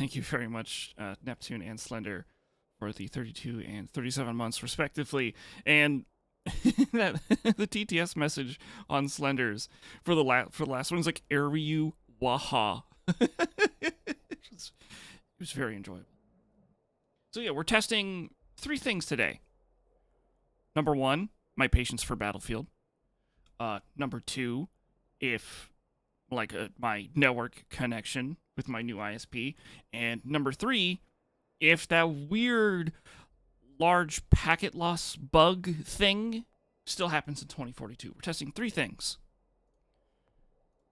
thank you very much, Neptune and Slender, for the 32 and 37 months, respectively. And that the TTS message on Slender's for the last one is like Ariu Waha. It was very enjoyable. So yeah, we're testing 3 things today. Number 1, my patience for Battlefield. Number 2, if my network connection with my new ISP, and number 3, if that weird large packet loss bug thing still happens in 2042. We're testing 3 things.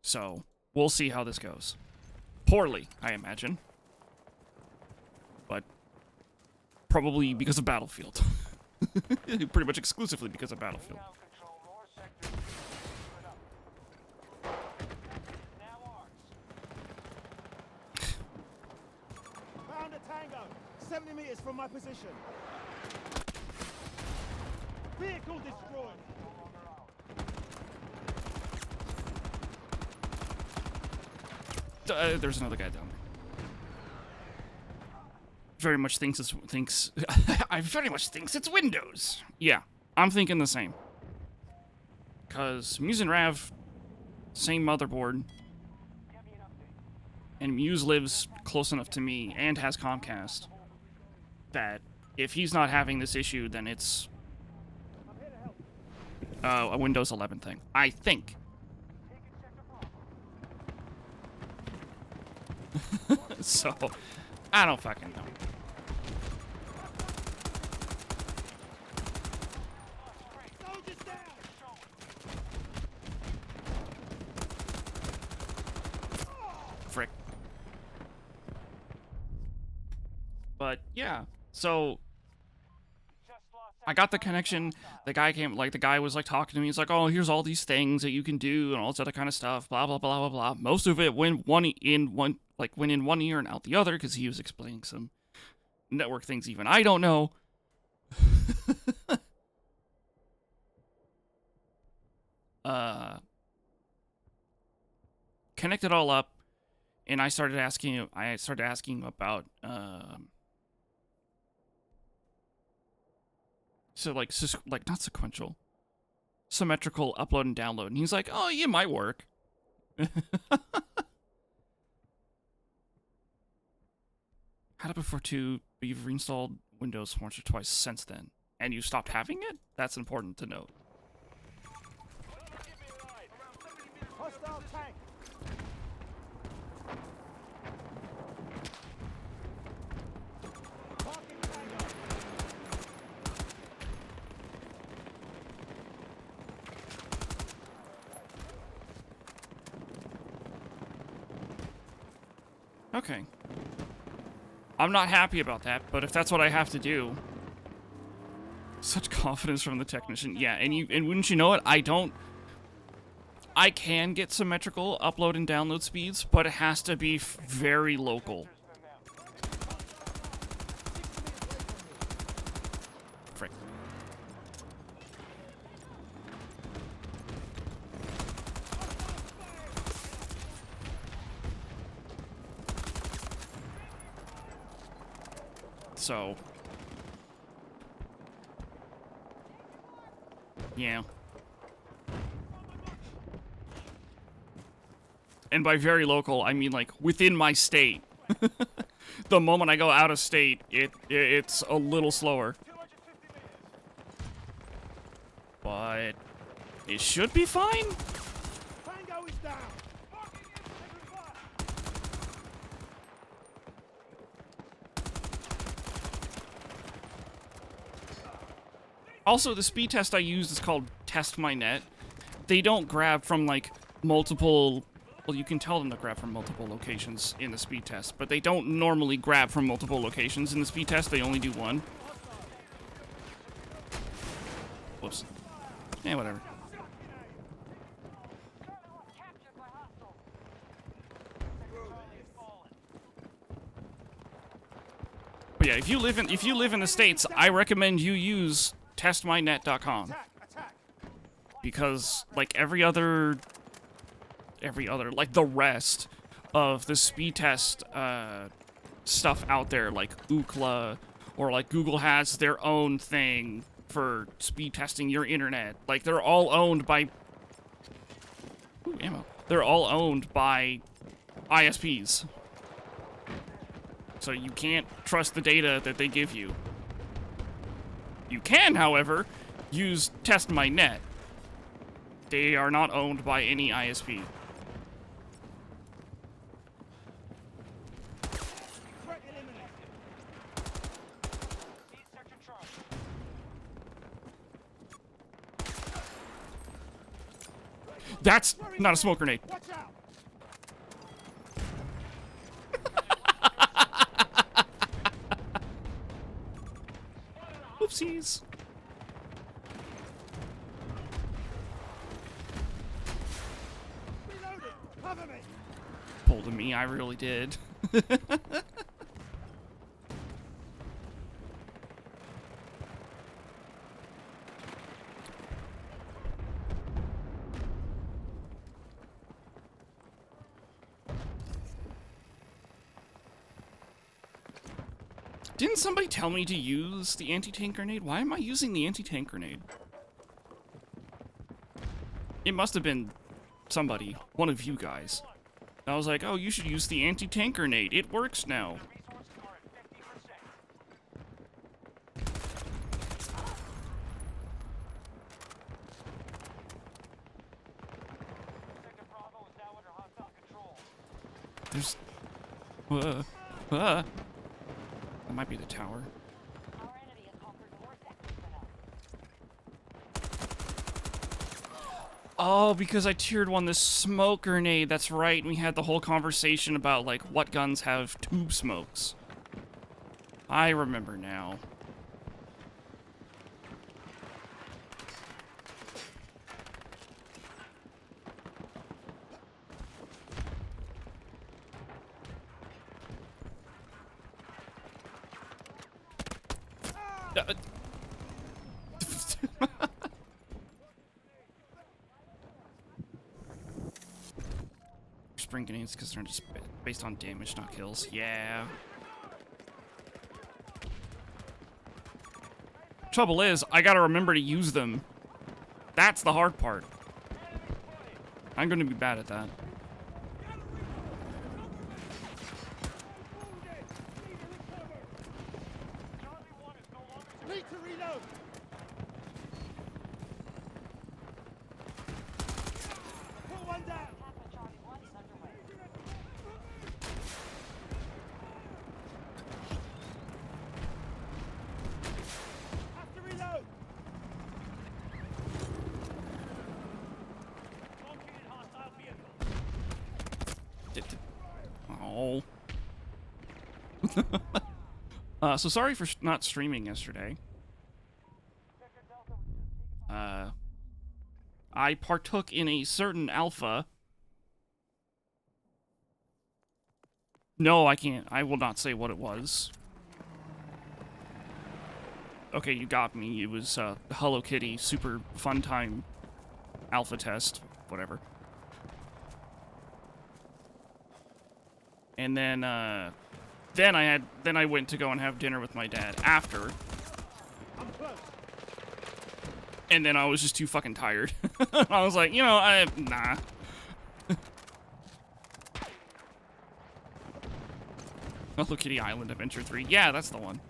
So, we'll see how this goes. Poorly, I imagine. But probably because of Battlefield. Pretty much exclusively because of Battlefield. Found a tango, 70 meters from my position. Vehicle destroyed. There's another guy down there. Very much thinks I very much thinks it's Windows. Yeah, I'm thinking the same. Cause Muse and Rav, same motherboard, and Muse lives close enough to me and has Comcast that if he's not having this issue, then it's a Windows 11 thing. I think. So, I don't fucking know. Frick. But, yeah. So, I got the connection. The guy was like talking to me. He's like, oh, here's all these things that you can do and all this other kind of stuff. Blah, blah, blah, blah, blah. Most of it went in one ear and out the other because he was explaining some network things even I don't know. Connect it all up, and I started asking about not sequential, symmetrical upload and download, and he's like, oh, it might work. Had it before too, but you've reinstalled Windows once or twice since then, and you stopped having it? That's important to note. Hostile tank. Parking tango. Okay. I'm not happy about that, but if that's what I have to do... Such confidence from the technician. Yeah, and wouldn't you know it, I can get symmetrical upload and download speeds, but it has to be very local. Frick. So, yeah. And by very local, I mean like within my state. The moment I go out of state, it's a little slower. But it should be fine. Tango is down. Also, the speed test I use is called Test My Net. They don't grab from, like, multiple... Well, you can tell them to grab from multiple locations in the speed test, but they don't normally grab from multiple locations in the speed test. They only do one. Whoops. Yeah, whatever. But yeah, if you live in the States, I recommend you use testmynet.com. Because like every other like the rest of the speed test stuff out there like Ookla, or like Google has their own thing for speed testing your internet. Like, they're all owned by... Ooh, ammo. They're all owned by ISPs. So you can't trust the data that they give you. You can, however, use Test My Net. They are not owned by any ISP. Threat eliminated. That's not a smoke grenade. Watch out. Oopsies. Reload it. Cover me. Pulled at me, I really did. Didn't somebody tell me to use the anti-tank grenade? Why am I using the anti-tank grenade? It must have been somebody, one of you guys. I was like, oh, you should use the anti-tank grenade. It works now. There's... That might be the tower. Oh, because I tiered one this smoke grenade. That's right. We had the whole conversation about, like, what guns have tube smokes. I remember now. Spring grenades because they're just based on damage, not kills. Yeah. Trouble is, I gotta remember to use them. That's the hard part. I'm gonna be bad at that. Need to reload. Put one down. Have to reload. Located hostile vehicle. Oh. So sorry for not streaming yesterday. I partook in a certain alpha. No, I can't. I will not say what it was. Okay, you got me. It was Hello Kitty Super Fun Time alpha test, whatever. And then I went to go and have dinner with my dad after. I'm close. And then I was just too fucking tired. I was like, nah. Hello Kitty Island Adventure 3. Yeah, that's the one.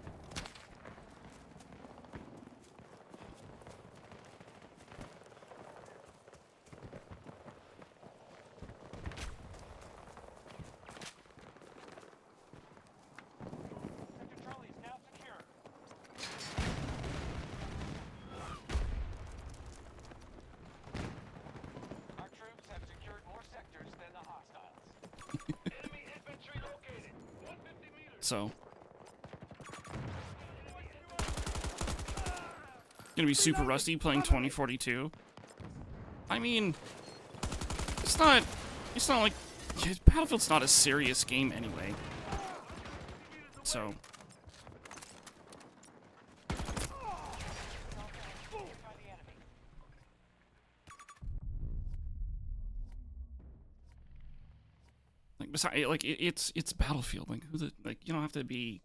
So, gonna be super rusty playing 2042. I mean, it's not like Battlefield's not a serious game anyway. So, like besides, like it's Battlefield. Like you don't have to be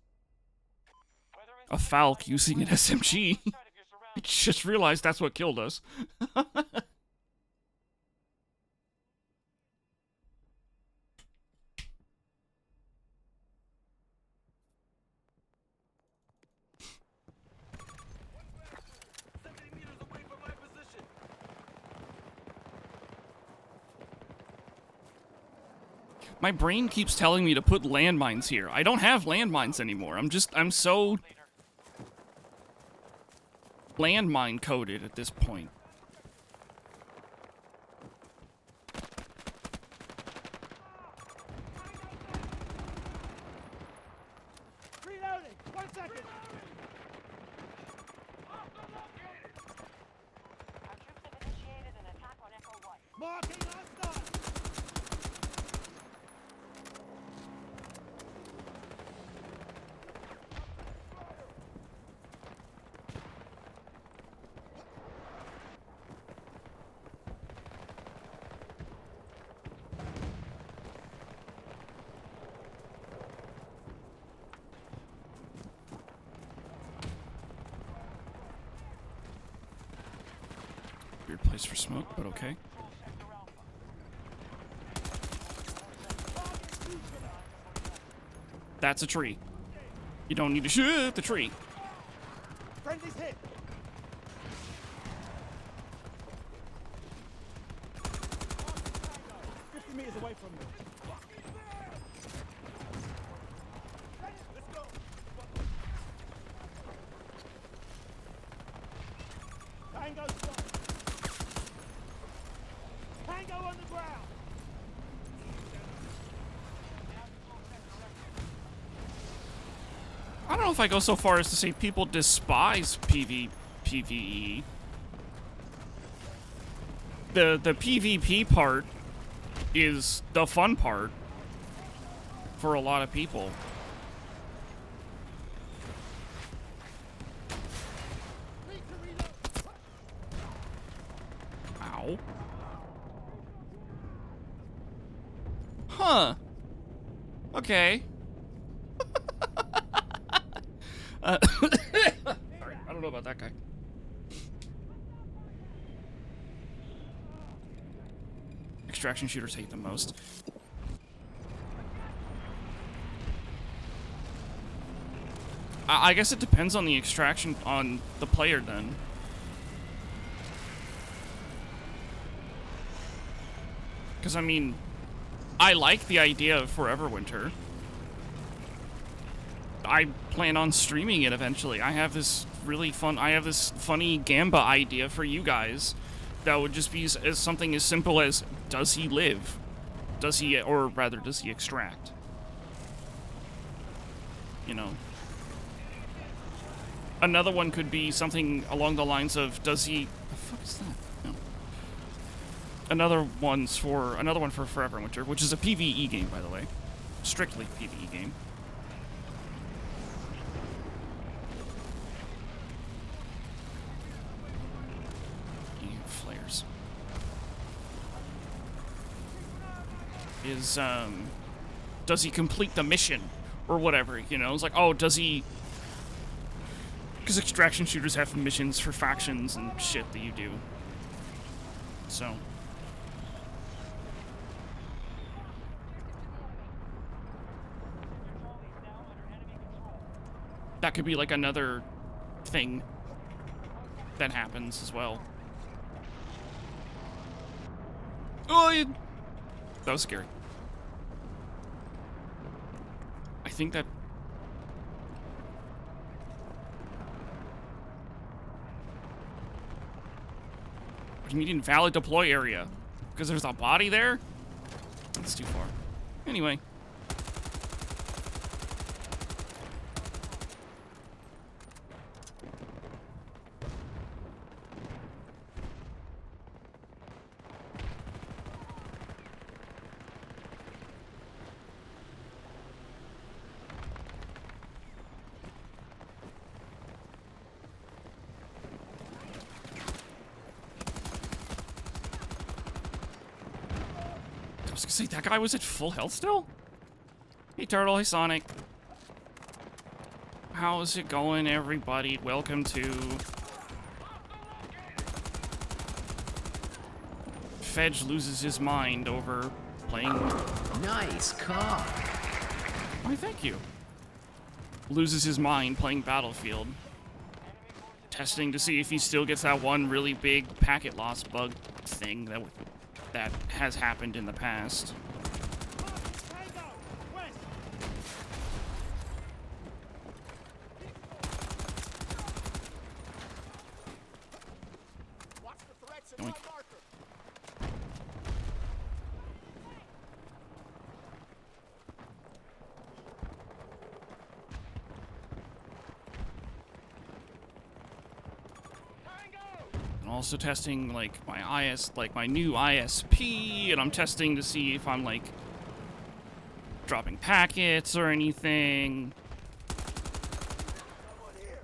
a Falk using an SMG. I just realized that's what killed us. My brain keeps telling me to put landmines here. I don't have landmines anymore. I'm so landmine coded at this point. Reloading! 1 second! Our troops have initiated an attack on Echo 1. Marking hostile! Weird place for smoke, but okay. That's a tree. You don't need to shoot the tree. Friendly's hit! Meters away from me. Let's go. Tango spot. Tango on the ground. I don't know if I go so far as to say people despise PvE. The PvP part is the fun part for a lot of people. Ow. Huh. Okay. Sorry, I don't know about that guy. Extraction shooters hate them most. I guess it depends on the extraction on the player then. Because I mean, I like the idea of Forever Winter. I plan on streaming it eventually. I have this funny Gamba idea for you guys that would just be as something as simple as, does he live? Does he, or rather, does he extract? You know. Another one could be something along the lines of, does he, the fuck is that? No. Another one for Forever Winter, which is a PvE game, by the way. Strictly PvE game. Flares. Is, does he complete the mission? Or whatever, you know? It's like, oh, does he... Because extraction shooters have missions for factions and shit that you do. So... that could be like another thing that happens as well. Oh, that was scary. I think that... Median valid deploy area. Because there's a body there? That's too far. Anyway. I was gonna say, that guy was at full health still? Hey Turtle, hey Sonic. How's it going, everybody? Welcome to Fedge loses his mind over playing. Nice car. Why, thank you. Loses his mind playing Battlefield. Testing to see if he still gets that one really big packet loss bug thing that has happened in the past. Tango! West! Watch the threats in my Yoink. marker. I'm also testing like my new ISP, and I'm testing to see if I'm like dropping packets or anything. Someone here.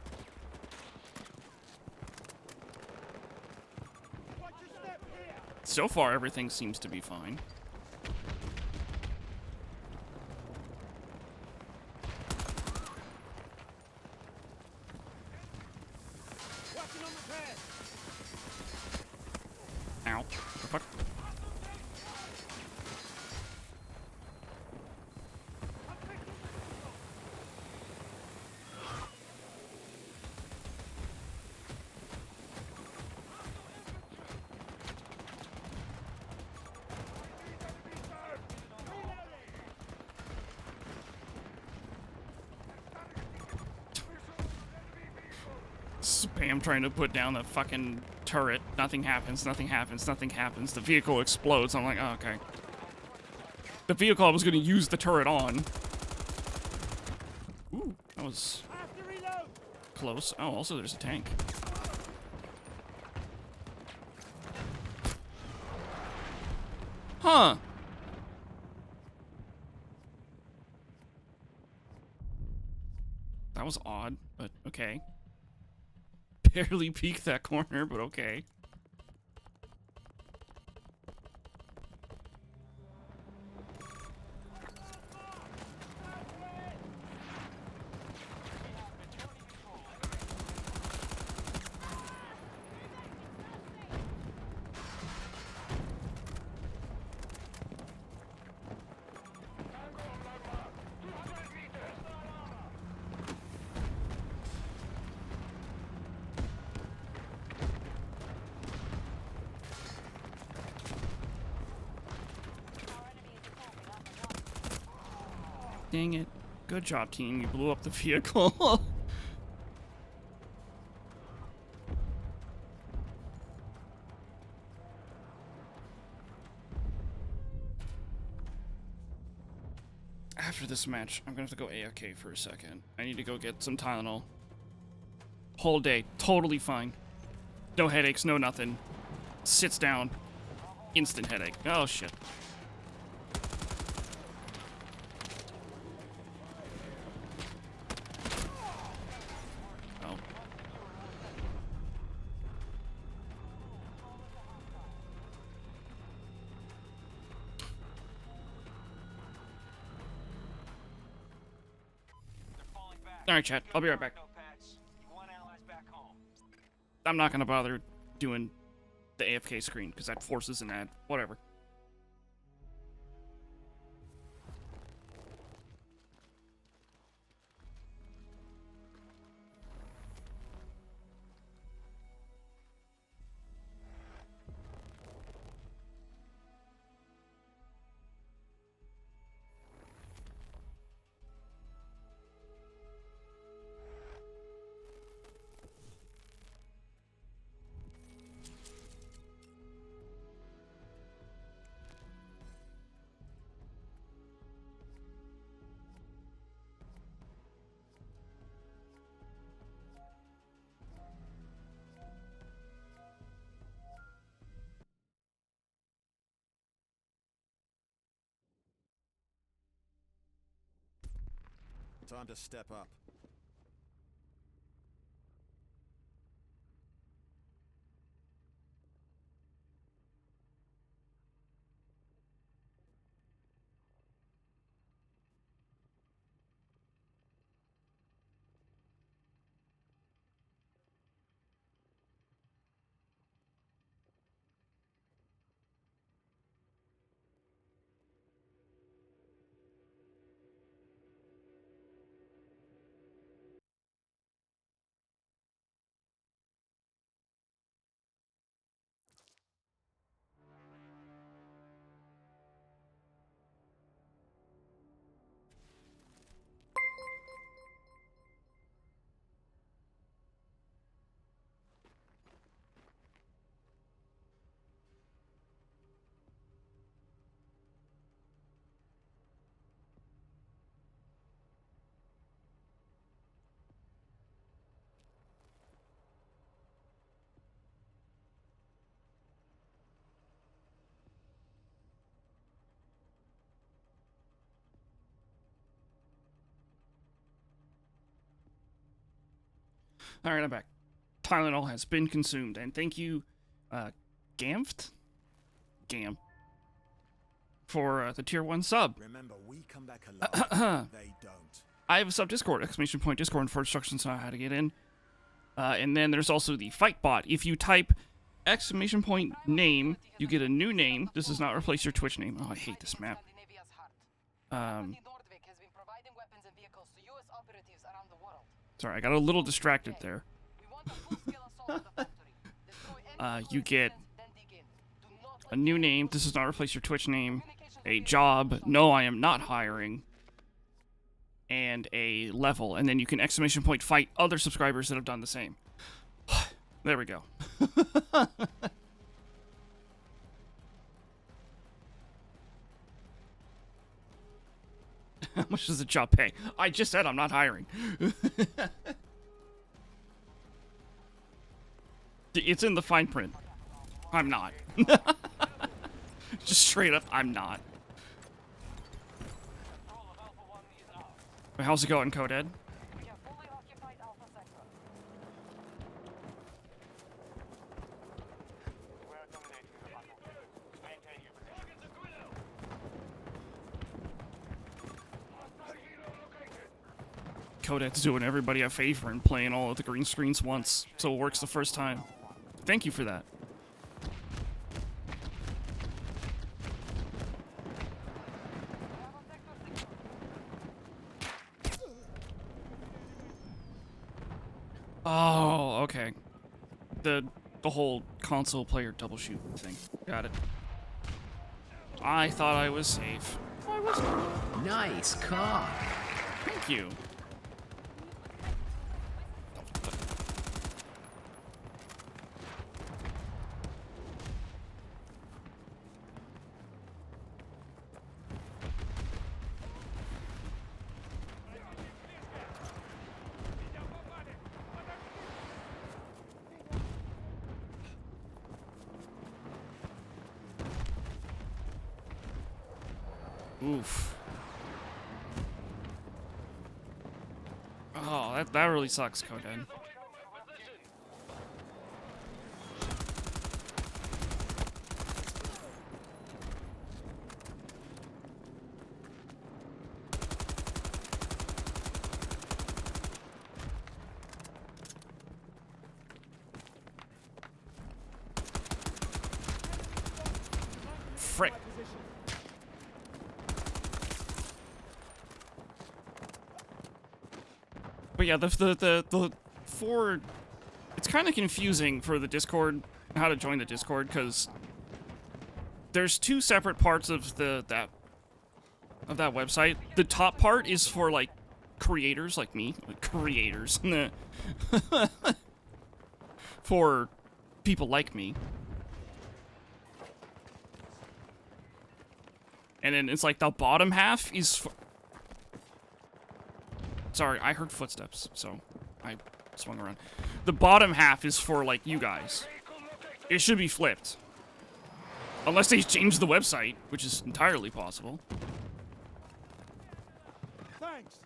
Watch your step here. So far, everything seems to be fine. Watching on the pad. Ow. The fuck? Spam trying to put down the fucking turret. Nothing happens, nothing happens, nothing happens. The vehicle explodes. I'm like, oh, okay. The vehicle I was going to use the turret on. Ooh, that was I have to reload. close. Oh, also there's a tank. Huh. That was odd, but okay. Barely peeked that corner, but okay. Dang it. Good job, team. You blew up the vehicle. After this match, I'm gonna have to go AFK for a second. I need to go get some Tylenol. Whole day. Totally fine. No headaches, no nothing. Sits down. Instant headache. Oh, shit. Oh. Alright, chat. I'll be right back. I'm not gonna bother doing the AFK screen, because that forces an ad. Whatever. Time to step up. All right, I'm back. Tylenol has been consumed, and thank you, Gamft? Gam. For the tier 1 sub. Remember, we come back alive. They don't. I have a sub Discord, exclamation point Discord for instructions on how to get in. And then there's also the fight bot. If you type exclamation point name, you get a new name. This does not replace your Twitch name. Oh, I hate this map. Sorry, I got a little distracted there. You get a new name. This does not replace your Twitch name. A job. No, I am not hiring. And a level. And then you can exclamation point fight other subscribers that have done the same. There we go. How much does the job pay? I just said I'm not hiring. It's in the fine print. I'm not. Just straight up, I'm not. How's it going, Coded? Coded's doing everybody a favor and playing all of the green screens once, so it works the first time. Thank you for that. Oh, okay. The whole console player double shoot thing. Got it. I thought I was safe. I was not. Nice cock. Thank you. Oof. Oh, that really sucks, Coden. Frick. But yeah, the for it's kind of confusing for the Discord how to join the Discord because there's two separate parts of that website. The top part is for like creators like me, creators, for people like me. And then it's like the bottom half is for... Sorry, I heard footsteps, so I swung around. The bottom half is for, like, you guys. It should be flipped. Unless they change the website, which is entirely possible. Thanks.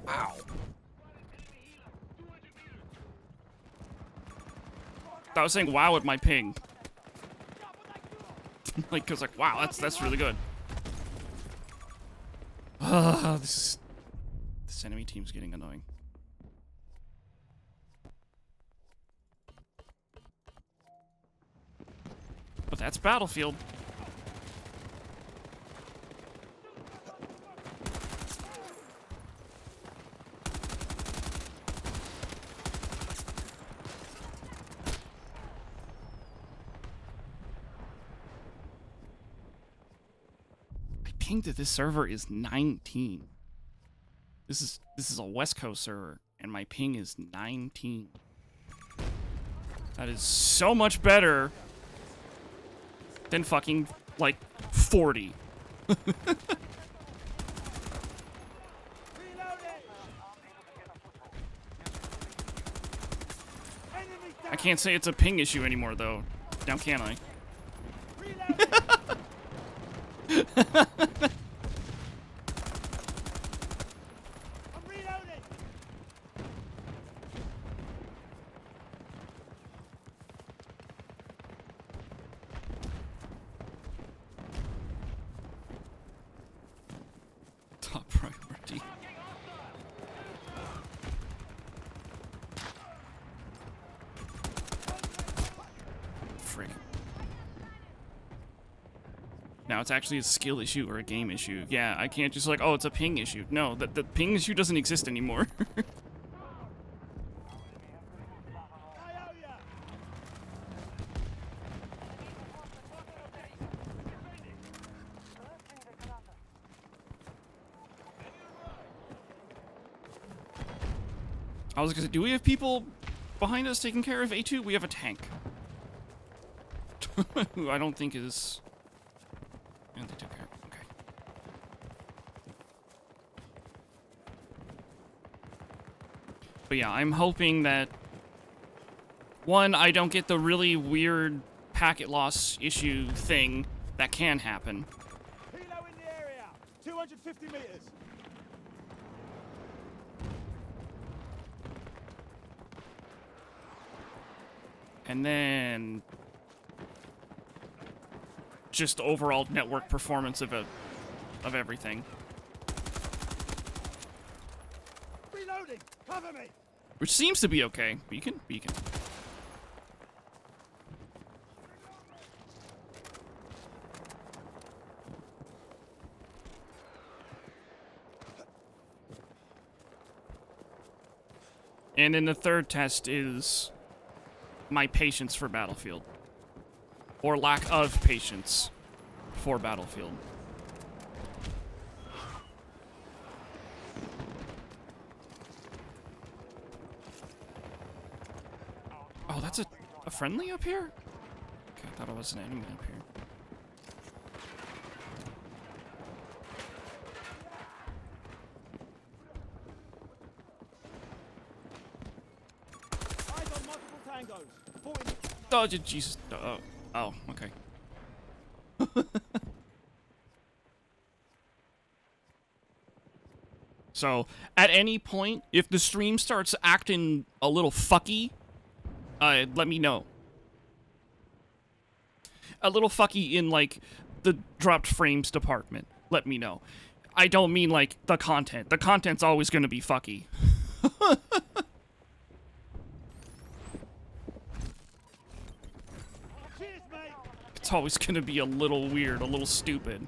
Wow. I was saying wow at my ping. Like, cause like, wow, that's really good. This enemy team's getting annoying. But that's Battlefield. ping to this server is 19. This is a West Coast server, and my ping is 19. That is so much better than fucking, like, 40. I can't say it's a ping issue anymore, though. Now can I? I'm reloading. Top priority. Frick. Now it's actually a skill issue or a game issue. Yeah, I can't just like, oh, it's a ping issue. No, the ping issue doesn't exist anymore. I owe ya. I was gonna say, do we have people behind us taking care of A2? We have a tank. Who I don't think is... Yeah, they took care of it. Okay. But yeah, I'm hoping that... One, I don't get the really weird packet loss issue thing that can happen. Helo in the area. 250 meters. And then... just overall network performance of everything. Reloading. Cover me. Which seems to be okay. Beacon? Beacon. And then the third test is my patience for Battlefield. Or lack of patience for Battlefield. Oh, that's a friendly up here? Okay, I thought it was an enemy up here. Eyes on multiple tangos. 40 meters. Oh, Jesus. Oh, okay. So, at any point, if the stream starts acting a little fucky, let me know. A little fucky in, like, the dropped frames department. Let me know. I don't mean, like, the content. The content's always gonna be fucky. Cheers, mate. It's always gonna be a little weird, a little stupid.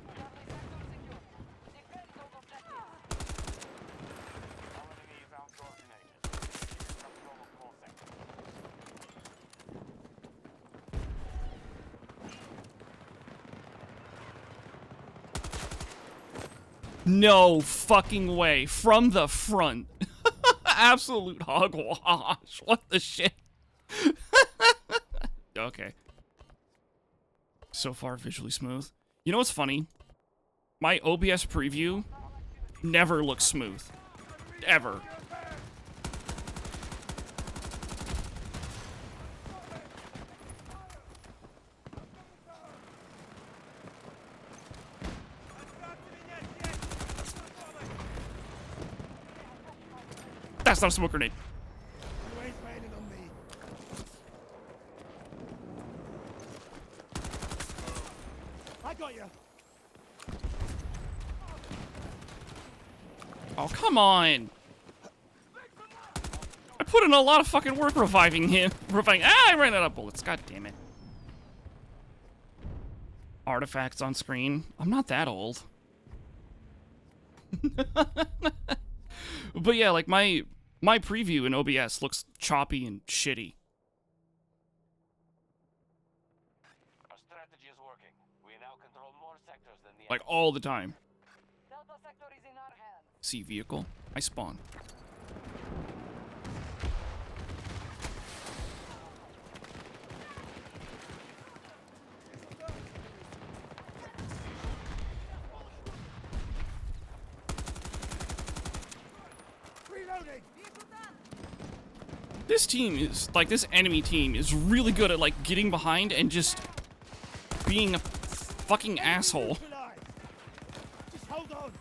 No fucking way. From the front. Absolute hogwash. What the shit? Okay. So far, visually smooth. You know what's funny? My OBS preview never looks smooth. Ever. That's not a smoke grenade. You ain't raining on me. I got you. Oh, come on. I put in a lot of fucking work reviving him. I ran out of bullets. God damn it. Artifacts on screen. I'm not that old. But yeah, like my preview in OBS looks choppy and shitty. Our strategy is working. We now control more sectors than the Like all the time. sector is in our hands. See vehicle. I spawn. Reloading. This team is, like, this enemy team is really good at, like, getting behind and just being a fucking asshole. Just hold on.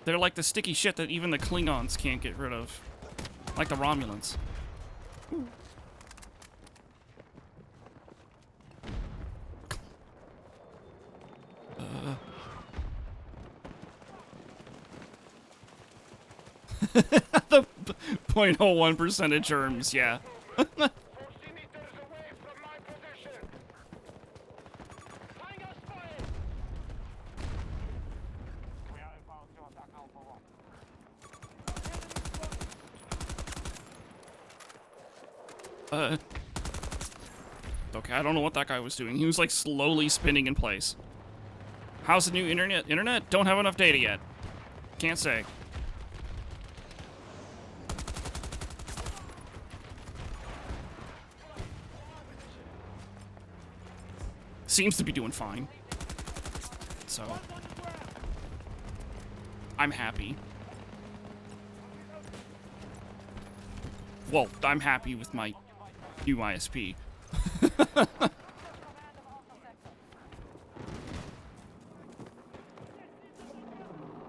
They're like the sticky shit that even the Klingons can't get rid of. Like the Romulans. The 0.01% of germs, yeah. 40 meters away from my position. Tango spotted. We are about to attack Alpha 1. Okay, I don't know what that guy was doing. He was like slowly spinning in place. How's the new internet? Internet? Don't have enough data yet. Can't say. Seems to be doing fine. So, I'm happy. Well, I'm happy with my new ISP.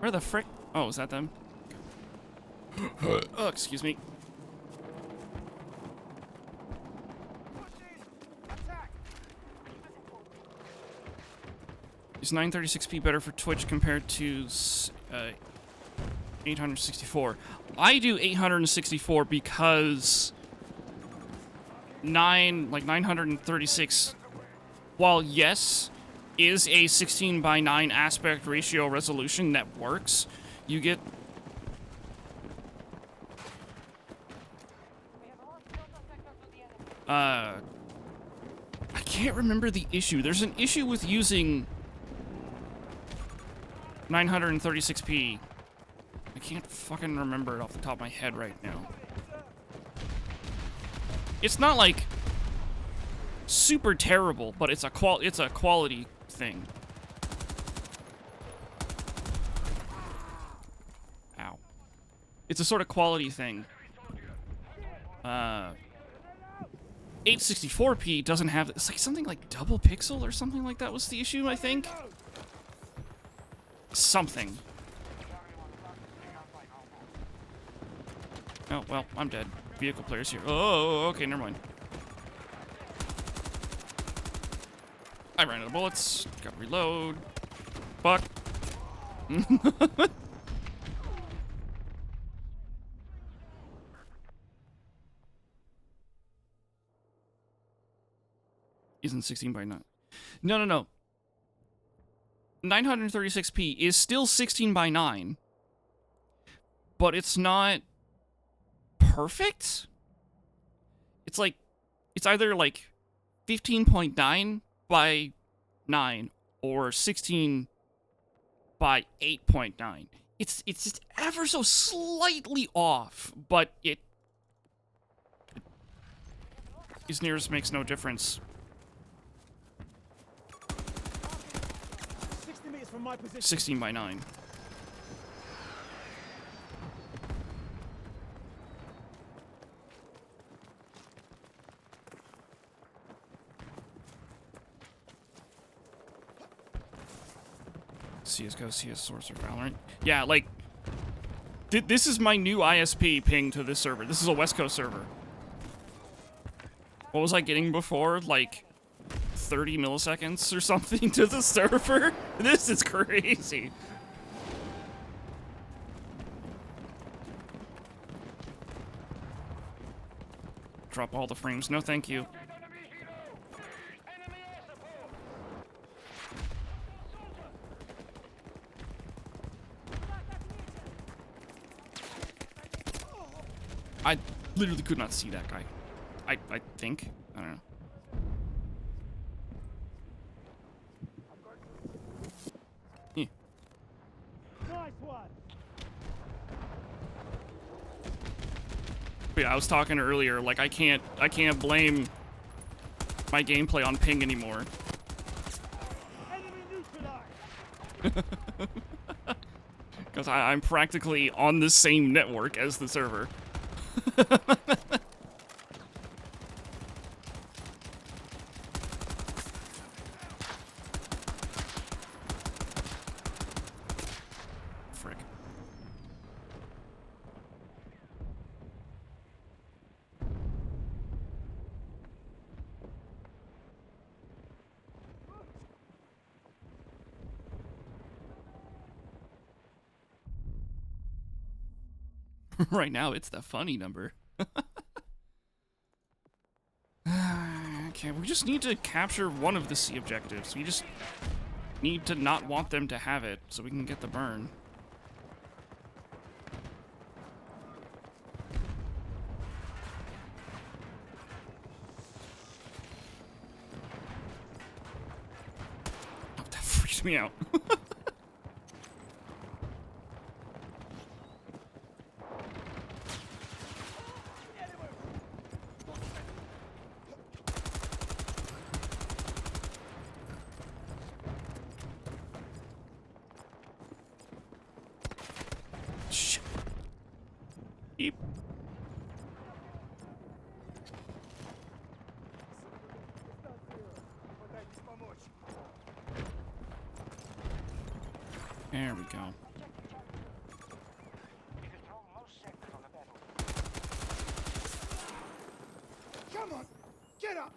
Where the frick? Oh, is that them? Oh, excuse me. Is 936p better for Twitch compared to 864? I do 864 because 936, while yes, is a 16:9 aspect ratio resolution that works, you get I can't remember the issue. There's an issue with using 936p. I can't fucking remember it off the top of my head right now. It's not like super terrible, but it's a quality thing. Ow. It's a sort of quality thing. 864p doesn't have, it's like something like double pixel or something like that was the issue, I think. Something. Oh, well, I'm dead. Vehicle players here. Oh, okay, never mind. I ran out of bullets. Got to reload. Fuck. Isn't 16:9. No. 936p is still 16:9, but it's not perfect. It's like, it's either like 15.9 by 9 or 16 by 8.9. It's just ever so slightly off, but it as near as makes no difference. 60 meters from my position. 16:9. CSGO, CS Source, or Valorant. Yeah, like, this is my new ISP ping to this server. This is a West Coast server. What was I getting before? Like, 30 milliseconds or something to the server? This is crazy. Drop all the frames. No, thank you. I literally could not see that guy. I think. I don't know. Yeah. Nice one. But yeah, I was talking earlier, like I can't blame my gameplay on ping anymore. Enemy neutralized. Because I'm practically on the same network as the server. Frick. Right now, it's the funny number. Okay, we just need to capture one of the C objectives. We just need to not want them to have it so we can get the burn. Oh, that freaked me out. Shit. Eep. There we go. You control most sectors on the battlefield. Come on, get up.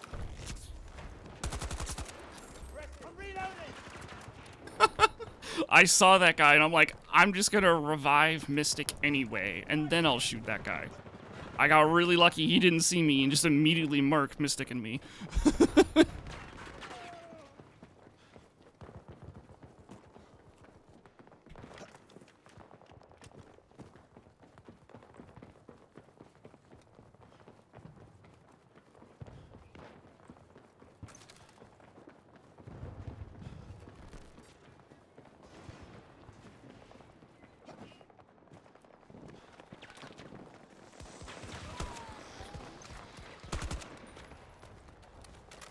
I'm reloading. I saw that guy and I'm like, I'm just gonna revive Mystic anyway, and then I'll shoot that guy. I got really lucky he didn't see me and just immediately marked Mystic and me.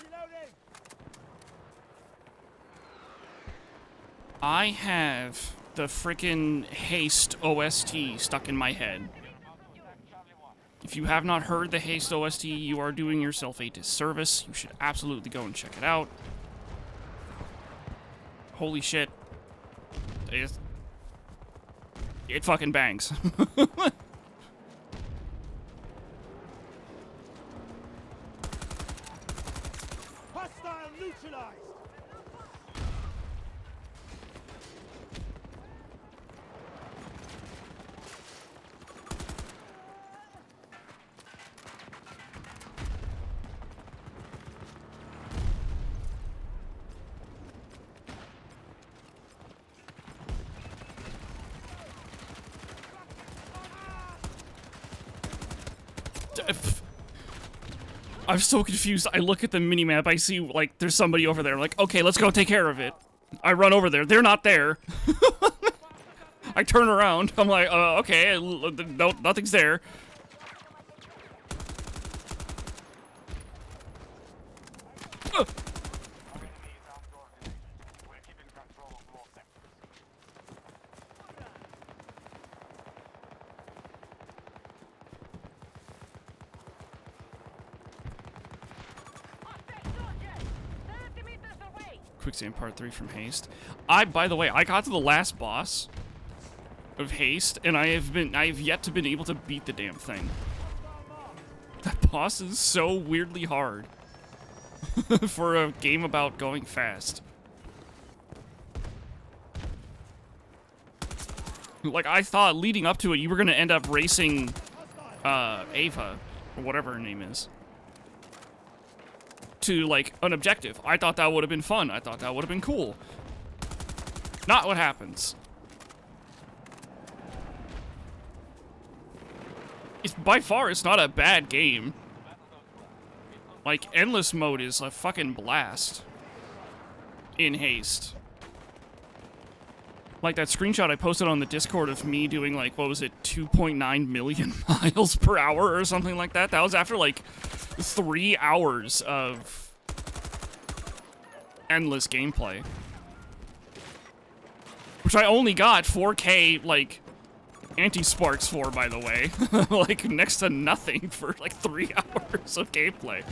Reloading. I have the frickin' Haste OST stuck in my head. If you have not heard the Haste OST, you are doing yourself a disservice. You should absolutely go and check it out. Holy shit. It fucking bangs. Hostile neutralized. I'm so confused. I look at the minimap, I see, like, there's somebody over there. I'm like, okay, let's go take care of it. I run over there. They're not there. I turn around. I'm like, okay, no, nothing's there. We're keeping control of more sectors. Quicksand Part 3 from Haste. By the way, I got to the last boss of Haste, and I have yet to been able to beat the damn thing. That boss is so weirdly hard for a game about going fast. Like, I thought leading up to it, you were gonna end up racing Ava, or whatever her name is, to, like, an objective. I thought that would have been fun. I thought that would have been cool. Not what happens. By far, it's not a bad game. Like, Endless Mode is a fucking blast in Haste. Like that screenshot I posted on the Discord of me doing like, what was it, 2.9 million miles per hour or something like that. That was after like 3 hours of endless gameplay. Which I only got 4K, like, anti-sparks for, by the way. Like, next to nothing for like 3 hours of gameplay.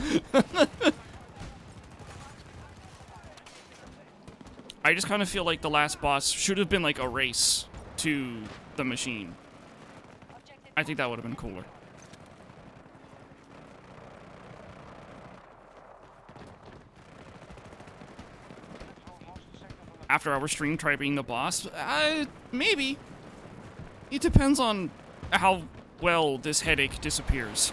I just kind of feel like the last boss should have been like a race to the machine. I think that would have been cooler. After our stream, try being the boss? Maybe. It depends on how well this headache disappears.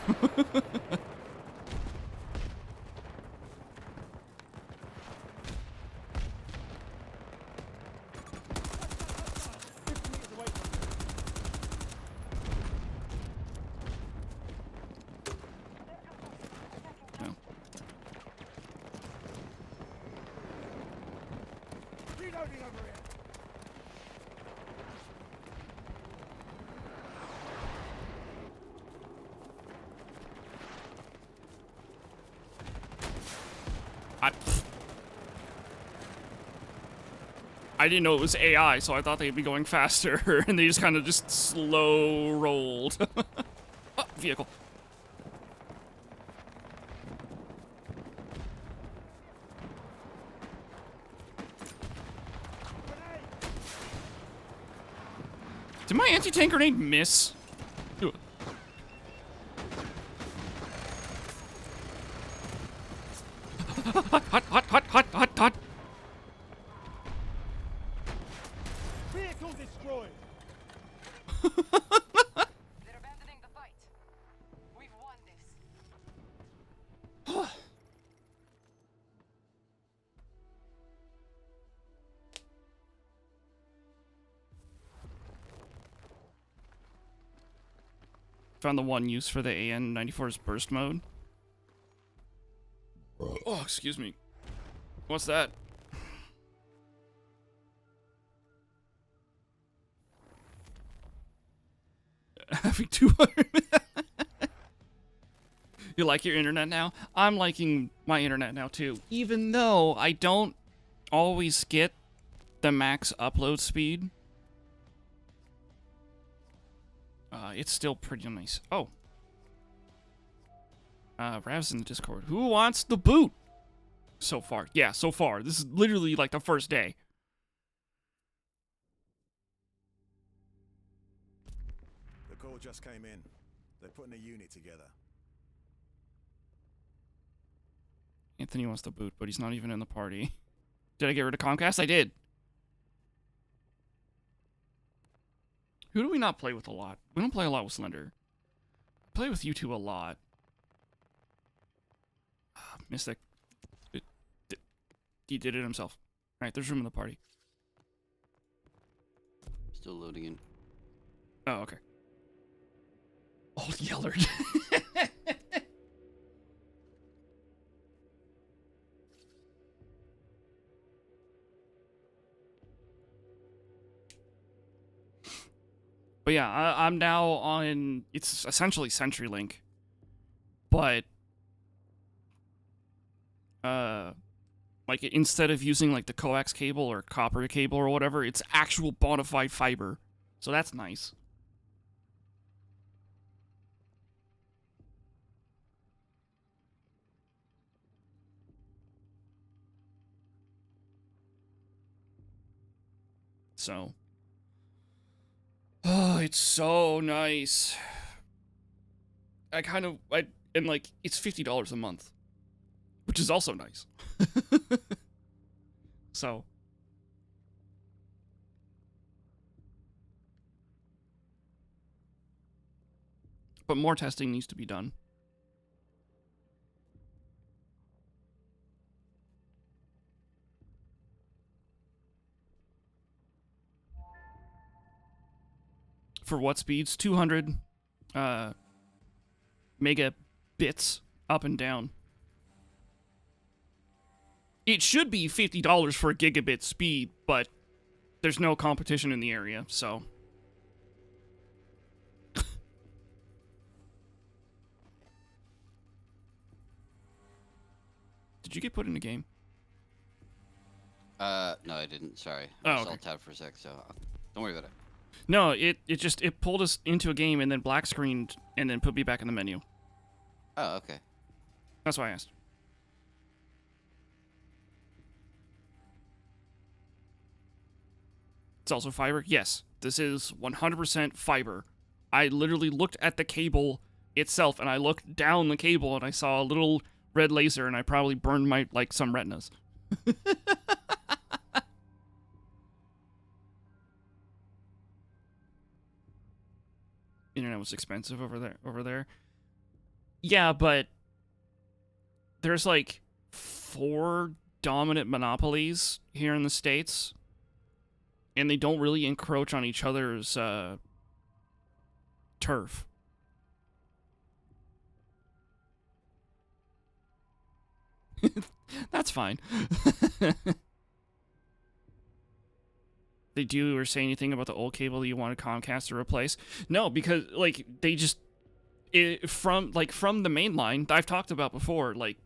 50 meters away from No. you. Reloading over here. I didn't know it was AI, so I thought they'd be going faster, and they just kind of just slow rolled. Oh, vehicle. Did my anti-tank grenade miss? Ew. Hot, hot, hot, hot, hot, hot, hot. Vehicle destroyed. They're abandoning the fight. We've won this. Found the one use for the AN-94's burst mode. Oh, excuse me. What's that? Having 200. You like your internet now? I'm liking my internet now too. Even though I don't always get the max upload speed. It's still pretty nice. Oh. Rav's in the Discord. Who wants the boot? So far. Yeah, so far. This is literally like the first day. The call just came in. They're putting a unit together. Anthony wants the boot, but he's not even in the party. Did I get rid of Comcast? I did. Who do we not play with a lot? We don't play a lot with Slender. Play with you two a lot. Mystic. He did it himself. Alright, there's room in the party. Still loading in. Oh, okay. Old Yellard. But yeah, I'm now on, it's essentially CenturyLink. But, like, instead of using, like, the coax cable or copper cable or whatever, it's actual bona fide fiber. So that's nice. So. Oh, it's so nice. And like, it's $50 a month. Which is also nice. So. But more testing needs to be done. For what speeds? 200 megabits up and down. It should be $50 for a gigabit speed, but there's no competition in the area, so. Did you get put in a game? No, I didn't. Sorry. Oh, I was okay. alt tab for a sec, so don't worry about it. No, it pulled us into a game and then black screened and then put me back in the menu. Oh, okay. That's why I asked. It's also fiber? Yes. This is 100% fiber. I literally looked at the cable itself and I looked down the cable and I saw a little red laser and I probably burned my, like, some retinas. Internet was expensive over there. Yeah, but there's like 4 dominant monopolies here in the States, and they don't really encroach on each other's turf. That's fine. They do or say anything about the old cable that you wanted Comcast to replace? No, because like they just from the main line I've talked about before, like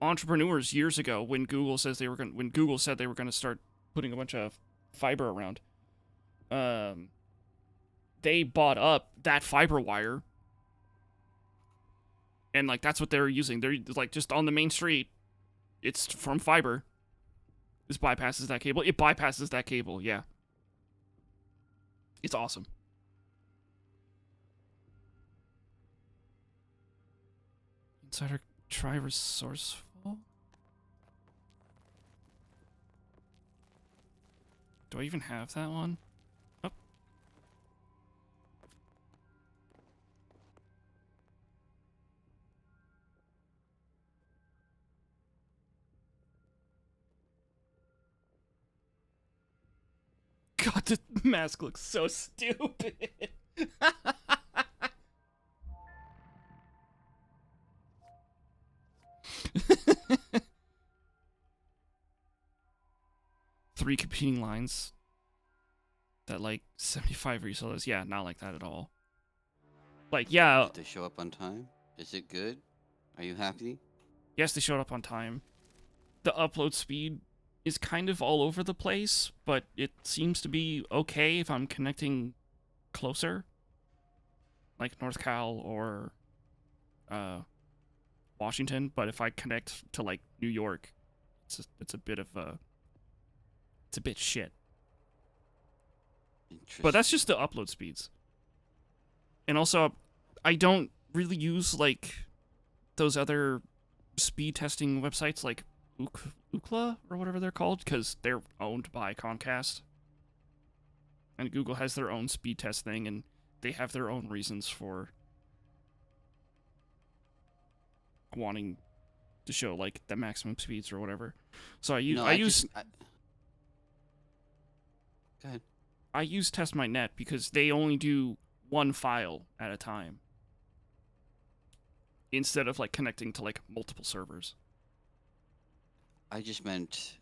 entrepreneurs years ago when Google said they were going to start putting a bunch of fiber around. They bought up that fiber wire. And like that's what they're using. They're like just on the main street. It's from fiber. This bypasses that cable. It bypasses that cable, yeah. It's awesome. Insider try resourceful? Do I even have that one? Oh. God, the mask looks so stupid. 3 competing lines that like 75 resellers. Yeah, not like that at all. Like, yeah. Did they show up on time? Is it good? Are you happy? Yes, they showed up on time. The upload speed is kind of all over the place, but it seems to be okay if I'm connecting closer. Like North Cal or Washington, but if I connect to like New York, it's a bit of a shit. But that's just the upload speeds. And also, I don't really use like those other speed testing websites like Ookla or whatever they're called, because they're owned by Comcast. And Google has their own speed test thing, and they have their own reasons for wanting to show like the maximum speeds or whatever. So Go ahead. I use Test My Net because they only do one file at a time instead of like connecting to like multiple servers. I just meant,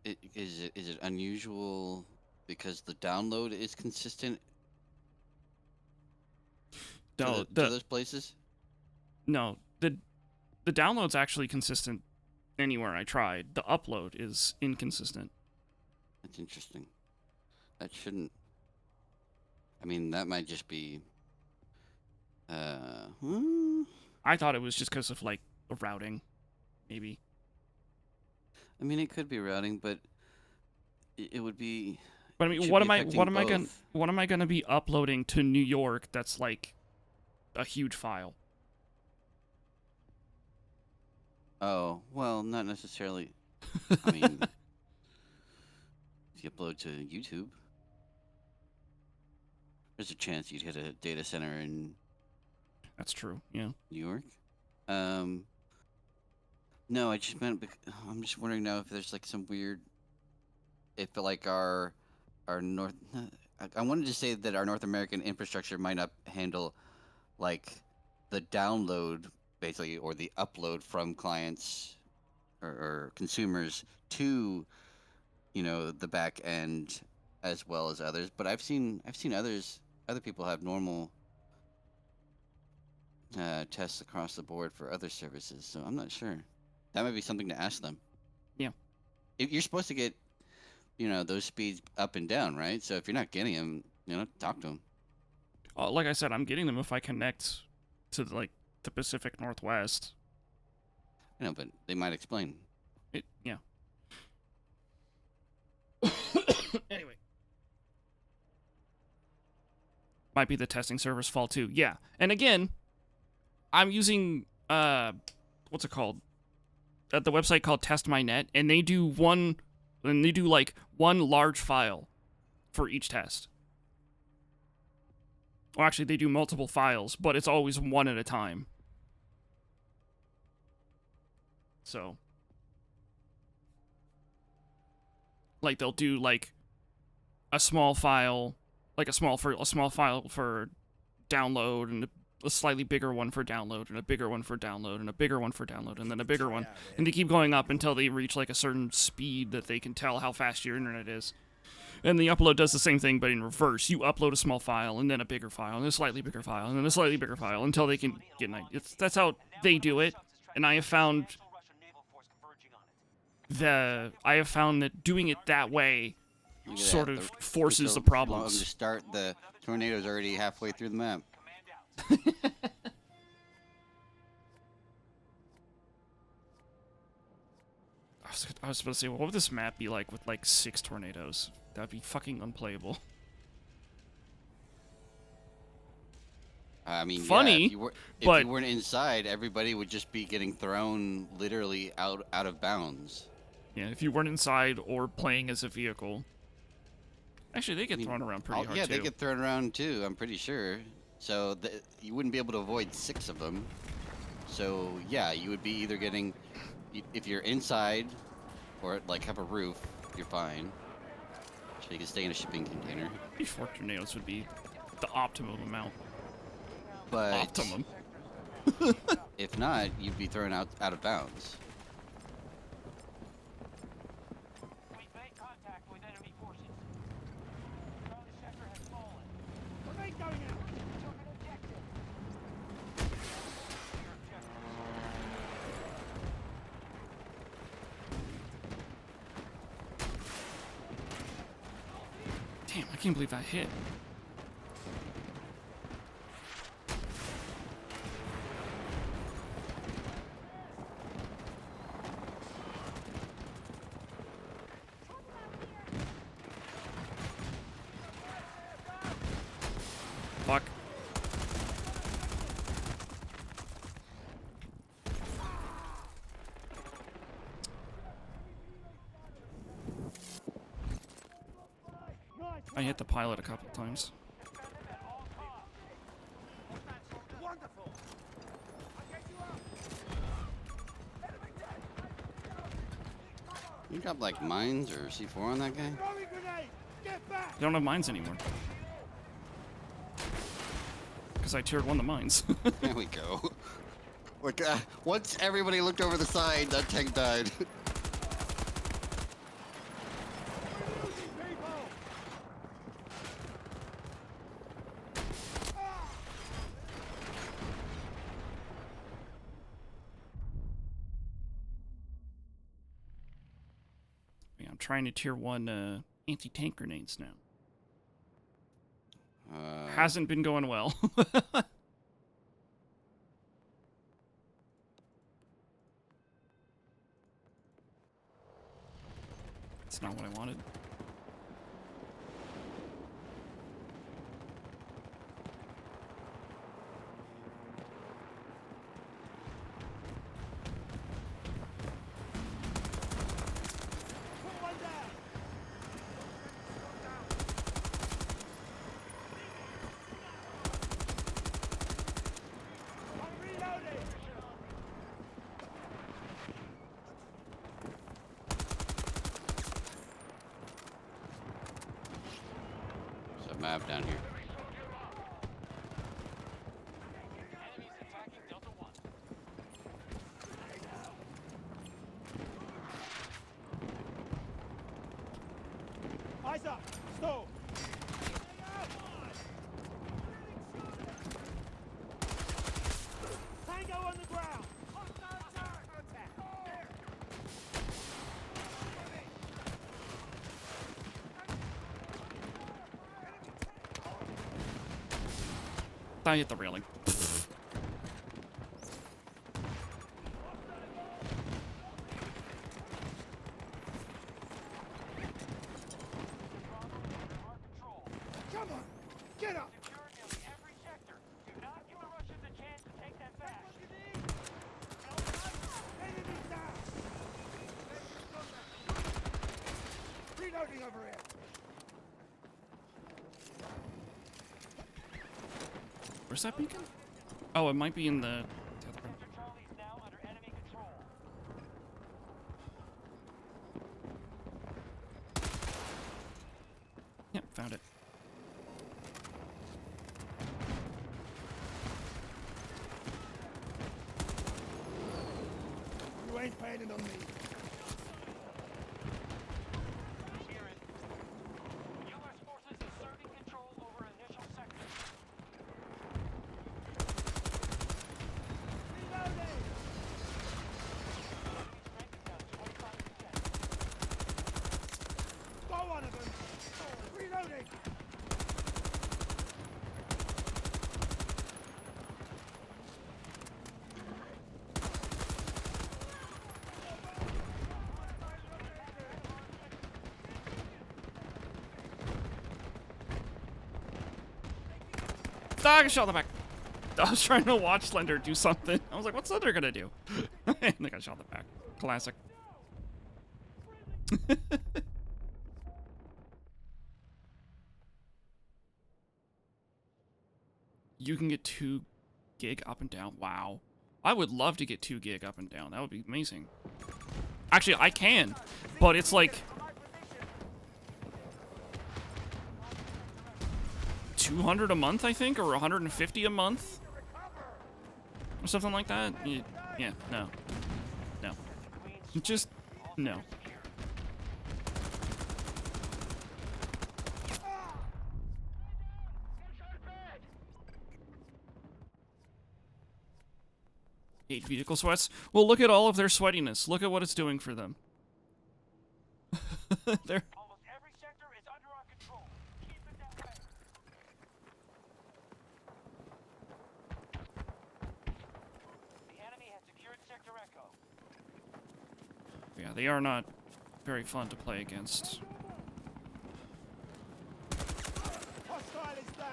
is it unusual because the download is consistent to those places? No, the download's actually consistent anywhere I tried. The upload is inconsistent. That's interesting. That shouldn't. I mean, that might just be. I thought it was just because of like routing, maybe. I mean, it could be routing, but it would be. But I mean, what am I gonna be uploading to New York? That's like a huge file. Oh well, not necessarily. I mean, if you upload to YouTube, there's a chance you'd hit a data center in. That's true. Yeah. New York. No, I just meant. I'm just wondering now if there's like some weird. If like our North. I wanted to say that our North American infrastructure might not handle, like, the download basically or the upload from clients or consumers to, the back end as well as others, but I've seen other people have normal tests across the board for other services. So I'm not sure. That might be something to ask them. Yeah. If you're supposed to get, those speeds up and down, right? So if you're not getting them, talk to them. Like I said, I'm getting them if I connect to like the Pacific Northwest. But they might explain. Yeah. Anyway. Might be the testing server's fault too. Yeah. And again, I'm using what's it called? At the website called Test My Net, and they do like one large file for each test. Well, actually, they do multiple files, but it's always one at a time. So, like, they'll do like a small file, like a small file for download, and a slightly bigger one for download, and a bigger one for download, and a bigger one for download, and then a bigger one, and they keep going up until they reach like a certain speed that they can tell how fast your internet is. And the upload does the same thing, but in reverse. You upload a small file, and then a bigger file, and a slightly bigger file, and then a slightly bigger file, until they can get an idea. That's how they do it, and I have found that doing it that way Look at sort that. of forces So the problems. To start, the tornado's already halfway through the map. I was supposed to say, what would this map be like with like 6 tornadoes? That'd be fucking unplayable. I mean, Funny, yeah, if but you weren't inside, everybody would just be getting thrown literally out of bounds. yeah, if you weren't inside or playing as a vehicle. Actually, they get thrown around pretty hard yeah, too. they get thrown around too. I'm pretty sure. So you wouldn't be able to avoid 6 of them. So yeah, you would be either getting, if you're inside, or like have a roof, you're fine. So you can stay in a shipping container. 4 tornadoes would be the optimum amount. But Optimum. if not, you'd be thrown out of bounds. We've made contact with enemy forces. Drone sector has fallen. Grenade going out. Took an objective. Your objective. Damn, I can't believe that hit. Fuck. I hit the pilot a couple times. Wonderful. You got like mines or C4 on that guy? Throwing grenade. Get back. They don't have mines anymore. Because I tiered 1 the mines. There we go. Like, once everybody looked over the side, that tank died. Yeah, I'm trying to tier 1 anti-tank grenades now. Hasn't been going well. It's not what I wanted. Put one down. I'm reloading. There's a map down here. Enemies attacking Delta 1. Eyes up. Hostile! Tango on the ground! Contact! I hit the railing. Come on! Get up! Secure nearly every sector. Do not give the Russians a chance to take that back. Enemy down! Reloading over here! Where's that beacon? Oh, it might be in the. Sector Charlie is now under enemy control. Yep, found it. You ain't planning on me. Hear it. U.S. forces asserting control over initial sector. Reloading! Enemy strength is down 25%. Got one of them! Reloading! Ah, I got shot in the back. I was trying to watch Slender do something. I was like, what's Slender gonna do? And I got shot in the back. Classic. You can get 2 gig up and down. Wow. I would love to get 2 gig up and down. That would be amazing. Actually, I can, but it's like 200 a month, I think, or 150 a month, or something like that. Yeah, no, just no. Hate vehicle sweats. Well, look at all of their sweatiness. Look at what it's doing for them. They're Almost every sector is under our control. Keep it that way. The enemy has secured Sector Echo. yeah, they are not very fun to play against. Hostile is down!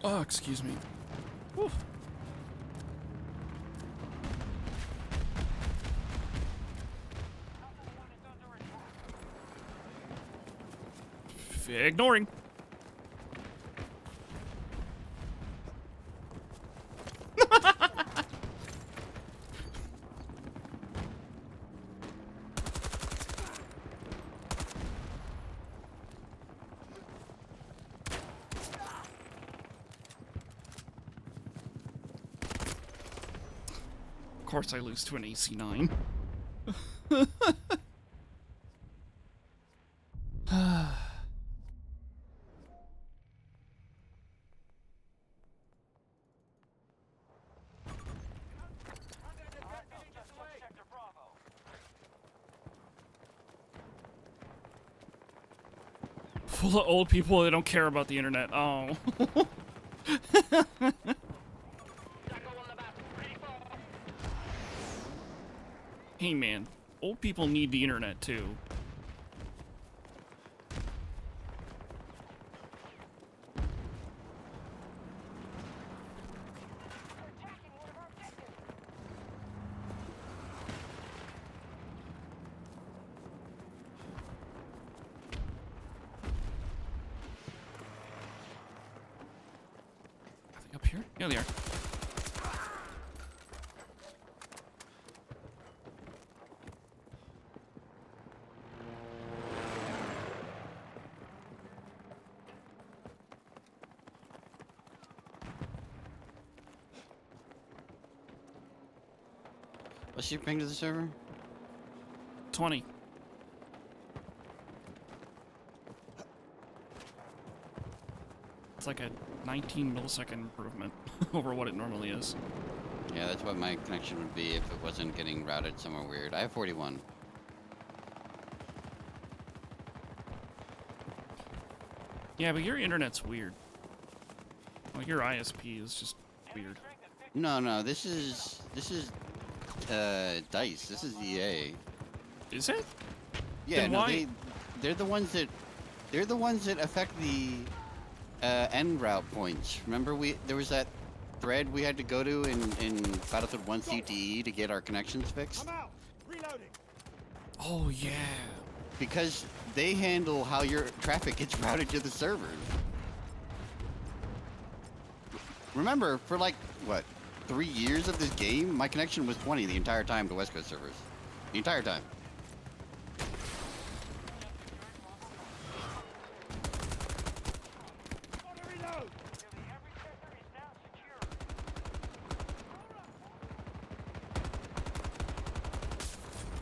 Oh, excuse me. Whew. Ignoring. Of course I lose to an AC-9. Just took Sector Bravo. Full of old people that don't care about the internet. Oh. Hey man, old people need the internet too. Attacking one of our objectives. here? Yeah, they are. What's your ping to the server? 20. It's like a 19 millisecond improvement over what it normally is. Yeah, that's what my connection would be if it wasn't getting routed somewhere weird. I have 41. Yeah, but your internet's weird. Like your ISP is just weird. No, this is DICE. This is EA. Is it? Yeah, Then no, why? they're the ones that affect the end route points. Remember there was that thread we had to go to in Battlefield 1 CTE to get our connections fixed? I'm out. Reloading. Oh yeah. Because they handle how your traffic gets routed to the servers. Remember, for like, what, 3 years of this game, my connection was 20 the entire time to West Coast servers. The entire time. Gotta reload. Every sector is now secure.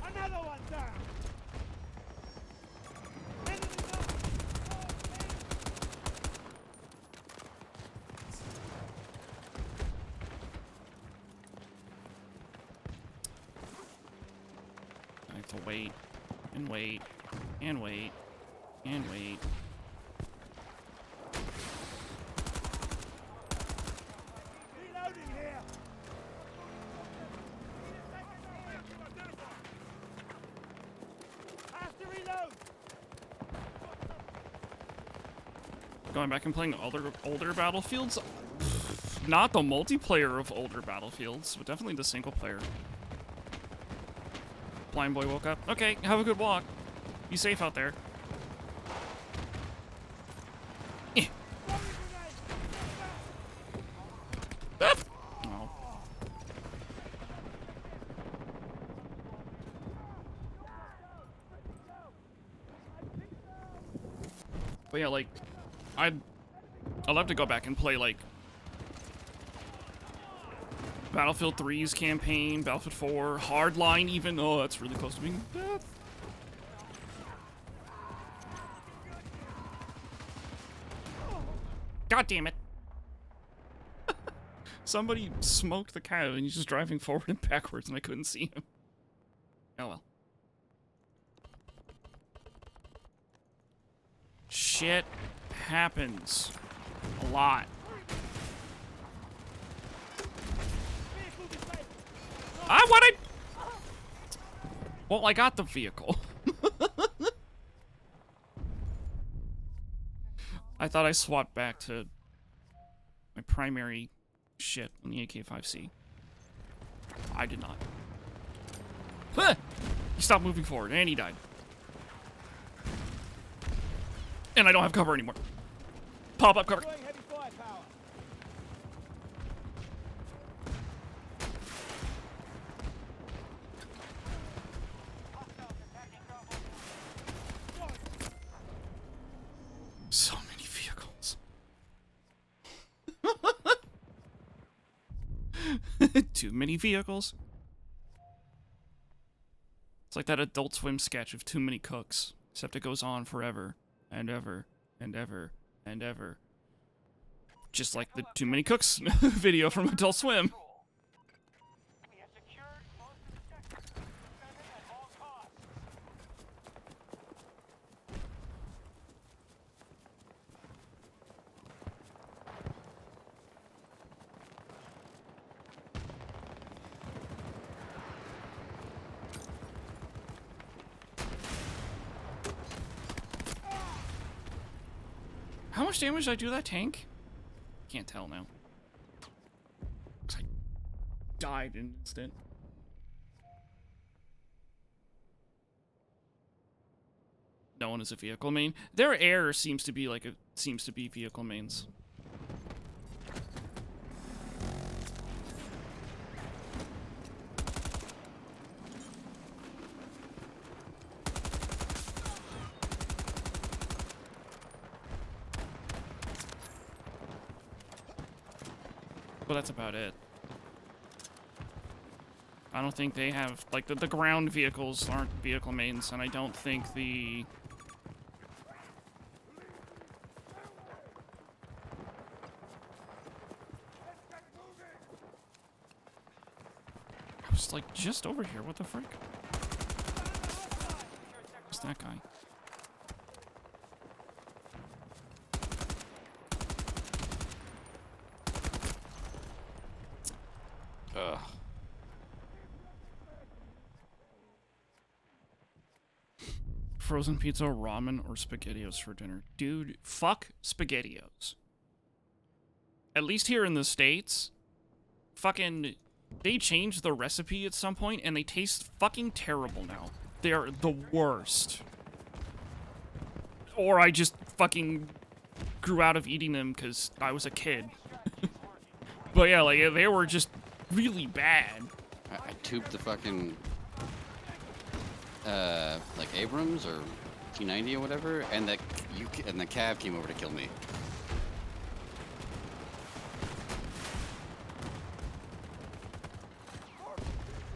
Another one down. Enemy down. I have to wait and wait and wait and wait. Reloading here. Have to reload. Going back and playing older Battlefields. Not the multiplayer of older Battlefields, but definitely the single player. Blind boy woke up. Okay, have a good walk. Be safe out there. Eh. Ah. Oh. But yeah, like, I'd love to go back and play, like, Battlefield 3's campaign, Battlefield 4, Hardline even. Oh, that's really close to being death. God damn it. Somebody smoked the cow and he's just driving forward and backwards and I couldn't see him. Oh well. Shit happens a lot. I wanted. Well, I got the vehicle. I thought I swapped back to my primary shit on the AK-5C. I did not. Huh! He stopped moving forward and he died. And I don't have cover anymore. Pop up cover. Deploying heavy firepower. So many vehicles. Too many vehicles. It's like that Adult Swim sketch of Too Many Cooks, except it goes on forever and ever and ever and ever. Just like the Too Many Cooks video from Adult Swim. We have secured most of the sector. Defend it at all costs. How much damage did I do to that tank? Can't tell now. Looks like I died in an instant. No one is a vehicle main. Their air seems to be like vehicle mains. But that's about it. I don't think they have, like, the ground vehicles aren't vehicle mains, and I don't think the... I was, like, just over here. What the frick? Who's that guy? Ugh. Frozen pizza, ramen, or SpaghettiOs for dinner. Dude, fuck SpaghettiOs. At least here in the States, fucking, they changed the recipe at some point, and they taste fucking terrible now. They are the worst. Or I just fucking grew out of eating them because I was a kid. But yeah, like, they were just really bad. I tubed the fucking like Abrams or T90 or whatever, and the cab came over to kill me.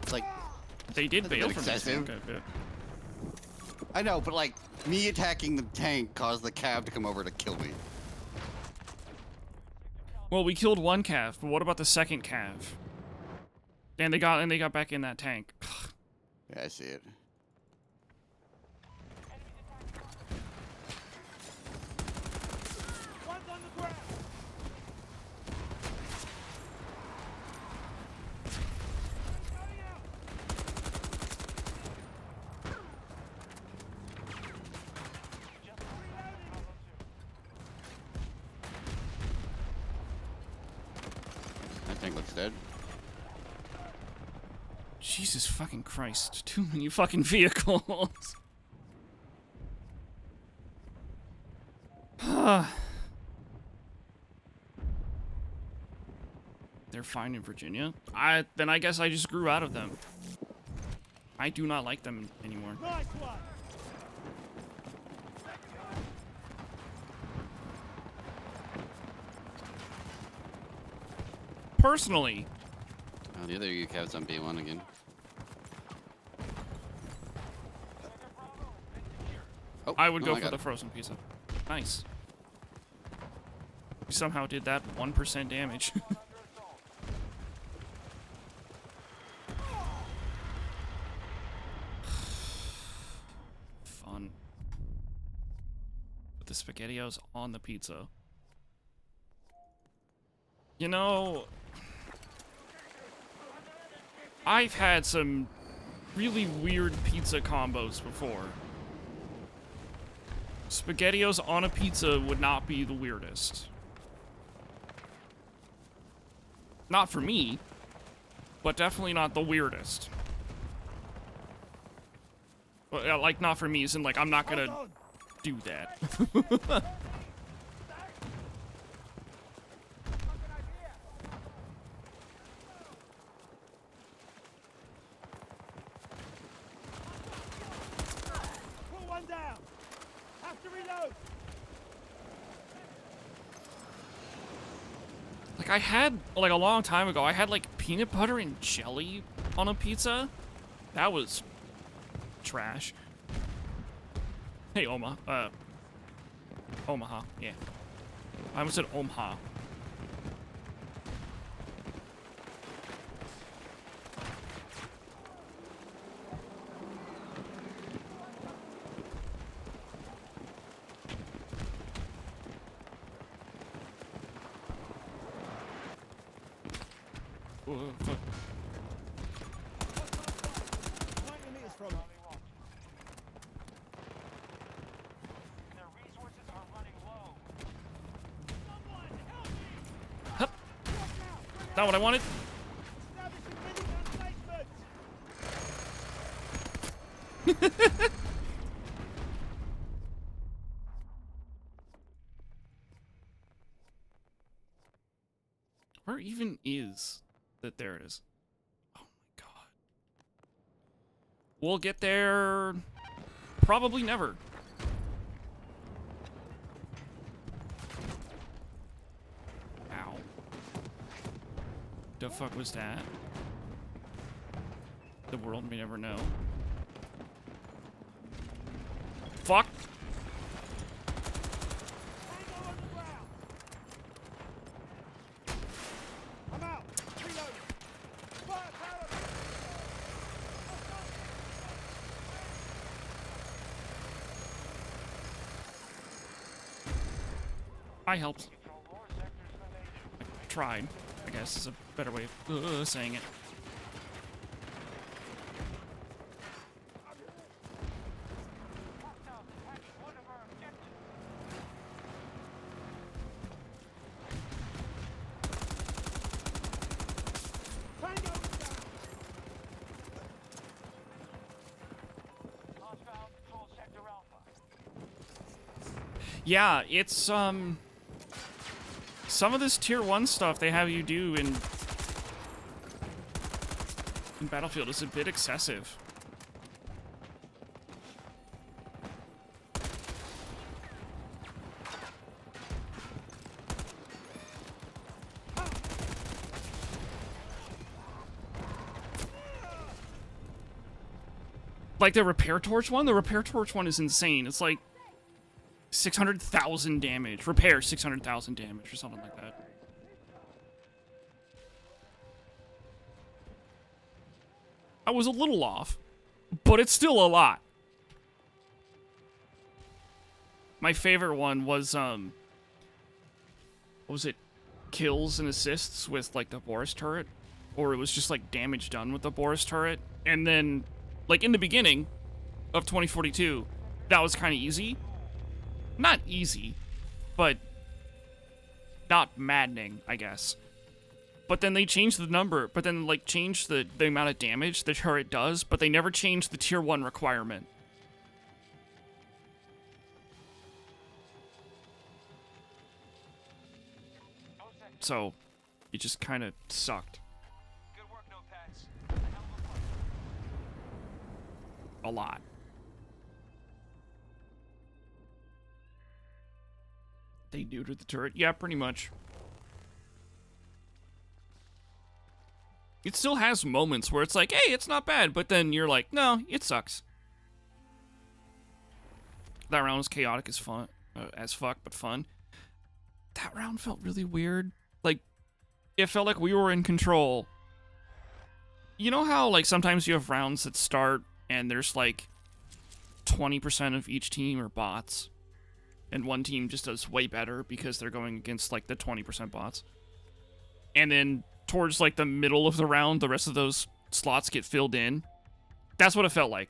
It's like They did that's a bail bit from this excessive. tank a bit. I know, but like me attacking the tank caused the cab to come over to kill me. Well, we killed one calf, but what about the second calf? And they got back in that tank. Yeah, I see it. One's on the ground. Going out. That tank looks dead. Jesus fucking Christ. Too many fucking vehicles. They're fine in Virginia. Then I guess I just grew out of them. I do not like them anymore. Nice one. Personally, Oh, the other UCAV's on B1 again. Oh, I would no, go for got the it. frozen pizza. Nice. We somehow did that 1% damage. Fun. Put the SpaghettiOs on the pizza. You know, I've had some really weird pizza combos before. SpaghettiOs on a pizza would not be the weirdest. Not for me, but definitely not the weirdest. Well, yeah, like, not for me, as in, like, I'm not Hold gonna on. do that. Put one down. Have to reload. Like, I had, like, a long time ago, I had, like, peanut butter and jelly on a pizza. That was trash. Hey, Omaha, yeah. I almost said Omaha. Whoa, fuck. 90 meters from it. Their resources are running low. Hup. Not what I wanted. Establishing minigun placement. Where even is that? There it is. Oh my god. We'll get there probably never. Ow. The fuck was that? The world may never know. Fuck! Tango on the ground. I'm out. Reloading. Fire, power. I helped. Control more sectors than they do. Tried, I guess is a better way of saying it. Hostiles attacking one of our objectives. Tango is down. Hostile control sector Alpha. Yeah, it's some of this tier 1 stuff they have you do in Battlefield is a bit excessive. Like the repair torch one? The repair torch one is insane. It's like 600,000 damage. Repair 600,000 damage or something like that. I was a little off, but it's still a lot. My favorite one was, what was it? Kills and assists with, like, the Boris turret. Or it was just, like, damage done with the Boris turret. And then, like, in the beginning of 2042, that was kind of easy. Not easy, but not maddening, I guess. But then they changed the number, but then, like, changed the amount of damage the turret does, but they never changed the tier 1 requirement. So, it just kind of sucked. Good work, Notepads. A hell of a fight. A lot. They neutered the turret? Yeah, pretty much. It still has moments where it's like, hey, it's not bad, but then you're like, no, it sucks. That round was chaotic as fun, as fuck, but fun. That round felt really weird. Like, it felt like we were in control. You know how, like, sometimes you have rounds that start and there's, like, 20% of each team are bots, and one team just does way better because they're going against, like, the 20% bots. And then towards, like, the middle of the round, the rest of those slots get filled in. That's what it felt like.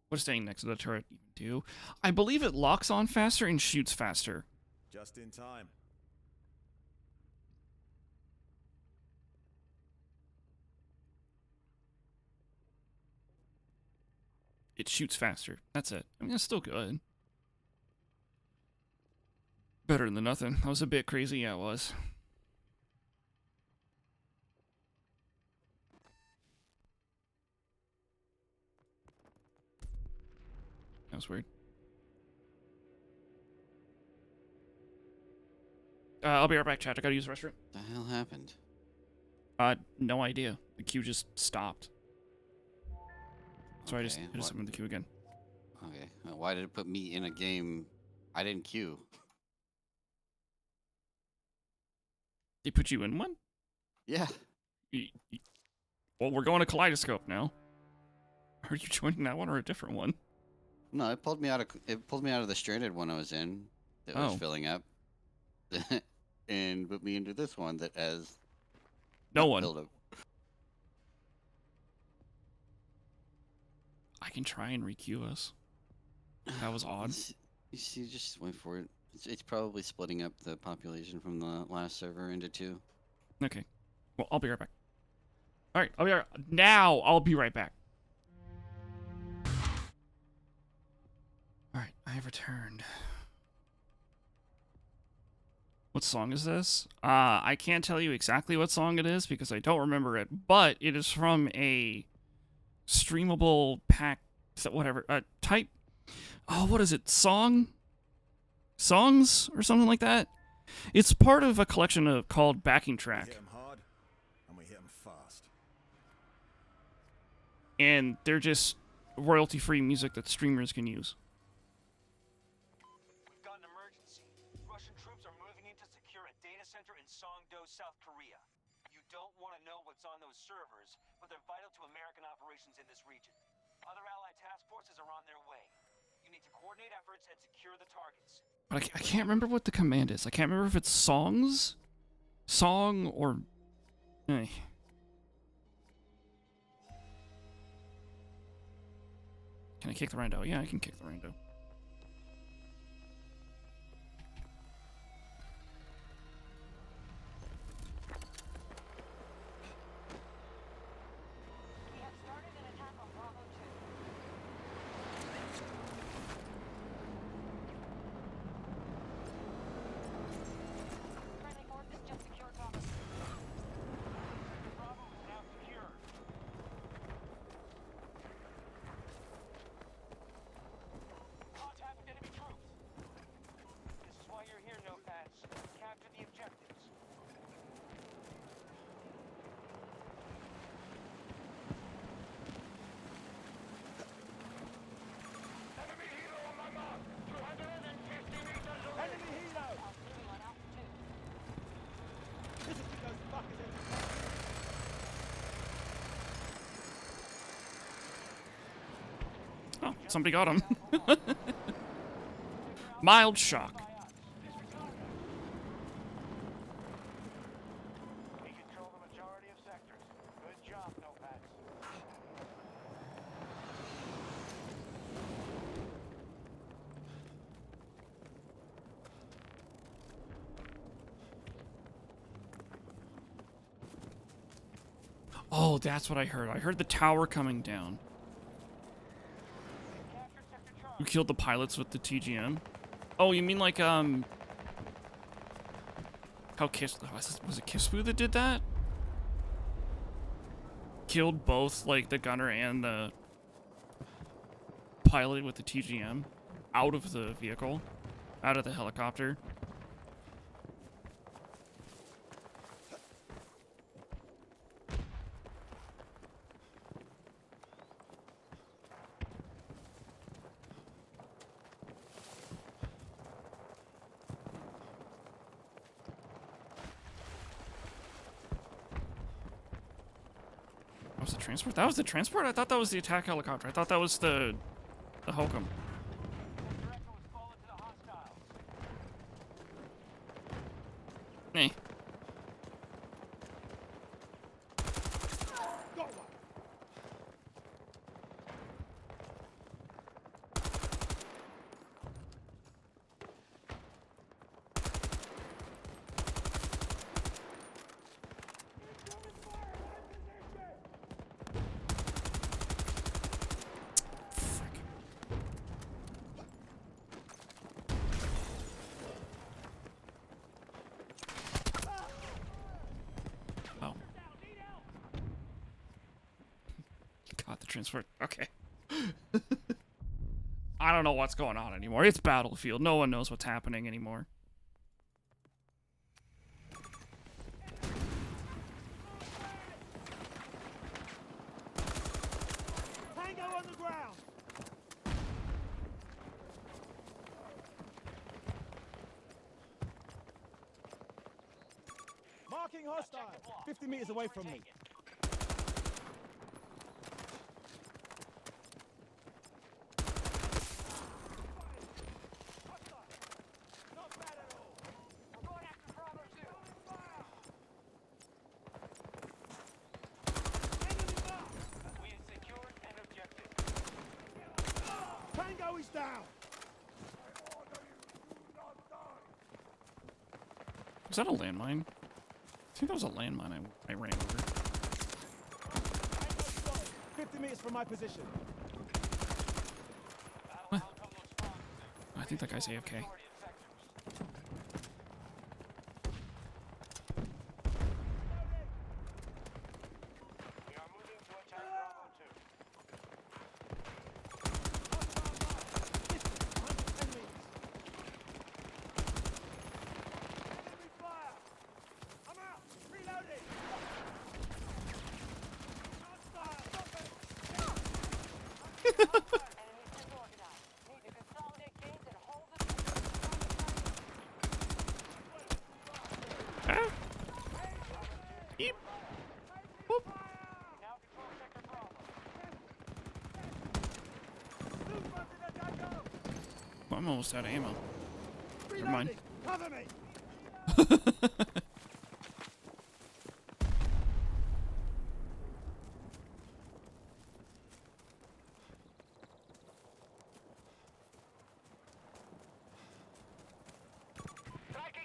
What's staying next to the turret even do? I believe it locks on faster and shoots faster. Just in time. It shoots faster. That's it. I mean, it's still good. Better than nothing. That was a bit crazy. Yeah, it was. That was weird. I'll be right back, chat. I gotta use the restroom. The hell happened? No idea. The queue just stopped. So I just Okay, hit something in the queue again. Okay. Why did it put me in a game I didn't queue? They put you in one? Yeah. Well, we're going to Kaleidoscope now. Are you joining that one or a different one? No, it pulled me out of the stranded one I was in that was Oh. filling up. And put me into this one that has No not one. filled up. I can try and requeue us. That was odd. You see, just wait for it. It's probably splitting up the population from the last server into two. Okay. Well, I'll be right back. All right, I'll be right back. All right, I have returned. What song is this? I can't tell you exactly what song it is because I don't remember it, but it is from a streamable pack, whatever, type. Oh, what is it? Song? songs or something like that. It's part of a collection of called Backing We Track, hit 'em hard, and we hit 'em fast. and they're just royalty-free music that streamers can use. We've got an emergency. Russian troops are moving in to secure a data center in Songdo, South Korea. You don't want to know what's on those servers, but they're vital to American operations in this region. Other Allied task forces are on their way. You need to coordinate efforts and secure the targets. But I can't remember what the command is. I can't remember if it's songs, song, or... Eh. Can I kick the rando? Yeah, I can kick the rando. We have started an attack on Bravo 2. Friendly forces just secured Bravo 2. Bravo is now secure. Contact with enemy troops. This is why you're here, notepads. Capture the objectives. Enemy helo on my mark. 250 meters away. Enemy helo! Moving on altitude. This is those fuckers in. Oh, somebody got him. Mild shock. We control the majority of sectors. Good job, notepads. Oh, that's what I heard. I heard the tower coming down. Capture sector Charlie. You killed the pilots with the TGM? Oh, you mean like, how was it Kispu that did that? Killed both, like, the gunner and the pilot with the TGM out of the vehicle, out of the helicopter. That was the transport? That was the transport? I thought that was the attack helicopter. I thought that was the Hokum. Sector Echo has fallen to the hostiles. Eh. Got one! Oh. God, the transport. Okay. I don't know what's going on anymore. It's Battlefield. No one knows what's happening anymore. Tango on the ground! Marking hostile! 50 meters away from me. Not bad at all. We're going after Bravo 2. We have secured an objective. Tango is down! Was that a landmine? I think that was a landmine I ran over. Tango spotted. 50 meters from my position. Battle outcome looks promising. I think that guy's AFK. Majority of sectors. We are moving to attack Bravo 2. Hostile mark. 50, 110 meters. disorganized. Need to consolidate gains and hold the Ah. Eep. Whoop. now control sector Bravo. I'm almost out of ammo. Never mind. Cover me!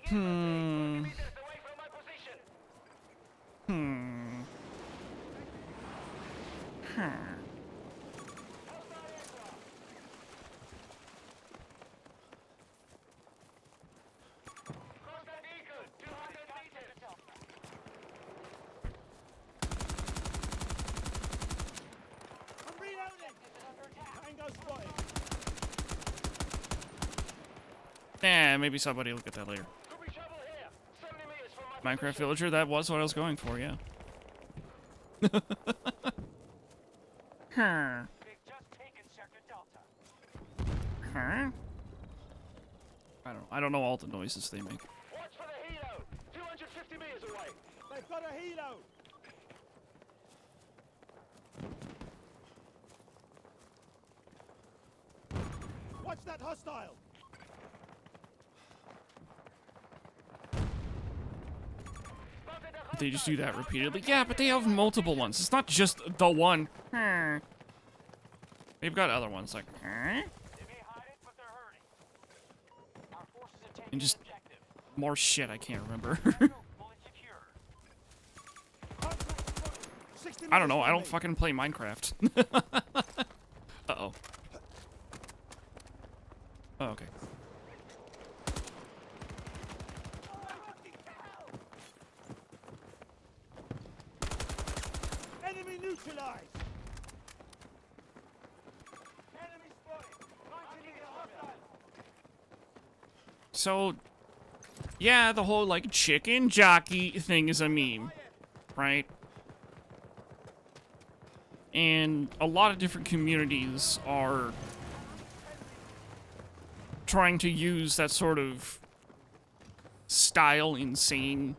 Hmm. Hmm. Hmm. I'm reloading! Tango spotted! Maybe somebody will get that later. Minecraft Villager, that was what I was going for, yeah. Huh. They've just taken sector Delta. Huh? I don't know all the noises they make. Watch for the helo! 250 meters away! They've got a helo! Watch that hostile! They just do that repeatedly. Yeah, but they have multiple ones. It's not just the one. Huh. They've got other ones like, huh? They may hide it, but they're hurting. Our forces have taken And just the objective. more shit I can't remember. Fully secure. Contact spotted! 60 I don't know. meters I from don't me. fucking play Minecraft. Uh-oh. Oh, okay. Enemy neutralized! Enemy spotted! 90 meters hostile! So, yeah, the whole, like, chicken jockey thing is a meme, right? And a lot of different communities are trying to use that sort of style in saying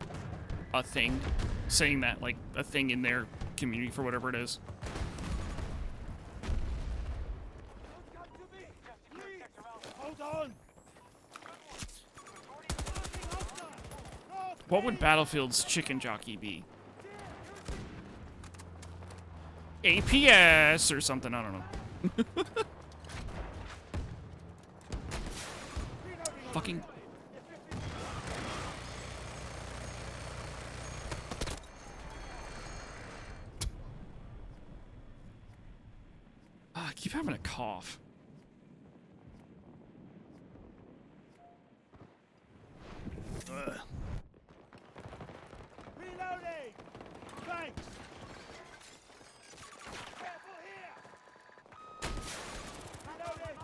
a thing. Saying that, like, a thing in their community for whatever it is. Don't come to me! Please! Hold on! What would Battlefield's chicken jockey be? APS or something, I don't know. Fucking... I keep having a cough. Ugh. Reloading! Thanks! Careful here! Reloading!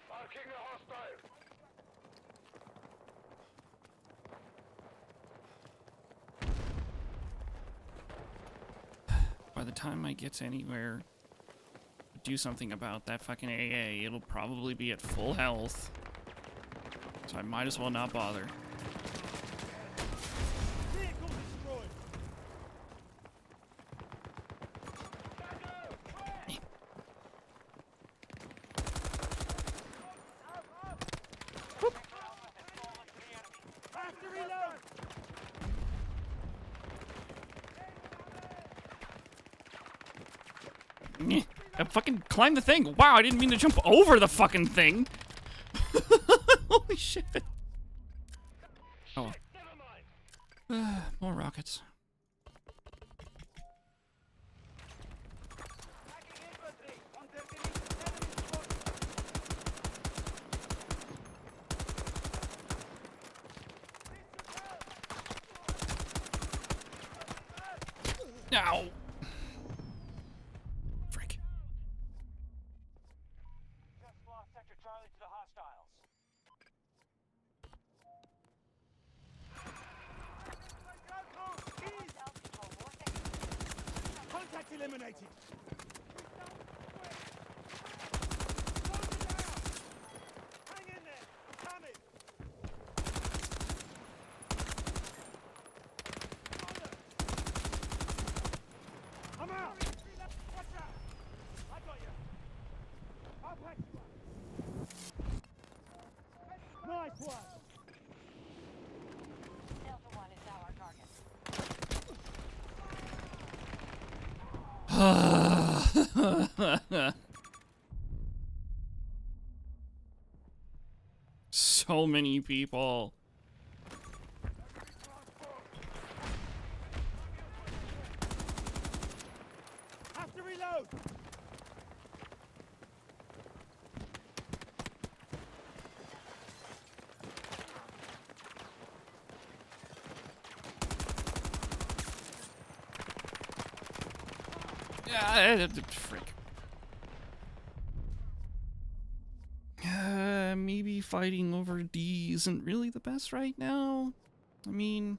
Marking a hostile! By the time I get to anywhere, do something about that fucking AA, it'll probably be at full health. So I might as well not bother. Vehicle destroyed! Have to reload! Nyeh. I fucking climbed the thing. Wow, I didn't mean to jump over the fucking thing. Holy shit. Oh. More rockets. Ow. Frick. Just lost sector Charlie to the hostiles. eliminated. Hang in there. I'm coming. I'm out. Watch out. I got you. I'll patch you up. Nice one. Delta 1 is now our target. So many people. Have to reload. Yeah, frick. Maybe fighting over D isn't really the best right now. I mean...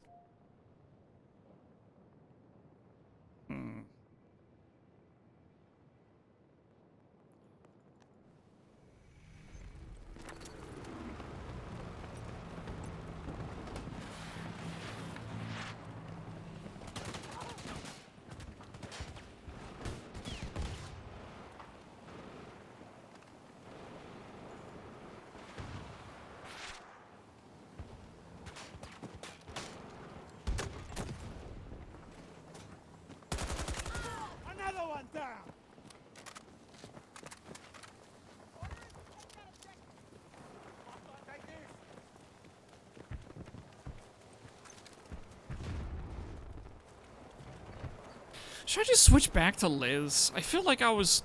Another one down. Take this. Should I just switch back to Liz? I feel like I was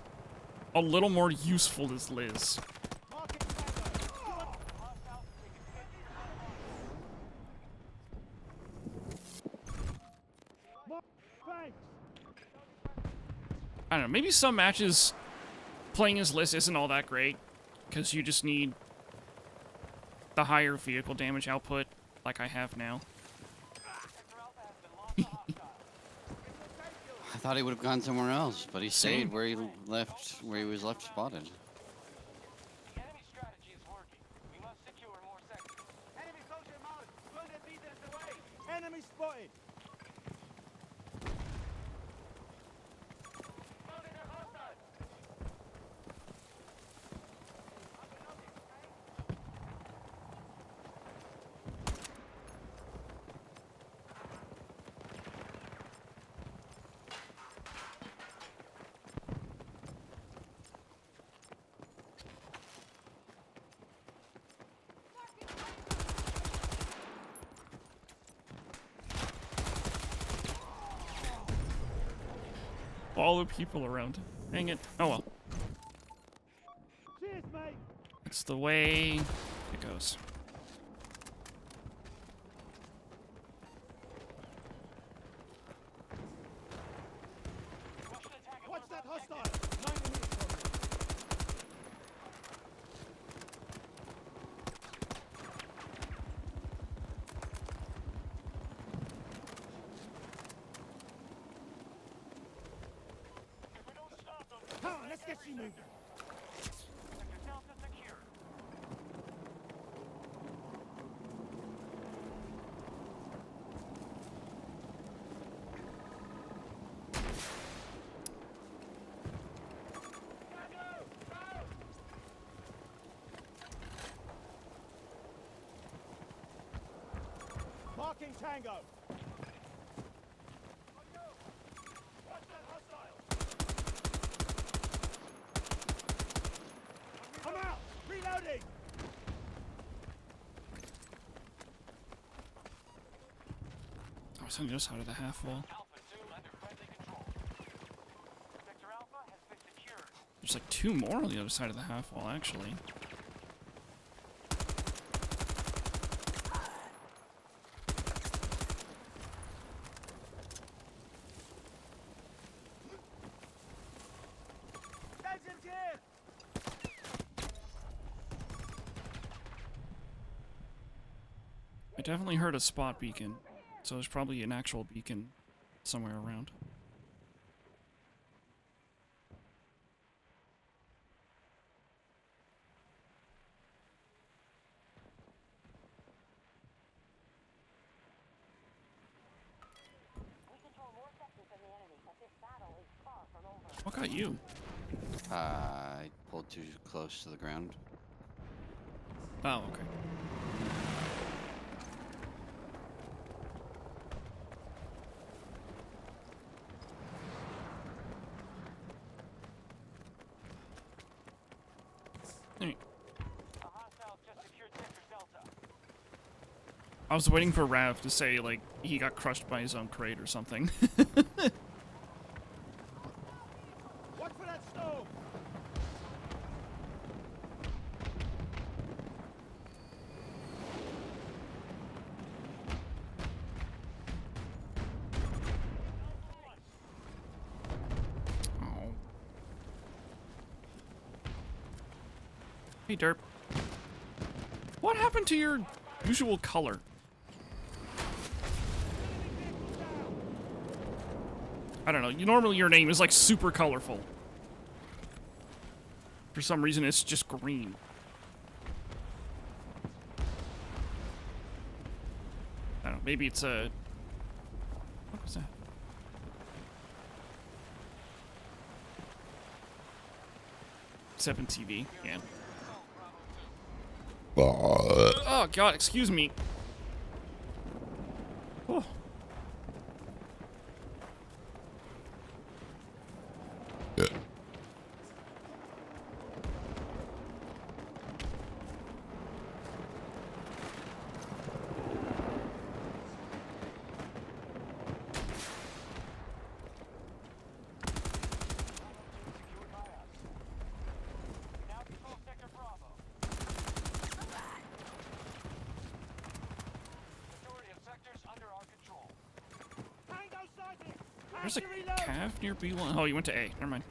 a little more useful as Liz. Marking Tango. Thanks. I don't know, maybe some matches playing as Liz isn't all that great, because you just need the higher vehicle damage output, like I have now. I thought he would have gone somewhere else, but he stayed where he was left spotted. The enemy strategy is working. We must secure more sectors. Enemy soldier marked. 200 meters away. Enemy spotted. Loaded and hostile. All the people around. Dang it. Oh well. Cheers, mate. It's the way it goes. Watch that hostile. 90 meters from me. If we don't stop them, Come on, let's get you moving. sector Delta secure. Marking Tango. Watch that hostile. I'm out. Reloading. I was on the other side of the half wall. Alpha 2 under friendly control. Sector Alpha has been secured. There's like two more on the other side of the half wall, actually. Agent here. I definitely heard a spot beacon, so there's probably an actual beacon somewhere around. What got you? I pulled too close to the ground. Oh, okay. Alright. A hostile just secured sector Delta. I was waiting for Rav to say, like, he got crushed by his own crate or something. Watch for that stove! Oh. Hey, Derp. What happened to your usual color? I don't know. Normally your name is like super colorful. For some reason it's just green. I don't know. Maybe it's a... What was that? Seven TV. Yeah. Oh god, excuse me. Oh. Now control sector Bravo. Majority of sectors under our control. Tango sighted! There's a calf near B1. Oh, you went to A. Never mind.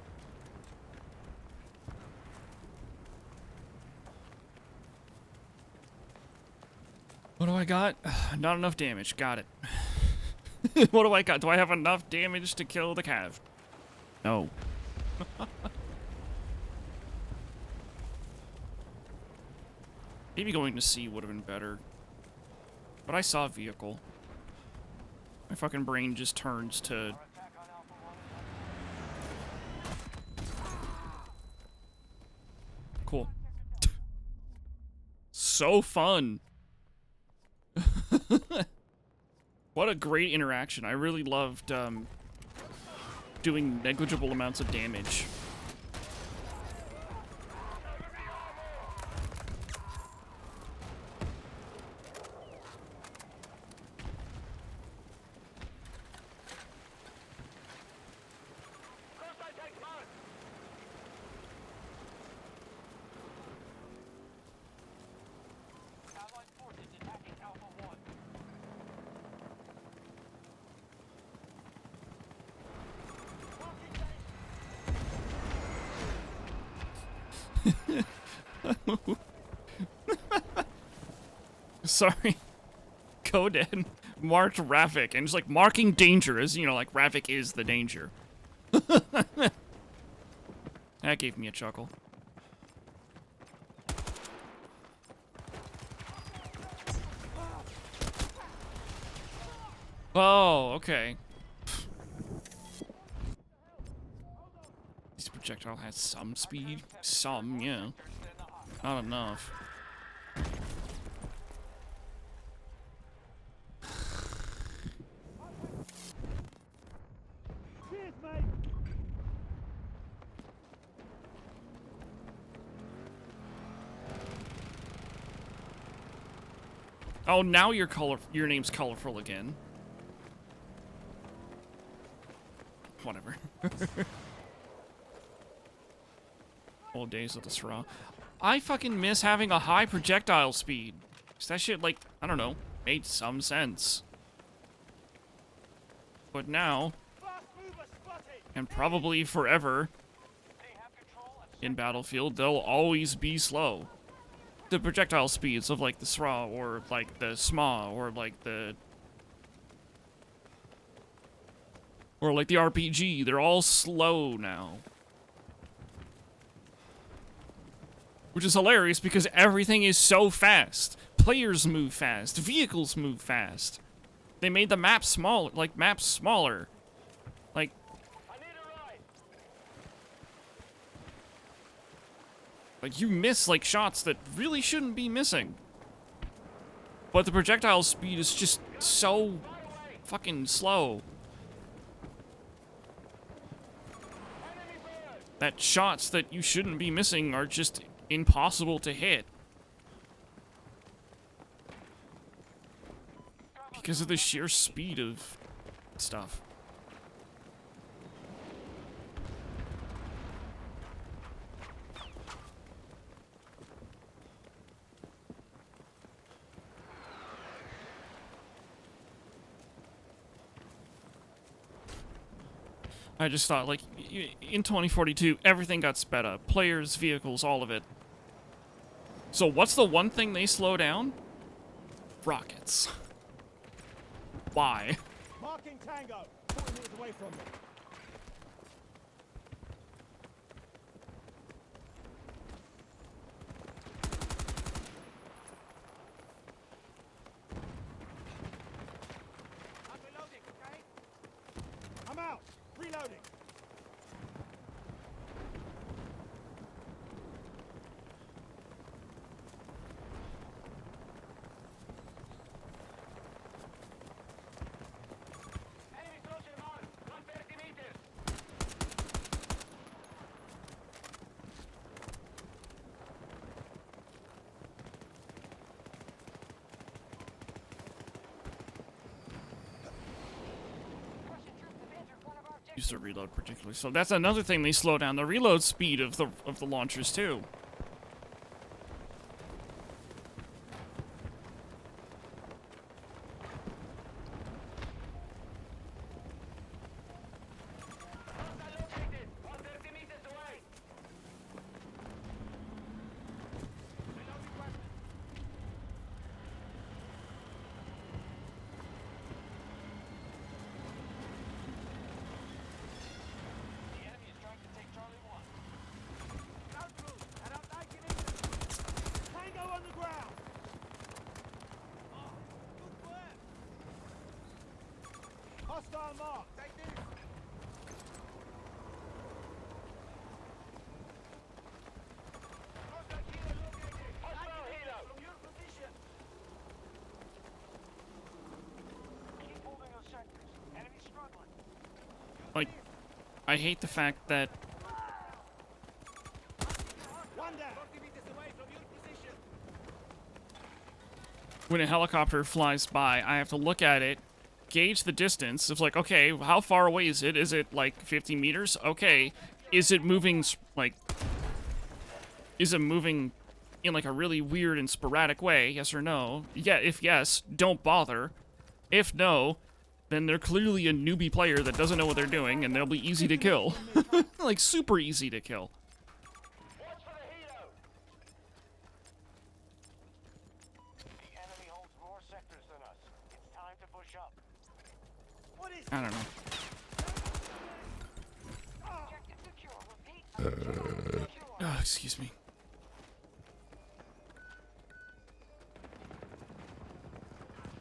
What do I got? Not enough damage. Got it. What do I got? Do I have enough damage to kill the calf? No. Maybe going to C would have been better. But I saw a vehicle. My fucking brain just turns to... Our attack on Alpha 1 is Cool. So fun. What a great interaction. I really loved doing negligible amounts of damage. Allied forces attacking Alpha 1. Sorry. Coden marked Ravik and just like marking danger as, you know, like Ravik is the danger. That gave me a chuckle. Oh, okay. This projectile has some speed. Some, yeah. Not enough. Cheers, mate! Oh, now your name's colorful again. Whatever. Old days of the Sra. I fucking miss having a high projectile speed. 'Cause that shit, like, I don't know, made some sense. But now, Fast mover spotted! and probably forever, They have control of in Battlefield, they'll always be slow. The projectile speeds of, like, the SRA, or, like, the SMA, or, like, the... Or, like, the RPG, they're all slow now. Which is hilarious because everything is so fast. Players move fast. Vehicles move fast. They made the map small, like, maps smaller. Like, I need a ride! Like, you miss, like, shots that really shouldn't be missing. But the projectile speed is just so fucking slow. That shots that you shouldn't be missing are just impossible to hit. Because of the sheer speed of stuff. I just thought, like, in 2042, everything got sped up. Players, vehicles, all of it. So what's the one thing they slow down? Rockets. Why? Marking Tango. 40 meters away from me. I'm reloading, okay? I'm out. Reloading. Enemy social on. 130 meters. Russian troops have entered one of our objectives. Use the reload particularly. So that's another thing they slow down the reload speed of the launchers too. Hostile located. 130 meters away. Reloading weapon. The enemy is trying to take Charlie 1. Ground crew, around 90 meters. Tango on the ground. Hostile mark. Take this. Hostile helo located. Hostile helo. From your position. Keep holding those sectors. Enemy struggling. Like, I hate the fact that One down. 40 meters away from your position. when a helicopter flies by, I have to look at it, gauge the distance. It's like, okay, how far away is it? Is it like 50 meters? Okay. Is it moving, like, is it moving in like a really weird and sporadic way? Yes or no? Yeah, if yes, don't bother. If no, then they're clearly a newbie player that doesn't know what they're doing, and they'll be easy to kill. Like, super easy to kill. Watch for the helo. The enemy holds more sectors than us. It's time to push up. What is I don't know. Objective secure. Repeat. Objective secure. Oh, excuse me.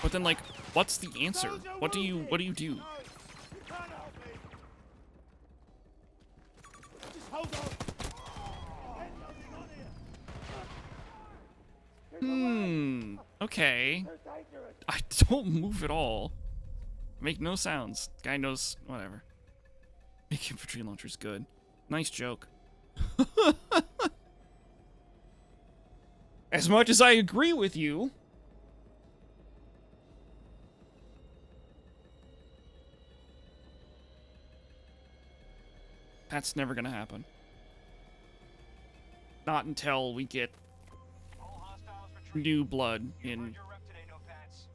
But then, like, what's the answer? What do you do? No, you can't help me. Just hold on. There's nothing on here. Okay. Too dangerous. I don't move at all. Make no sounds. Guy knows, whatever. Make infantry launchers good. Nice joke. As much as I agree with you. That's never gonna happen. Not until we get All hostiles retreat. new blood You in earned your rep today, no fats.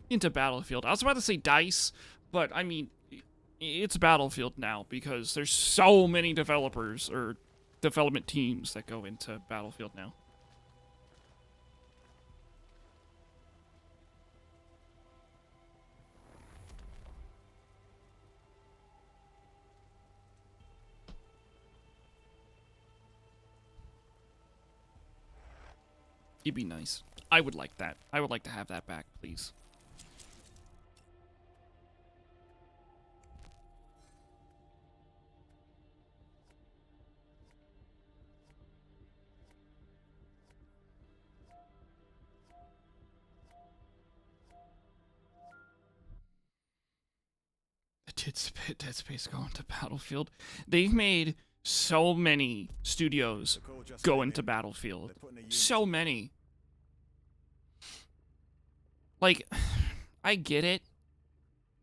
into Battlefield. I was about to say DICE, but I mean, it's Battlefield now because there's so many developers or development teams that go into Battlefield now. It'd be nice. I would like that. I would like to have that back, please. Dead Space going to Battlefield. They've made so many studios The call just go came into in. Battlefield. They're putting a unit So many. Like, I get it.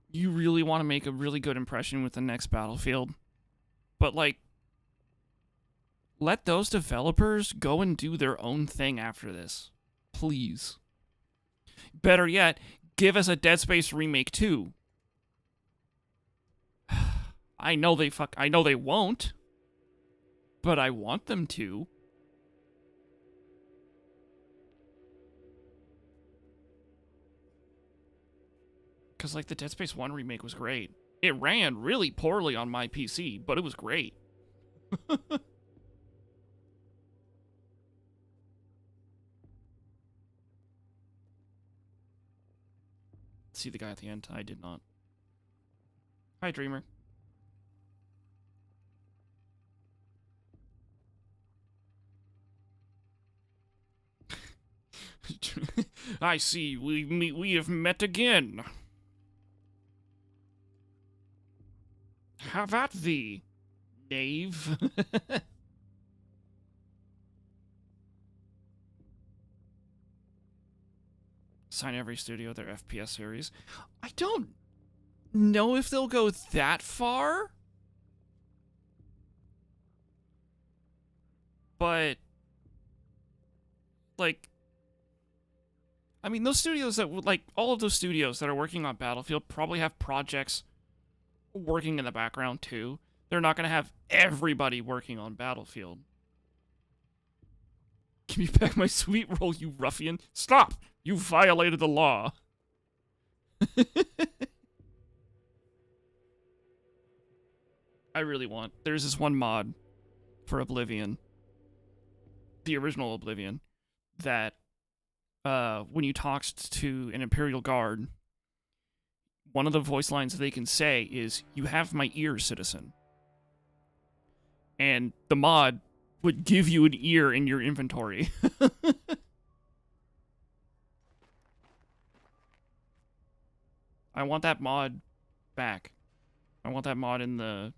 You really want to make a really good impression with the next Battlefield. But, like, let those developers go and do their own thing after this. Please. Better yet, give us a Dead Space remake too. I know they won't. But I want them to. Because, like, the Dead Space 1 remake was great. It ran really poorly on my PC, but it was great. See the guy at the end? I did not. Hi, Dreamer. I see. We have met again. Have at thee, knave. Sign every studio their FPS series. I don't know if they'll go that far. But, like, I mean, those studios that, like, all of those studios that are working on Battlefield probably have projects working in the background, too. They're not going to have everybody working on Battlefield. Give me back my sweet roll, you ruffian. Stop! You violated the law. I really want... There's this one mod for Oblivion. The original Oblivion. That, when you talked to an Imperial Guard, one of the voice lines they can say is, "You have my ear, citizen." And the mod would give you an ear in your inventory. I want that mod back. I want that mod in the...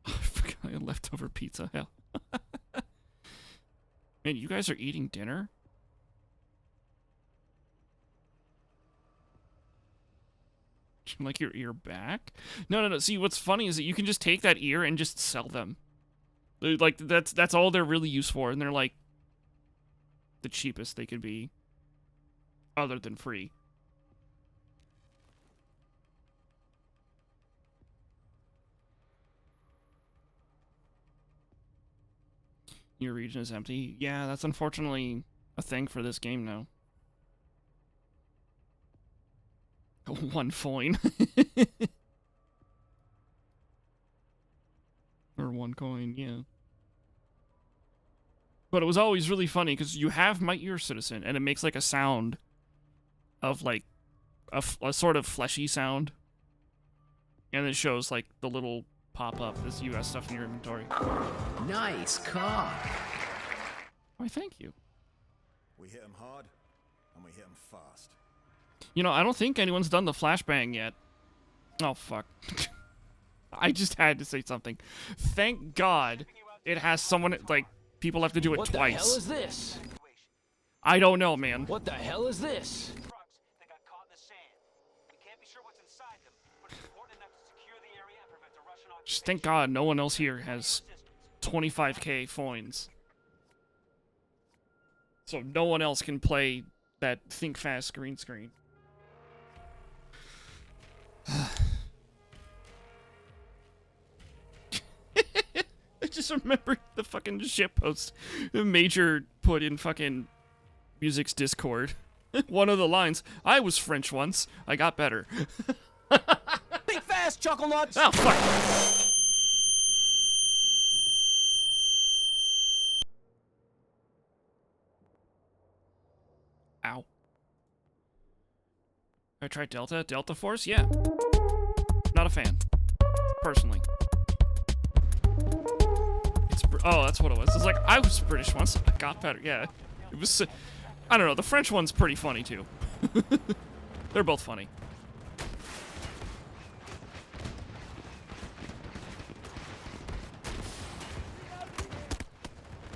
I forgot I had leftover pizza. Hell. Man, you guys are eating dinner? Would you like your ear back? No. See, what's funny is that you can just take that ear and just sell them. Like, that's all they're really used for, and they're like the cheapest they could be, other than free. Your region is empty. Yeah, that's unfortunately a thing for this game now. One coin. Or one coin, yeah. But it was always really funny because you have my ear, citizen, and it makes like a sound of like a sort of fleshy sound. And it shows like the little pop-up, this US stuff in your inventory. Nice car. Why, thank you. We hit them hard, and we hit them fast. You know, I don't think anyone's done the flashbang yet. Oh, fuck. I just had to say something. Thank God it has someone, like, people have to do it What twice. the hell is this? I don't know, man. What the hell is this? Trucks that got caught in the sand. We can't be sure what's inside them, but it's important enough to secure the area and prevent a Russian occupation. Just thank God no one else here has 25k coins. So no one else can play that think fast green screen. I just remembered the fucking shitpost Major put in fucking Music's Discord. One of the lines, "I was French once, I got better." Think fast, chuckle nuts! Oh, fuck. Ow. I tried Delta? Delta Force? Yeah. Not a fan. Personally. Oh, that's what it was. It's like, I was British once. I got better. Yeah. It was... I don't know. The French one's pretty funny, too. They're both funny.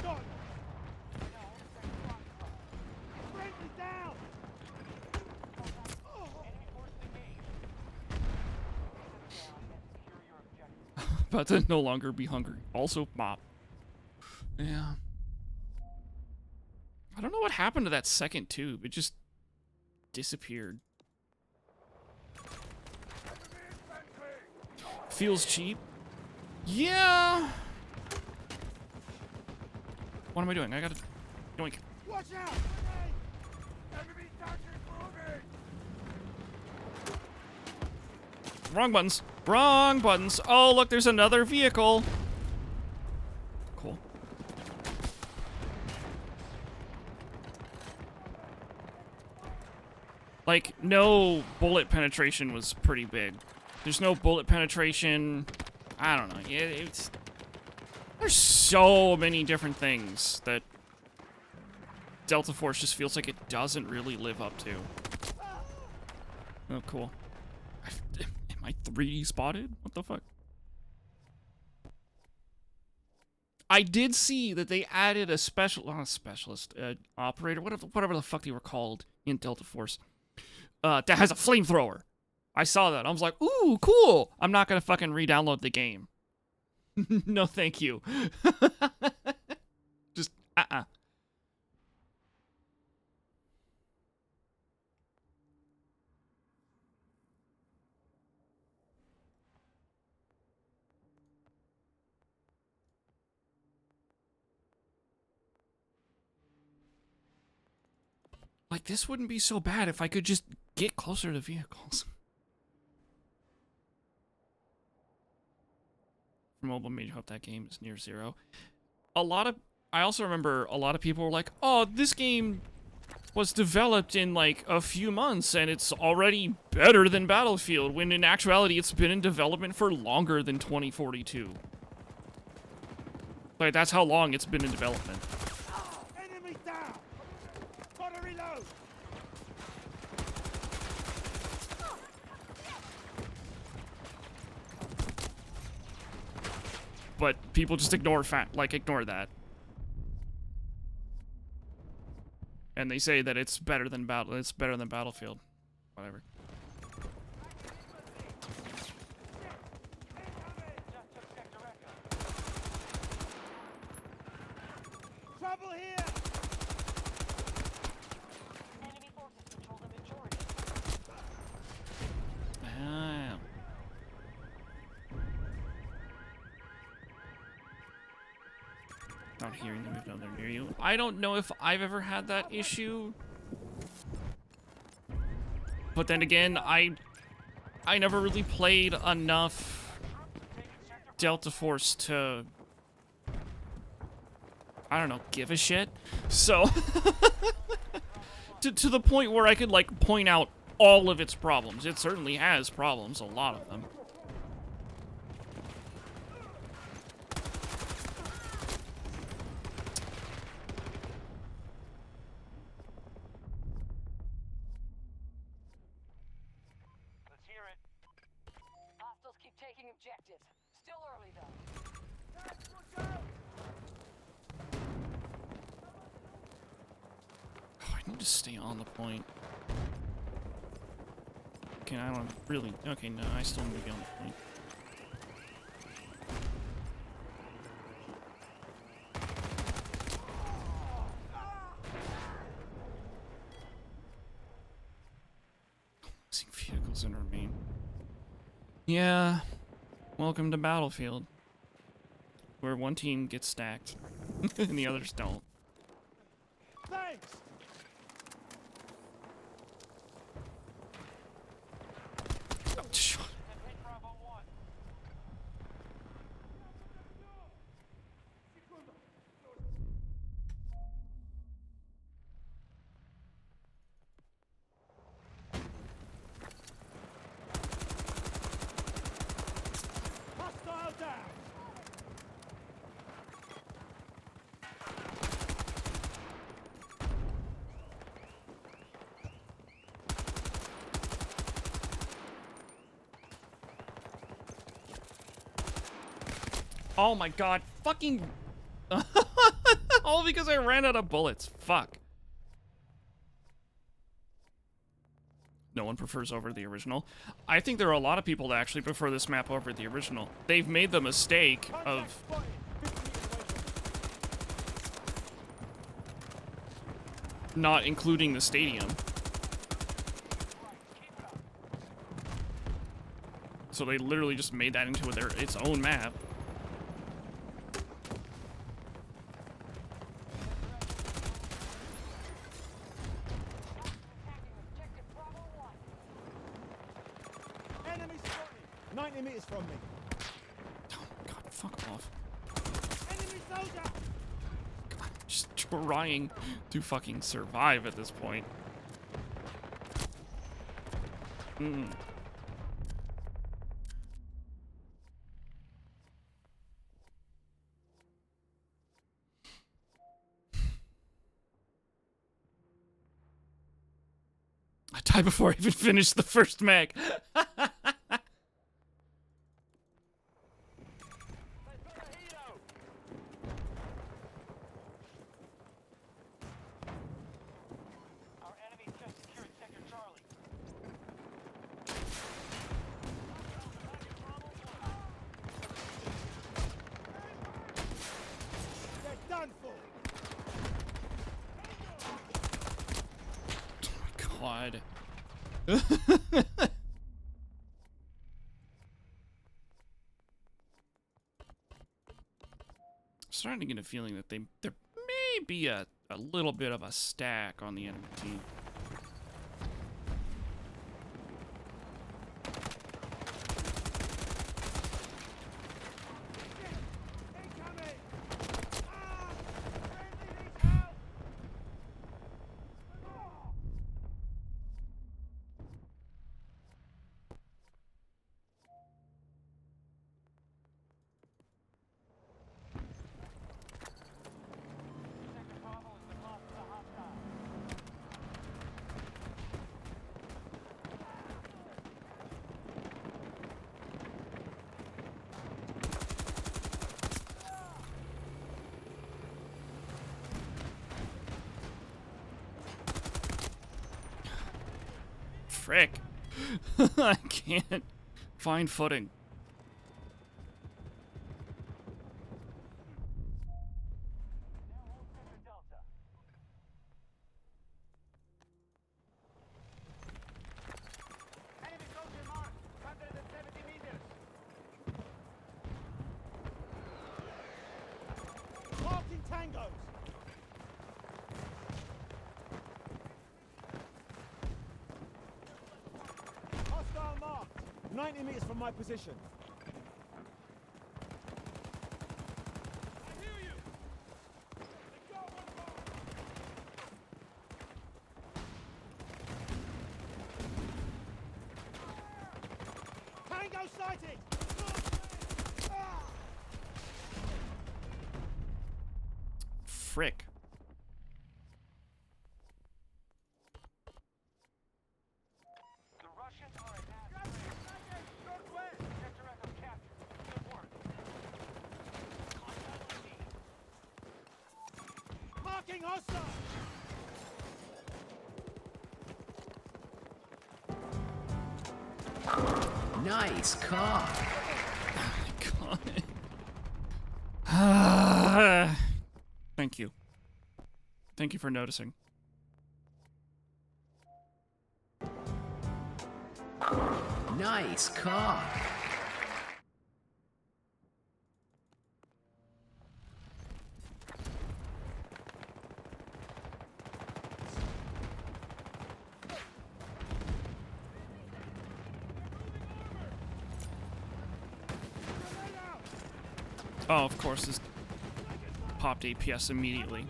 Got him. Brent is down. Enemy forces engaged. Down and secure your objective. About to no longer be hungry. Also, mop. Yeah. I don't know what happened to that second tube. It just disappeared. Feels cheap. Yeah. What am I doing? I gotta doink. Watch out! Enemy target moving! Wrong buttons. Wrong buttons. Oh, look, there's another vehicle. Cool. Like, no bullet penetration was pretty big. There's no bullet penetration. I don't know. It's there's so many different things that Delta Force just feels like it doesn't really live up to. Oh, cool. Am I 3D spotted? What the fuck? I did see that they added a specialist operator, whatever the fuck they were called in Delta Force, that has a flamethrower. I saw that. I was like, ooh, cool. I'm not gonna fucking re-download the game. No, thank you. Just, Like, this wouldn't be so bad if I could just get closer to vehicles. For mobile, made hope that game is near zero. I also remember a lot of people were like, oh, this game was developed in like a few months and it's already better than Battlefield, when in actuality it's been in development for longer than 2042. Like, that's how long it's been in development. Enemy down! Gotta reload! But people just ignore that. And they say that it's better than Battlefield. Whatever. Trouble here! Enemy forces control the majority. Ah. Not hearing them if they're near you. I don't know if I've ever had that issue. But then again, I never really played enough Delta Force to, I don't know, give a shit. So to the point where I could like point out all of its problems. It certainly has problems, a lot of them. Let's hear it. Hostiles keep taking objectives. Still early though. Oh, I need to stay on the point. Okay, I don't really. Okay, no, I still need to be on the point. Missing vehicles in remain. Yeah. Welcome to Battlefield, where one team gets stacked and the others don't. Thanks! Oh, shit. Hit Bravo 1. Hostile down! Oh my god, fucking... All because I ran out of bullets. Fuck. No one prefers over the original. I think there are a lot of people that actually prefer this map over the original. They've made the mistake of... Spotted. 50 meters away from me. not including the stadium. So they literally just made that into its own map. Enemy spotted. 90 meters from me. Oh god, fuck off. Enemy soldier. God, I'm just trying to fucking survive at this point. I died before I even finished the first mag. Our enemy just secured Sector Charlie. They're done for. Oh my god. Starting to get a feeling that there may be a little bit of a stack on the enemy team. Incoming. Ah! Friendly needs help. Sector Bravo has been lost to the hostile. Frick. I can't find footing. Now hold Sector Delta. Enemy soldier marked. 170 meters. Marking tangos. Hostile marked. 90 meters from my position. I hear you. They got one more. Tango sighted! Ah! Frick. The Russians are at Northwest! Sector Echo captured. Good work. Contact received. Marking hostile! Nice cock. God. Thank you. Thank you for noticing. Nice cock. Oh, of course, this popped APS immediately.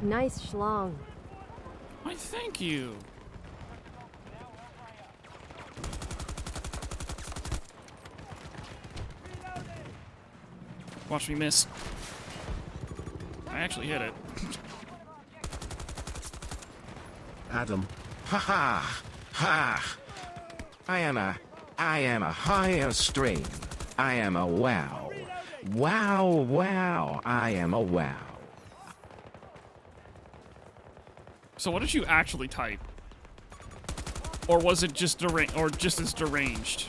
Nice schlong. Why Thank you. Watch me miss. I actually hit it. Adam. Ha ha! Ha! I am a higher string. I am a wow. Wow, wow. I am a wow. So what did you actually type? Or was it just just as deranged?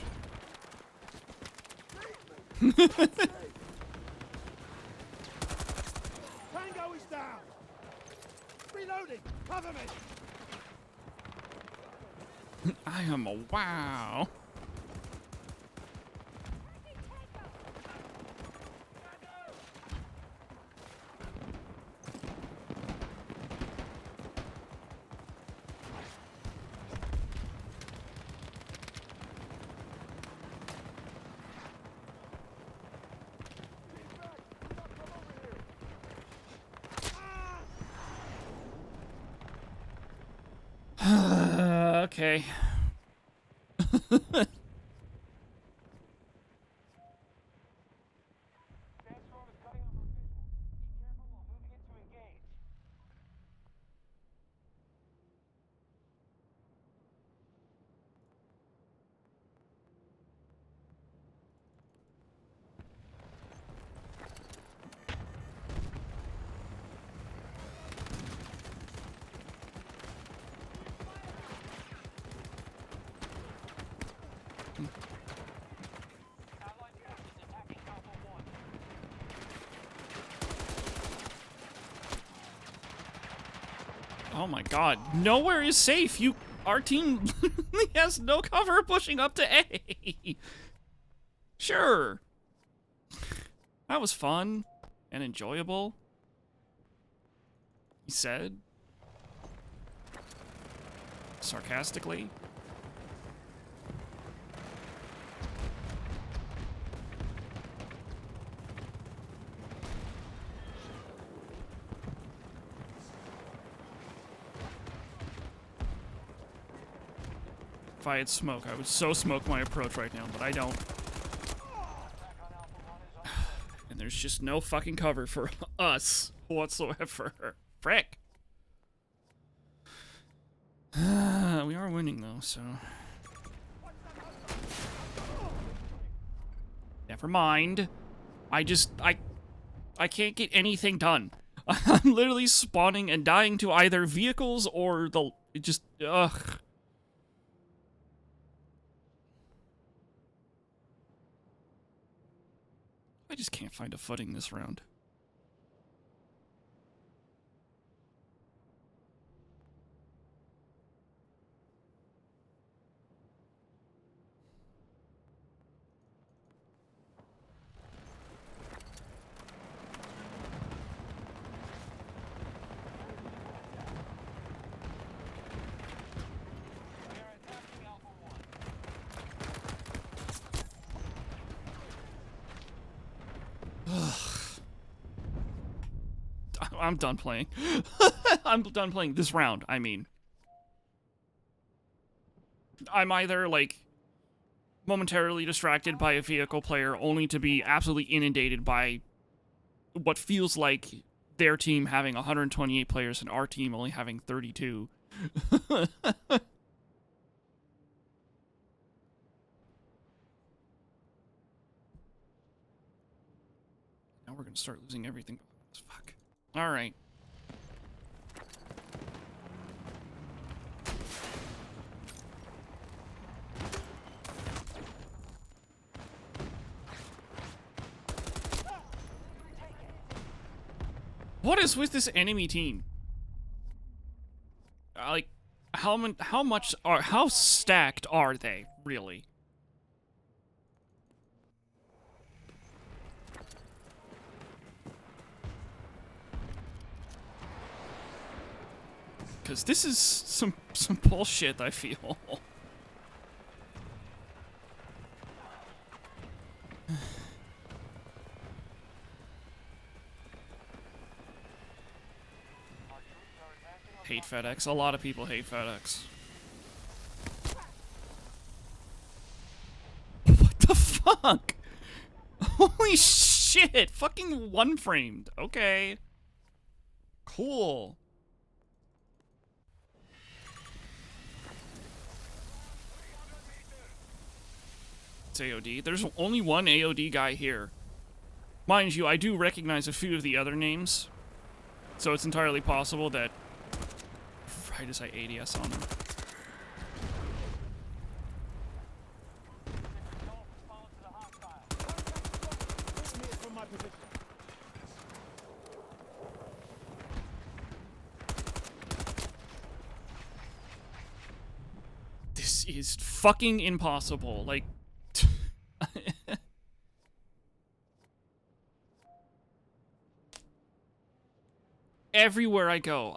Tango is down. Reloading. Cover me. I am a wow. Okay. Sandstorm is cutting off our visual. Be careful while moving in to engage. Allied forces attacking Alpha 1. Oh my god. Nowhere is safe. Our team literally has no cover pushing up to A. Sure. That was fun and enjoyable. He said. Sarcastically. If I had smoke, I would so smoke my approach right now, but I don't. And there's just no fucking cover for us whatsoever. Frick. We are winning though, so. Never mind. I can't get anything done. I'm literally spawning and dying to either vehicles or ugh. I just can't find a footing this round. We are attacking Alpha 1. I'm done playing. I'm done playing this round, I mean. I'm either, like, momentarily distracted by a vehicle player only to be absolutely inundated by what feels like their team having 128 players and our team only having 32. Now we're gonna start losing everything. Fuck. Alright. What is with this enemy team? Like, how stacked are they, really? Because this is some bullshit, I feel. hate FedEx. A lot of people hate FedEx. What the fuck? Holy shit! Fucking one-framed. Okay. Cool. It's AOD. There's only one AOD guy here. Mind you, I do recognize a few of the other names. So it's entirely possible that... Right as I ADS on him. From my position. This is fucking impossible. Like... Everywhere I go,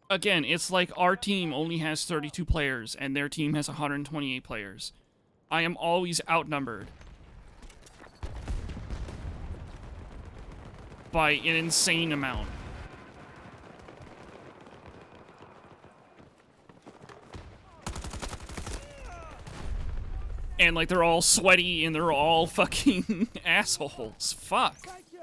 again, it's like our team only has 32 players and their team has 128 players. I am always outnumbered by an insane amount. And like they're all sweaty and they're all fucking assholes. Fuck. Thank you.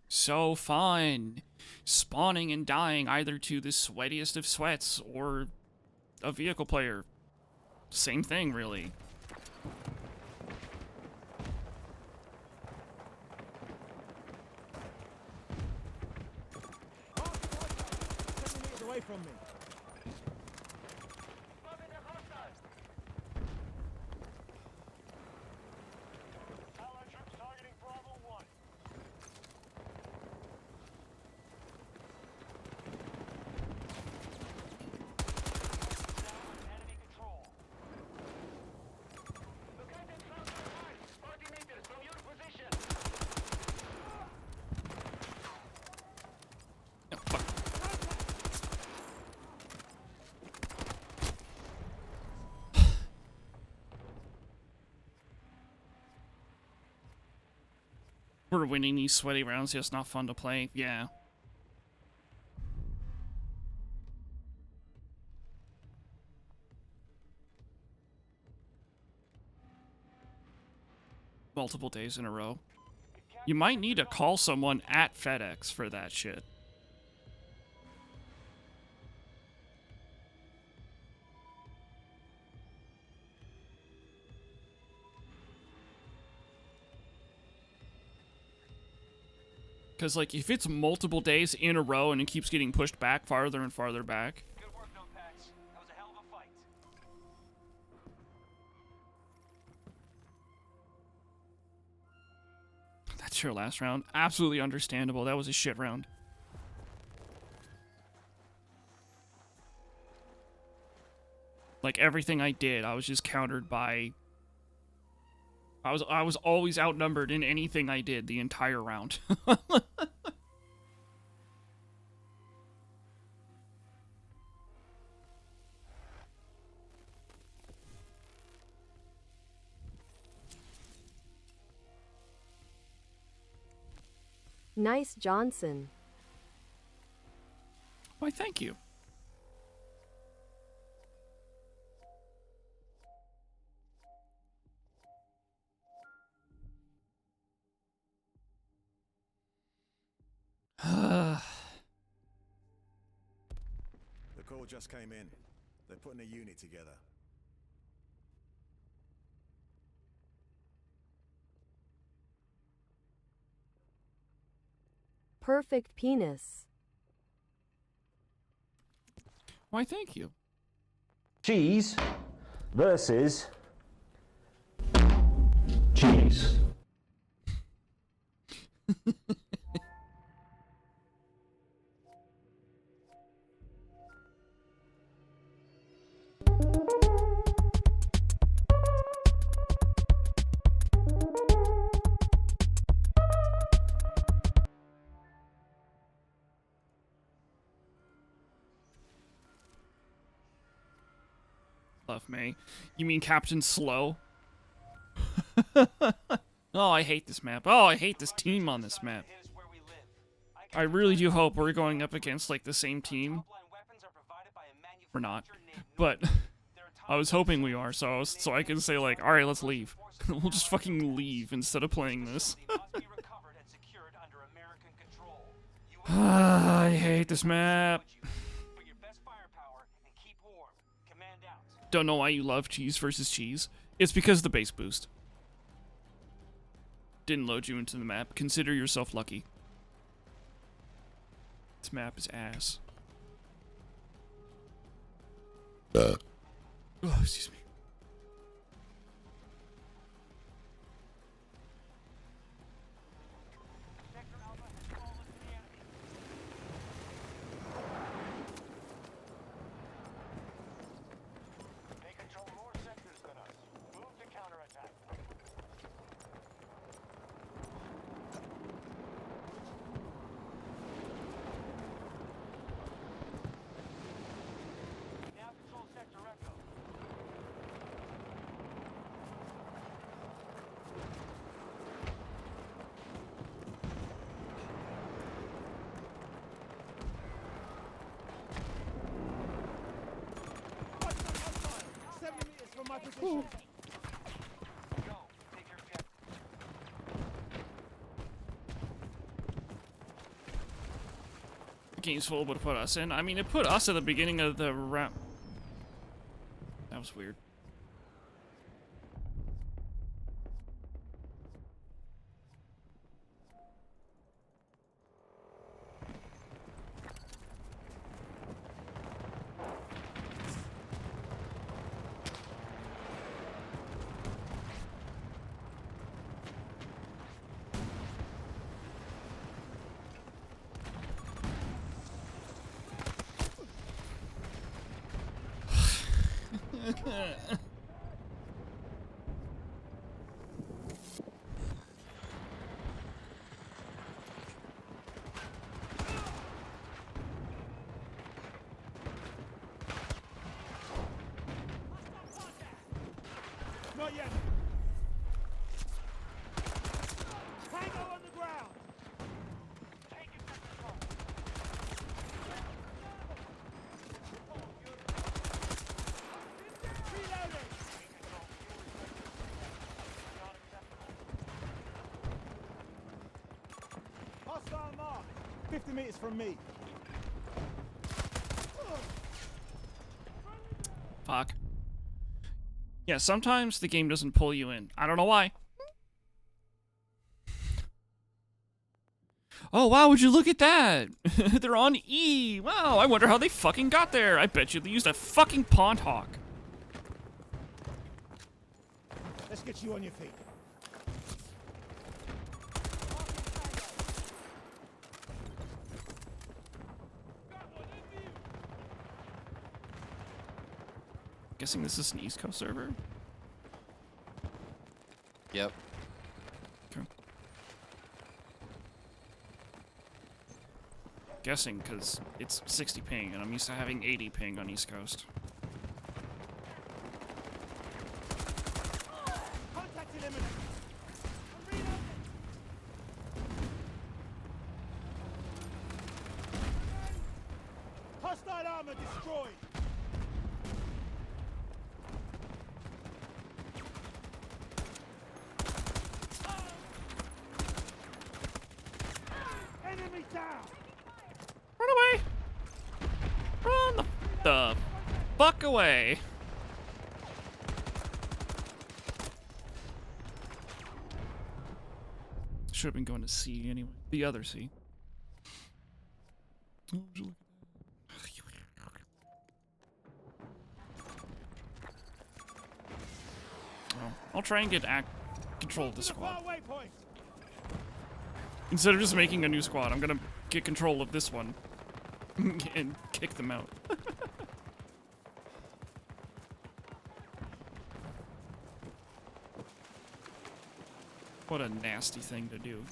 So fun. Spawning and dying either to the sweatiest of sweats or a vehicle player. Same thing, really. Away from me. Allied troops targeting Bravo 1. Enemy control. Located cluster 40 meters from your position. Oh, fuck. We're winning these sweaty rounds, just not fun to play. Yeah. Multiple days in a row. You might need to call someone at FedEx for that shit. Because, like, if it's multiple days in a row and it keeps getting pushed back farther and farther back... Good work, Notepads. That was a hell of a fight. That's your last round. Absolutely understandable. That was a shit round. Like, everything I did, I was just countered by... I was always outnumbered in anything I did the entire round. Nice Johnson. Why, thank you. The call just came in. They're putting a unit together. Perfect penis. Why, thank you. Cheese versus cheese. Love May. You mean Captain Slow? Oh, I hate this map. Oh, I hate this team on this map. I really do hope we're going up against, like, the same team. We're not. But I was hoping we are, so I can say, like, alright, let's leave. We'll just fucking leave instead of playing this. I hate this map. Don't know why you love cheese versus cheese. It's because of the base boost. Didn't load you into the map. Consider yourself lucky. This map is ass. Oh, excuse me. They control more sectors than us. Move to counterattack. Now control sector Echo. Hostile. 70 meters from my position. Go. Take your objective. The game's full, but it put us in. I mean, it put us at the beginning of the round. That was weird. Not yet. Tango on the ground. Take it back control. Reloading. Hostile mark. 50 meters from me. Fuck. Yeah, sometimes the game doesn't pull you in. I don't know why. Oh, wow, would you look at that? They're on E. Wow, I wonder how they fucking got there. I bet you they used a fucking Pond Hawk. Let's get you on your feet. Guessing this is an East Coast server? Yep. Okay. Guessing, because it's 60 ping, and I'm used to having 80 ping on East Coast. Contact eliminated. I'm reloading. Hostile armor destroyed. Enemy down. Run away! Run the fuck away! Should have been going to C anyway. The other C. Oh, would you look at that? Oh, I'll try and get control of the squad. Far waypoint. Instead of just making a new squad, I'm gonna get control of this one and kick them out. What a nasty thing to do.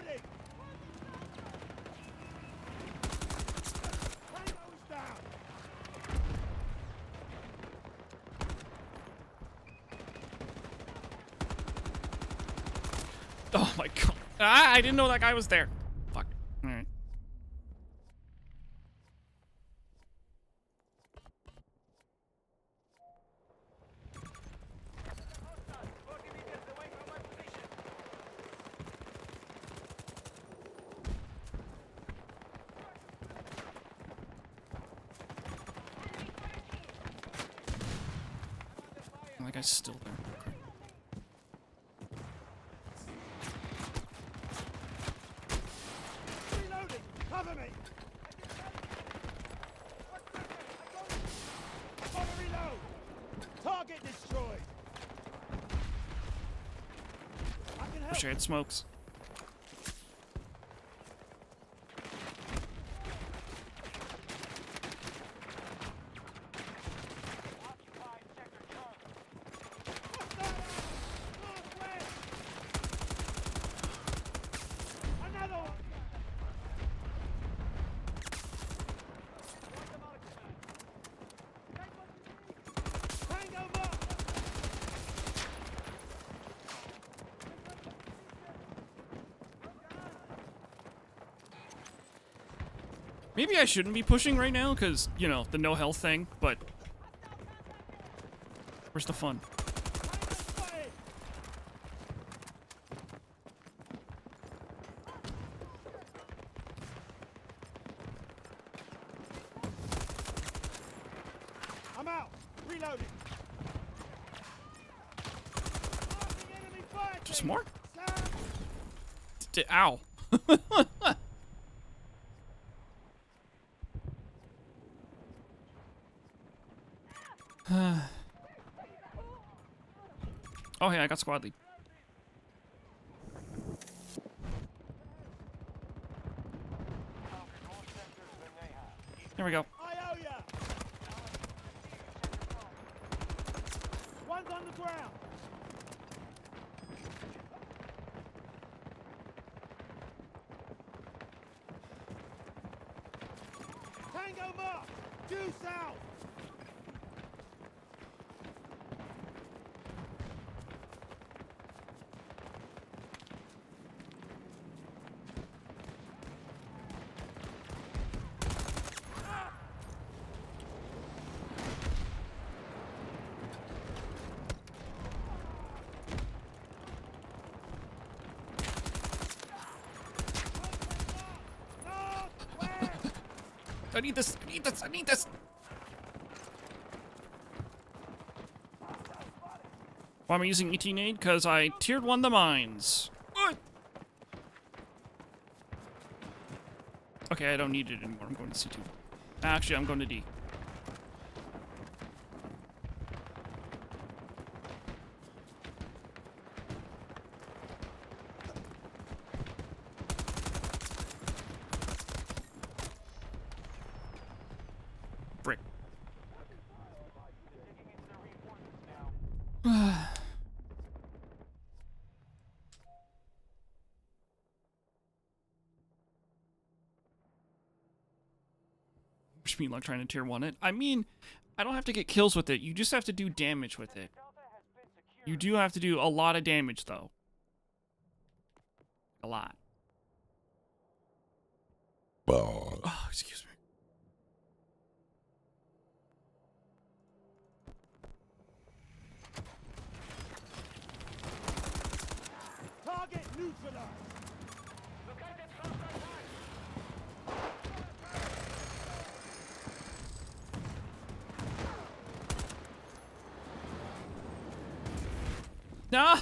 Reloading! Tango's down! Oh my god. Ah, I didn't know that guy was there. Fuck. Alright. That guy's still there. Reloading! Cover me! Gotta reload! Target destroyed! I can help! Wish I had smokes. Another one! Tango mark! Maybe I shouldn't be pushing right now, because, you know, the no health thing, but... Where's the fun? I'm out! Reloading! Enemy fire Just team! more? Sam! Ow. Oh, hey, I got squad lead. There we go. I owe ya! One's on the ground! Tango mark! Due south! Northwest! I need this. I need this. I need this. Why am I using ET nade? Because I tiered 1 the mines. Okay, I don't need it anymore. I'm going to C2. Actually, I'm going to D. Frick. Which mean like trying to tier 1 it. I mean, I don't have to get kills with it. You just have to do damage with it. You do have to do a lot of damage though. A lot. Oh, excuse me. Target neutralized! Nah!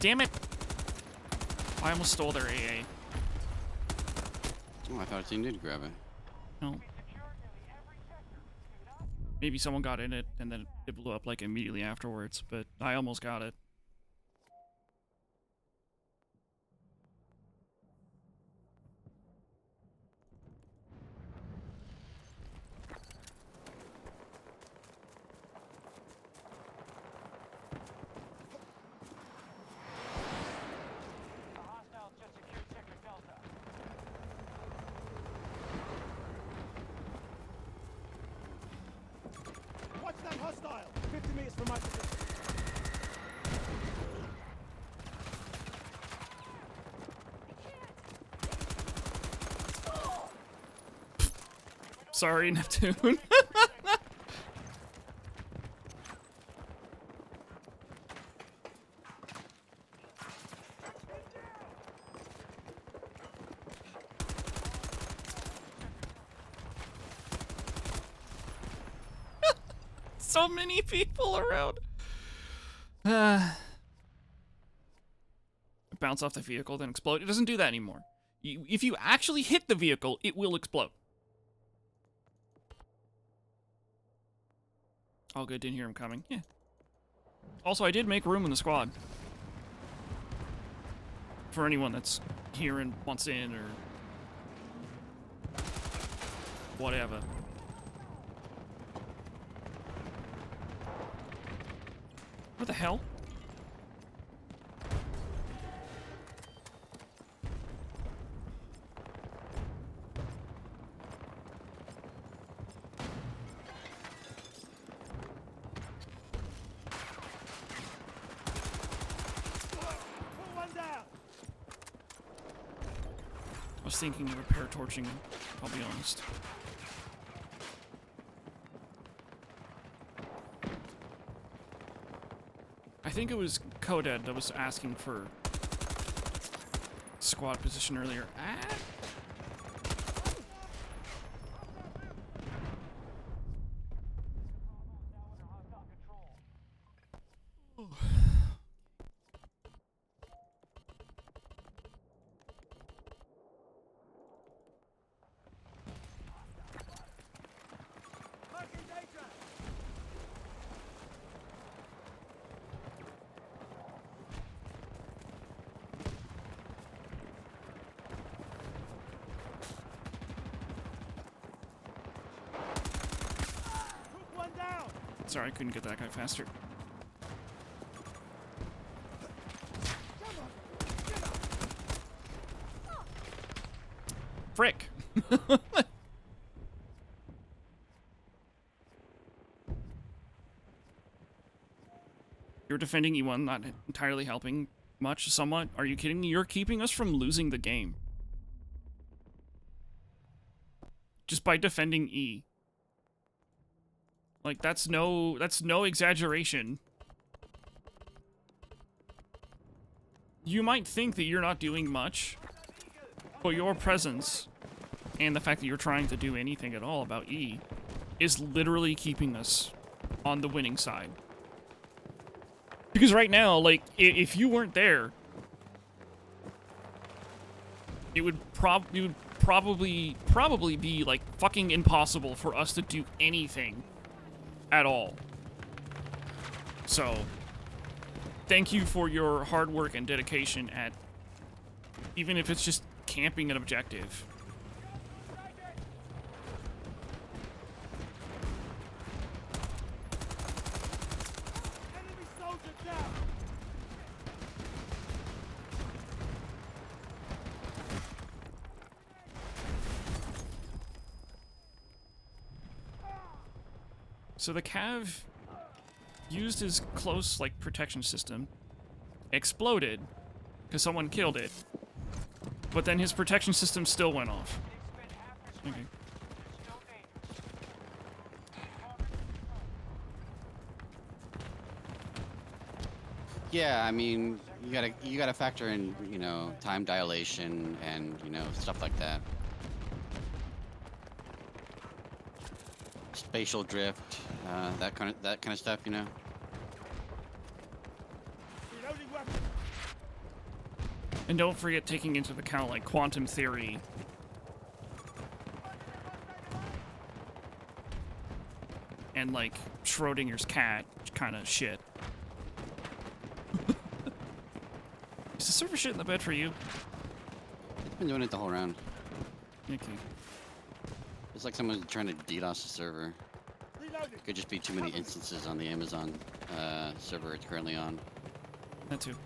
Damn it! I almost stole their AA. Oh, I thought you did grab it. No. Maybe someone got in it and then it blew up like immediately afterwards, but I almost got it. The hostiles just secured Sorry, Neptune. So many people around. Bounce off the vehicle, then explode. It doesn't do that anymore. If you actually hit the vehicle, it will explode. All good, didn't hear him coming. Yeah. Also, I did make room in the squad. For anyone that's here and wants in or whatever. What the hell? I was thinking of repair torching him, I'll be honest. I think it was Coded that was asking for squad position earlier. Ah! Sorry, I couldn't get that guy faster. Frick! You're defending E1, not entirely helping much, somewhat. Are you kidding me? You're keeping us from losing the game. Just by defending E. Like, that's no exaggeration. You might think that you're not doing much, but your presence and the fact that you're trying to do anything at all about E is literally keeping us on the winning side. Because right now, like, if you weren't there, it would probably be, like, fucking impossible for us to do anything at all. So, thank you for your hard work and dedication at, even if it's just camping an objective. So the Cav used his close, like, protection system, exploded, because someone killed it, but then his protection system still went off. Okay. Yeah, I mean, you gotta factor in, you know, time dilation and, you know, stuff like that. Spatial drift, that kind of stuff, you know. And don't forget taking into account, like, quantum theory. And, like, Schrodinger's cat kind of shit. Is the server shit in the bed for you? It's been doing it the whole round. Okay. It's like someone's trying to DDoS the server. It could just be too many instances on the Amazon server it's currently on. That too.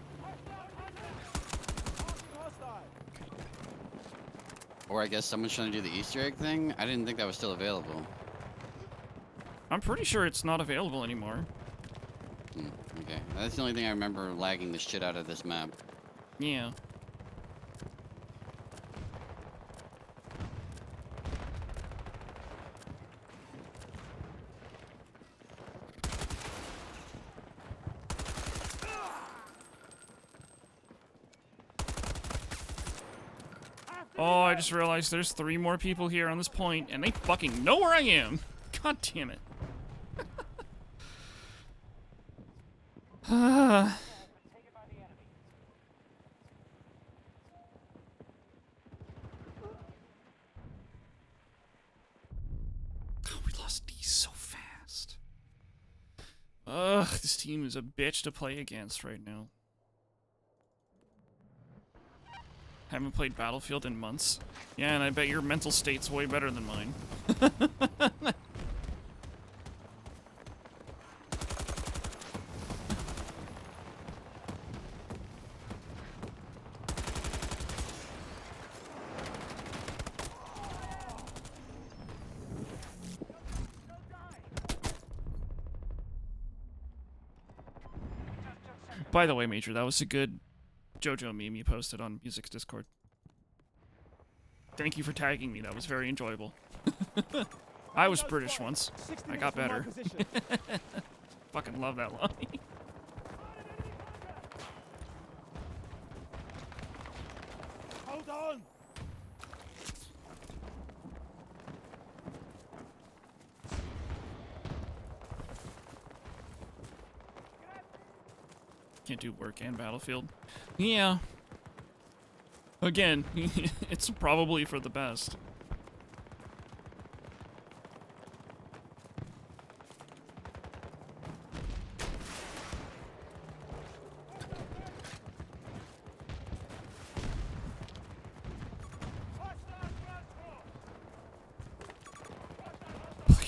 Or I guess someone's trying to do the Easter egg thing. I didn't think that was still available. I'm pretty sure it's not available anymore. Okay, that's the only thing I remember lagging the shit out of this map. Yeah. Oh, I just realized there's 3 more people here on this point, and they fucking know where I am. God damn it. Oh, we lost D so fast. Ugh, this team is a bitch to play against right now. Haven't played Battlefield in months. Yeah, and I bet your mental state's way better than mine. By the way, Major, that was a good JoJo meme you posted on Music's Discord. Thank you for tagging me. That was very enjoyable. I was British once. I got better. Fucking love that line. Hold on! Can't do work and Battlefield. Yeah. Again, it's probably for the best.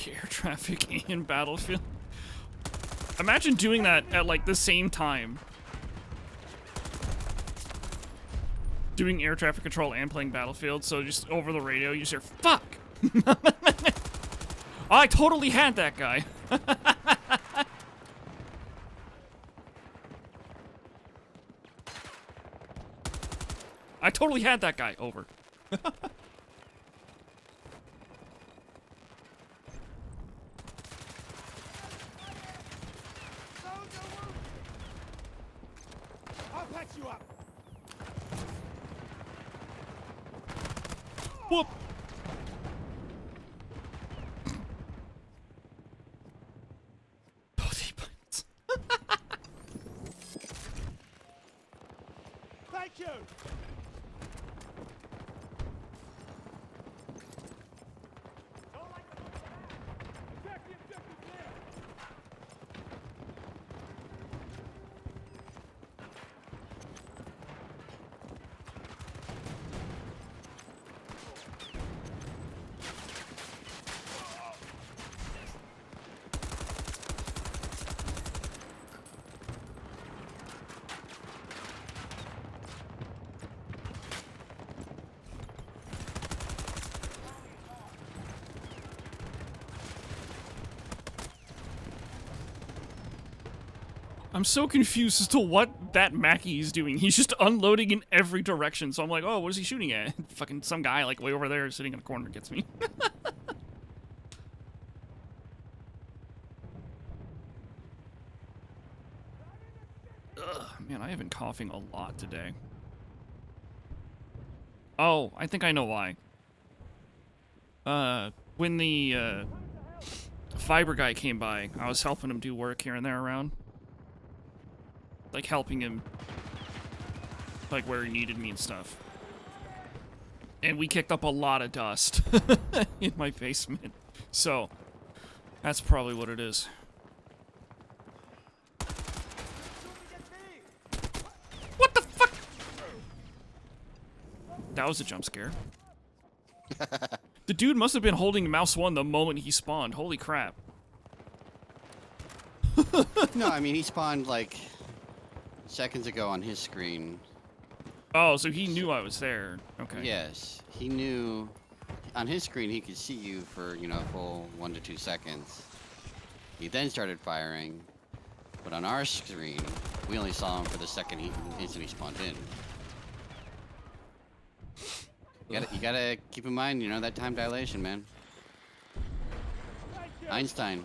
Air traffic and Battlefield. Imagine doing that at like the same time. Doing air traffic control and playing Battlefield, so just over the radio you just hear, fuck! I totally had that guy. I totally had that guy. Over. I'll patch you up! Whoop! Both points. Thank you! I'm so confused as to what that Mackie is doing. He's just unloading in every direction. So I'm like, oh, what is he shooting at? Fucking some guy like way over there sitting in a corner gets me. Ugh, man, I have been coughing a lot today. Oh, I think I know why. When the fiber guy came by, I was helping him do work here and there around. Like, helping him, like, where he needed me and stuff. And we kicked up a lot of dust in my basement. So, that's probably what it is. What the fuck? That was a jump scare. The dude must have been holding mouse 1 the moment he spawned. Holy crap. No, I mean, he spawned, like, seconds ago on his screen. Oh, so he knew I was there. Okay. Yes, he knew. On his screen, he could see you for, you know, a full 1 to 2 seconds. He then started firing, but on our screen, we only saw him for the second he instantly spawned in. You gotta keep in mind, you know, that time dilation, man. Einstein.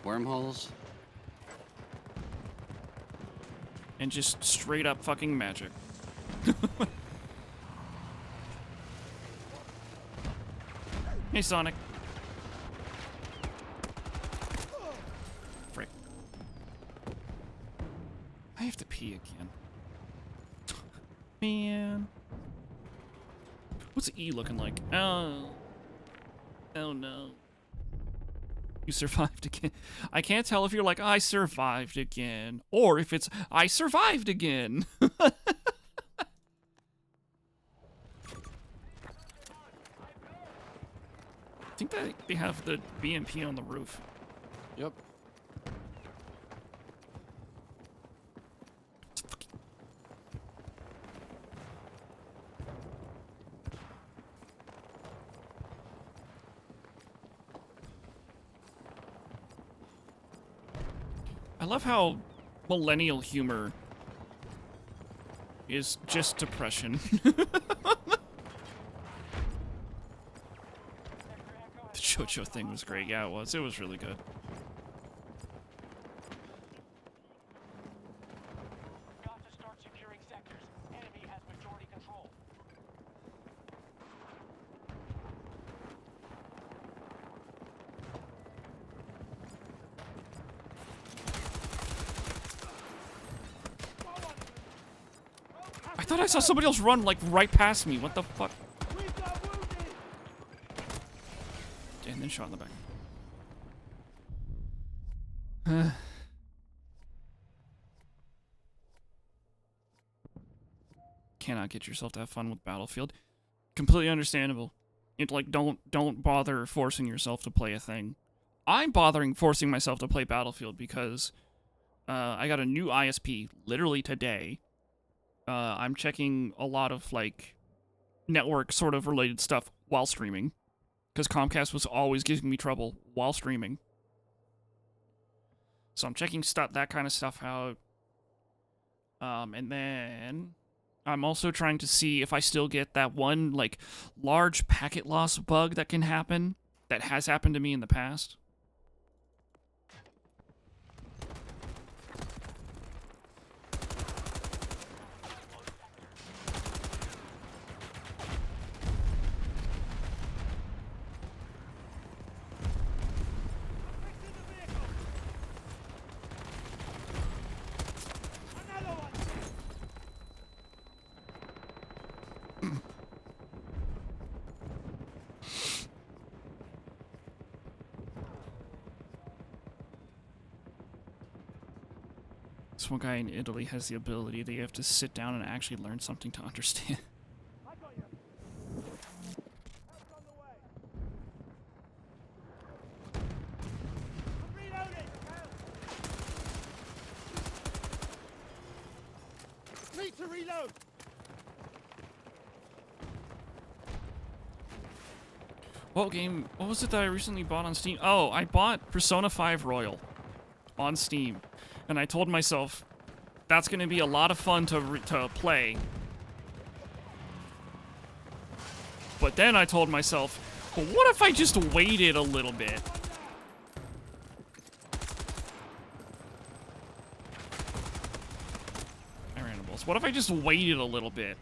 Wormholes. And just straight up fucking magic. Hey, Sonic. Frick. I have to pee again. Man. What's E looking like? Oh. Oh no. You survived again. I can't tell if you're like, I survived again, or if it's, I survived again. I think that they have the BMP on the roof. Yep. I love how millennial humor is just depression. The JoJo thing was great. Yeah, it was. It was really good. Got to start securing sectors. Enemy has majority control. I thought I saw somebody else run like right past me. What the fuck? And then shot in the back. Cannot get yourself to have fun with Battlefield. Completely understandable. It like don't bother forcing yourself to play a thing. I'm forcing myself to play Battlefield because I got a new ISP literally today. I'm checking a lot of like network sort of related stuff while streaming. Because Comcast was always giving me trouble while streaming. So I'm checking that kind of stuff out. And then I'm also trying to see if I still get that one, like, large packet loss bug that can happen. That has happened to me in the past. This one guy in Italy has the ability that you have to sit down and actually learn something to understand. I got you. Help's on the way. I'm reloading. Help. Need to reload. What was it that I recently bought on Steam? Oh, I bought Persona 5 Royal on Steam. And I told myself, that's going to be a lot of fun to play. But then I told myself, well, what if I just waited a little bit? I ran a bulls. What if I just waited a little bit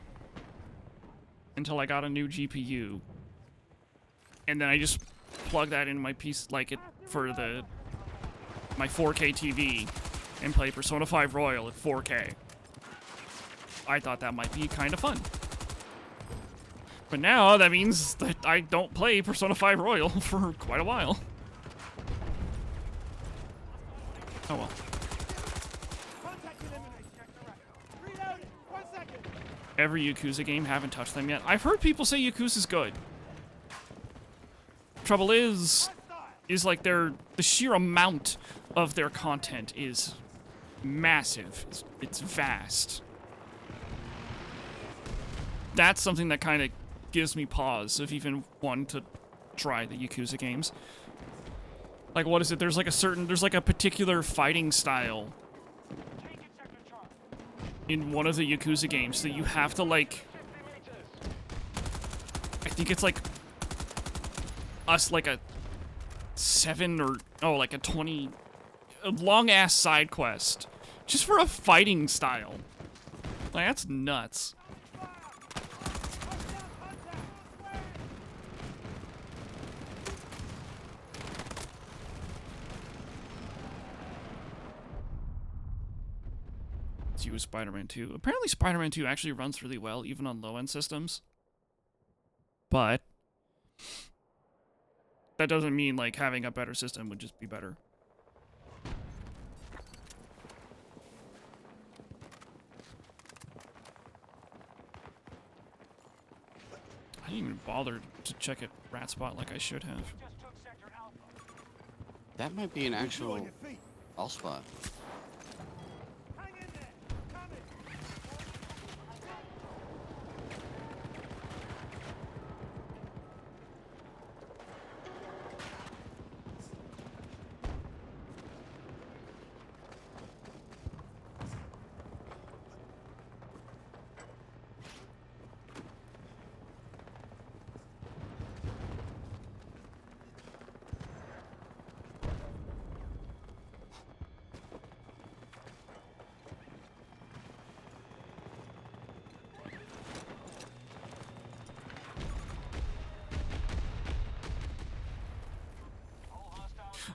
until I got a new GPU? And then I just plug that in my piece, like it for my 4K TV. And play Persona 5 Royal at 4K. I thought that might be kind of fun. But now that means that I don't play Persona 5 Royal for quite a while. Oh well. Reloading. 1 second. Every Yakuza game, haven't touched them yet. I've heard people say Yakuza's good. Trouble is like the sheer amount of their content is massive. It's vast. That's something that kind of gives me pause of even wanting to try the Yakuza games. Like, what is it? There's like a particular fighting style in one of the Yakuza games that you have to like, I think it's like a 7 or, oh, like a 20, a long-ass side quest. Just for a fighting style. Like, that's nuts. to use Spider-Man 2. Apparently Spider-Man 2 actually runs really well, even on low-end systems. But that doesn't mean, like, having a better system would just be better. I didn't even bother to check at Rat Spot like I should have. Just took Sector Alpha. That might be an actual all spot. Hang in there. Coming.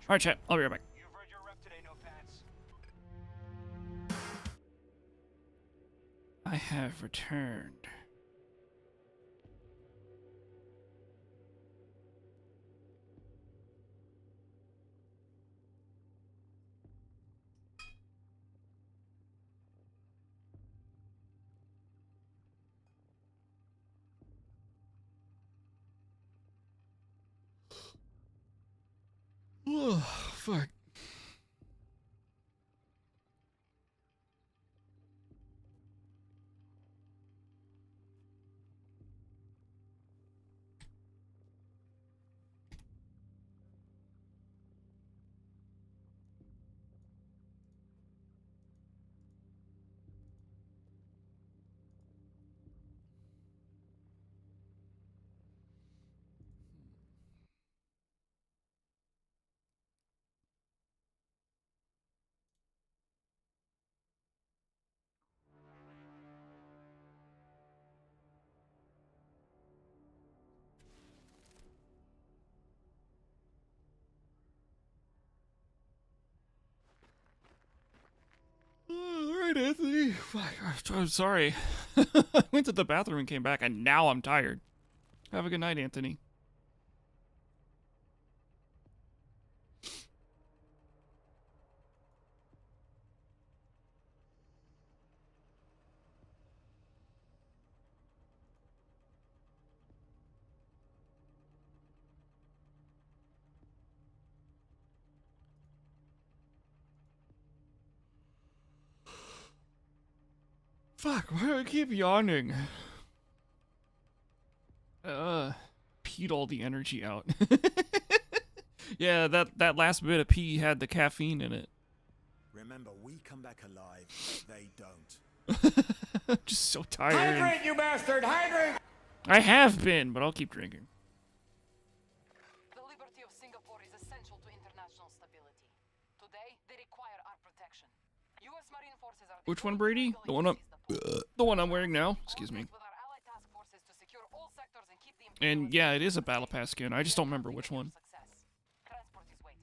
Alright, chat. I'll be right back. You've heard your rep today, no pants. I have returned. Oh, fuck. Alright, Anthony. Fuck, I'm sorry. I went to the bathroom and came back, and now I'm tired. Have a good night, Anthony. Fuck, why do I keep yawning? Peed all the energy out. Yeah, that last bit of pee had the caffeine in it. Remember, we come back alive, they don't. I'm just so tired. Hydrate, you bastard! Hydrate! I have been, but I'll keep drinking. The liberty of Singapore is essential to international stability. Today, they require our protection. U.S. Marine forces are Which one, Brady? The one I'm wearing now. Excuse me. with our allied task forces to secure all sectors and keep the And yeah, it is a Battle Pass skin. I just don't remember which one. success. Transport is waiting.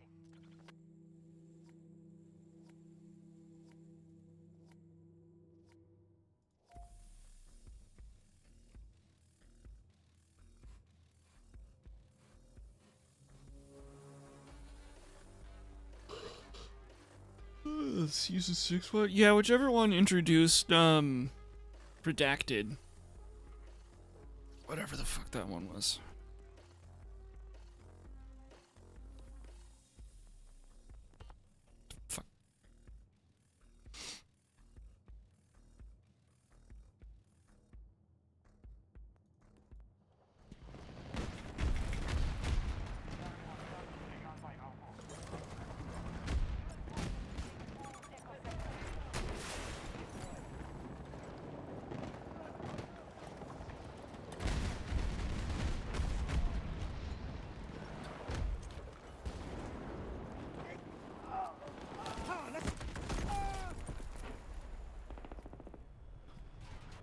Let's use a 6-foot. Yeah, whichever one introduced redacted. Whatever the fuck that one was. Fuck.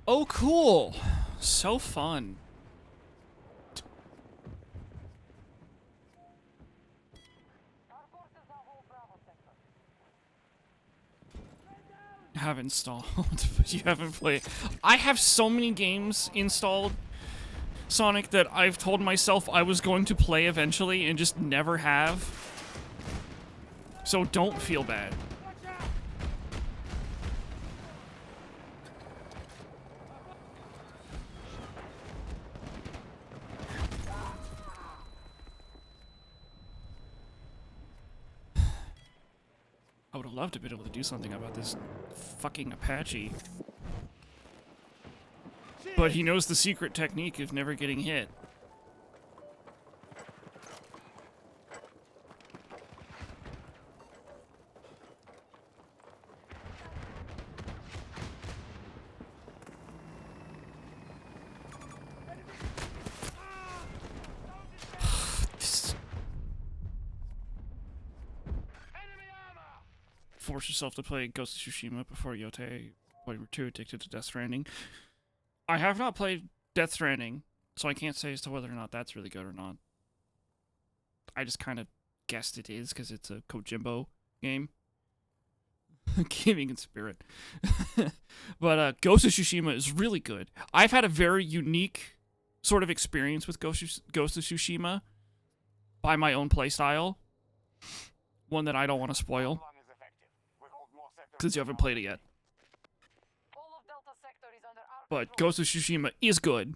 Oh, cool. So fun. have installed, but you haven't played. I have so many games installed, Sonic, that I've told myself I was going to play eventually and just never have. So don't feel bad. I would have loved to be able to do something about this fucking Apache. But he knows the secret technique of never getting hit. Force yourself to play Ghost of Tsushima before Yote, when you're too addicted to Death Stranding. I have not played Death Stranding, so I can't say as to whether or not that's really good or not. I just kind of guessed it is because it's a Kojimbo game. Gaming in spirit. But Ghost of Tsushima is really good. I've had a very unique sort of experience with Ghost of Tsushima by my own playstyle. One that I don't want to spoil, because you haven't played it yet. But Ghost of Tsushima is good.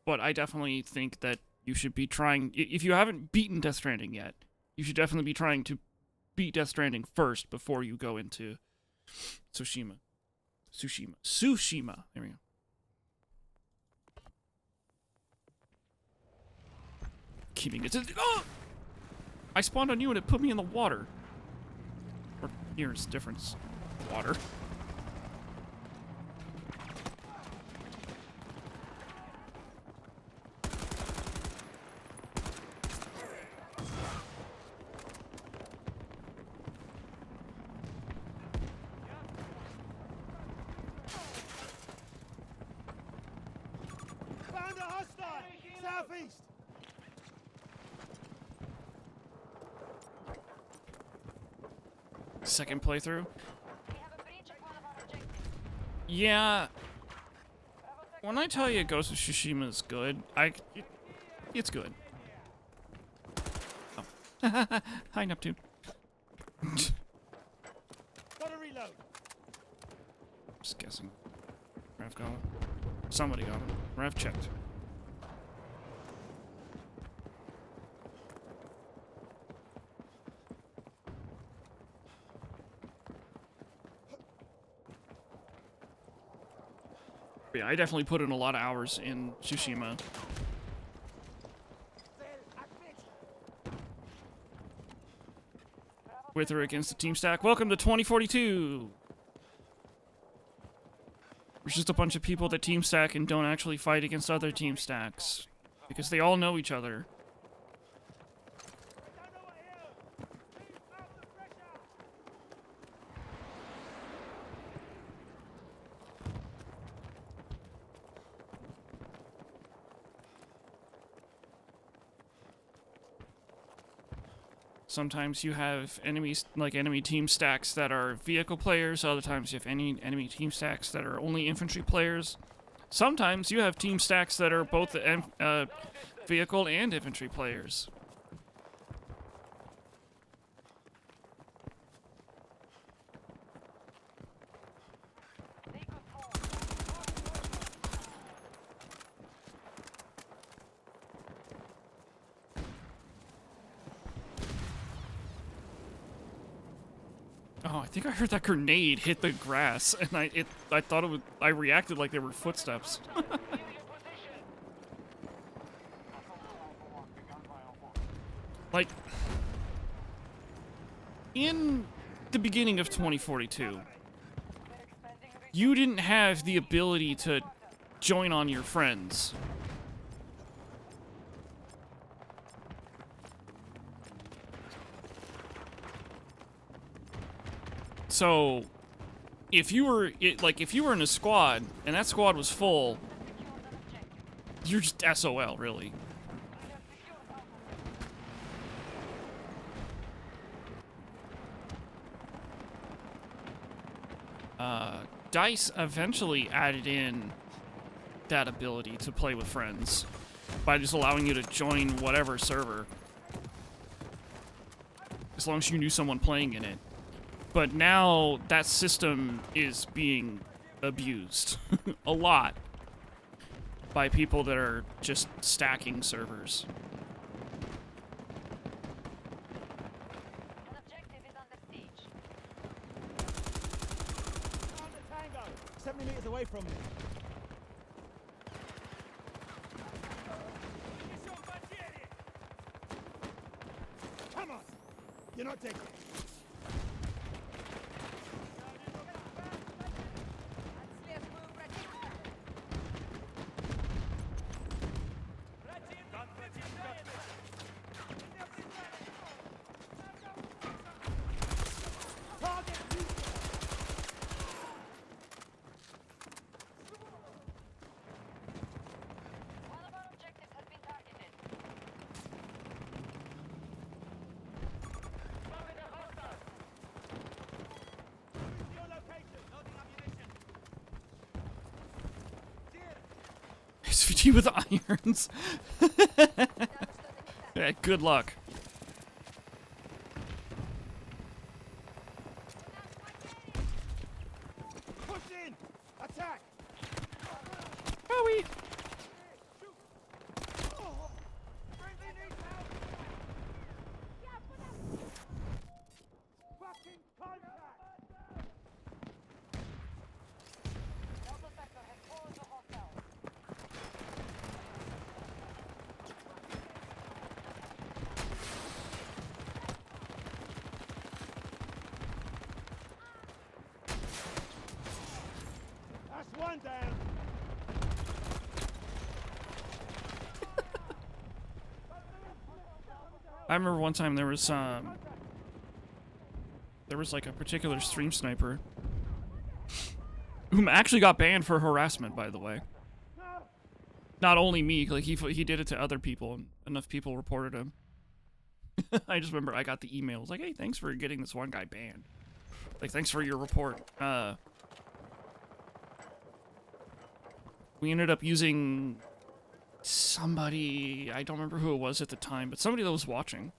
But I definitely think that you should be trying... If you haven't beaten Death Stranding yet, you should definitely be trying to beat Death Stranding first before you go into Tsushima. Tsushima. There we go. Keeping it... Oh! I spawned on you and it put me in the water. Or nearest difference. Water. Found a hostile! Southeast! Second playthrough. Yeah. When I tell you Ghost of Tsushima is good, it's good. Oh. Hi, Neptune. Gotta reload. Just guessing. Rev got him. Somebody got him. Rev checked. Yeah, I definitely put in a lot of hours in Tsushima. With or against the team stack. Welcome to 2042! There's just a bunch of people that team stack and don't actually fight against other team stacks. Because they all know each other. Sometimes you have enemies, like enemy team stacks that are vehicle players. Other times you have enemy team stacks that are only infantry players. Sometimes you have team stacks that are both vehicle and infantry players. Oh, I think I heard that grenade hit the grass, and I thought it would. I reacted like they were footsteps. Like, in the beginning of 2042, you didn't have the ability to join on your friends. So, if you were in a squad and that squad was full, you're just SOL, really. DICE eventually added in that ability to play with friends by just allowing you to join whatever server, as long as you knew someone playing in it. But now that system is being abused a lot by people that are just stacking servers. An objective is on the siege. On the tango. 70 meters away from me. Come on. You're not dead yet. One of our objectives has been targeted. Your location. Loading ammunition. SVG with irons. Yeah, good luck. Push in. Attack. Howie. Fucking contact. Delta sector has fallen to hostiles. That's one down. I remember one time there was like a particular stream sniper who actually got banned for harassment, by the way. Not only me, like he did it to other people, and enough people reported him. I just remember I got the email. It was like, hey, thanks for getting this one guy banned. Like, thanks for your report. We ended up using somebody, I don't remember who it was at the time, but somebody that was watching.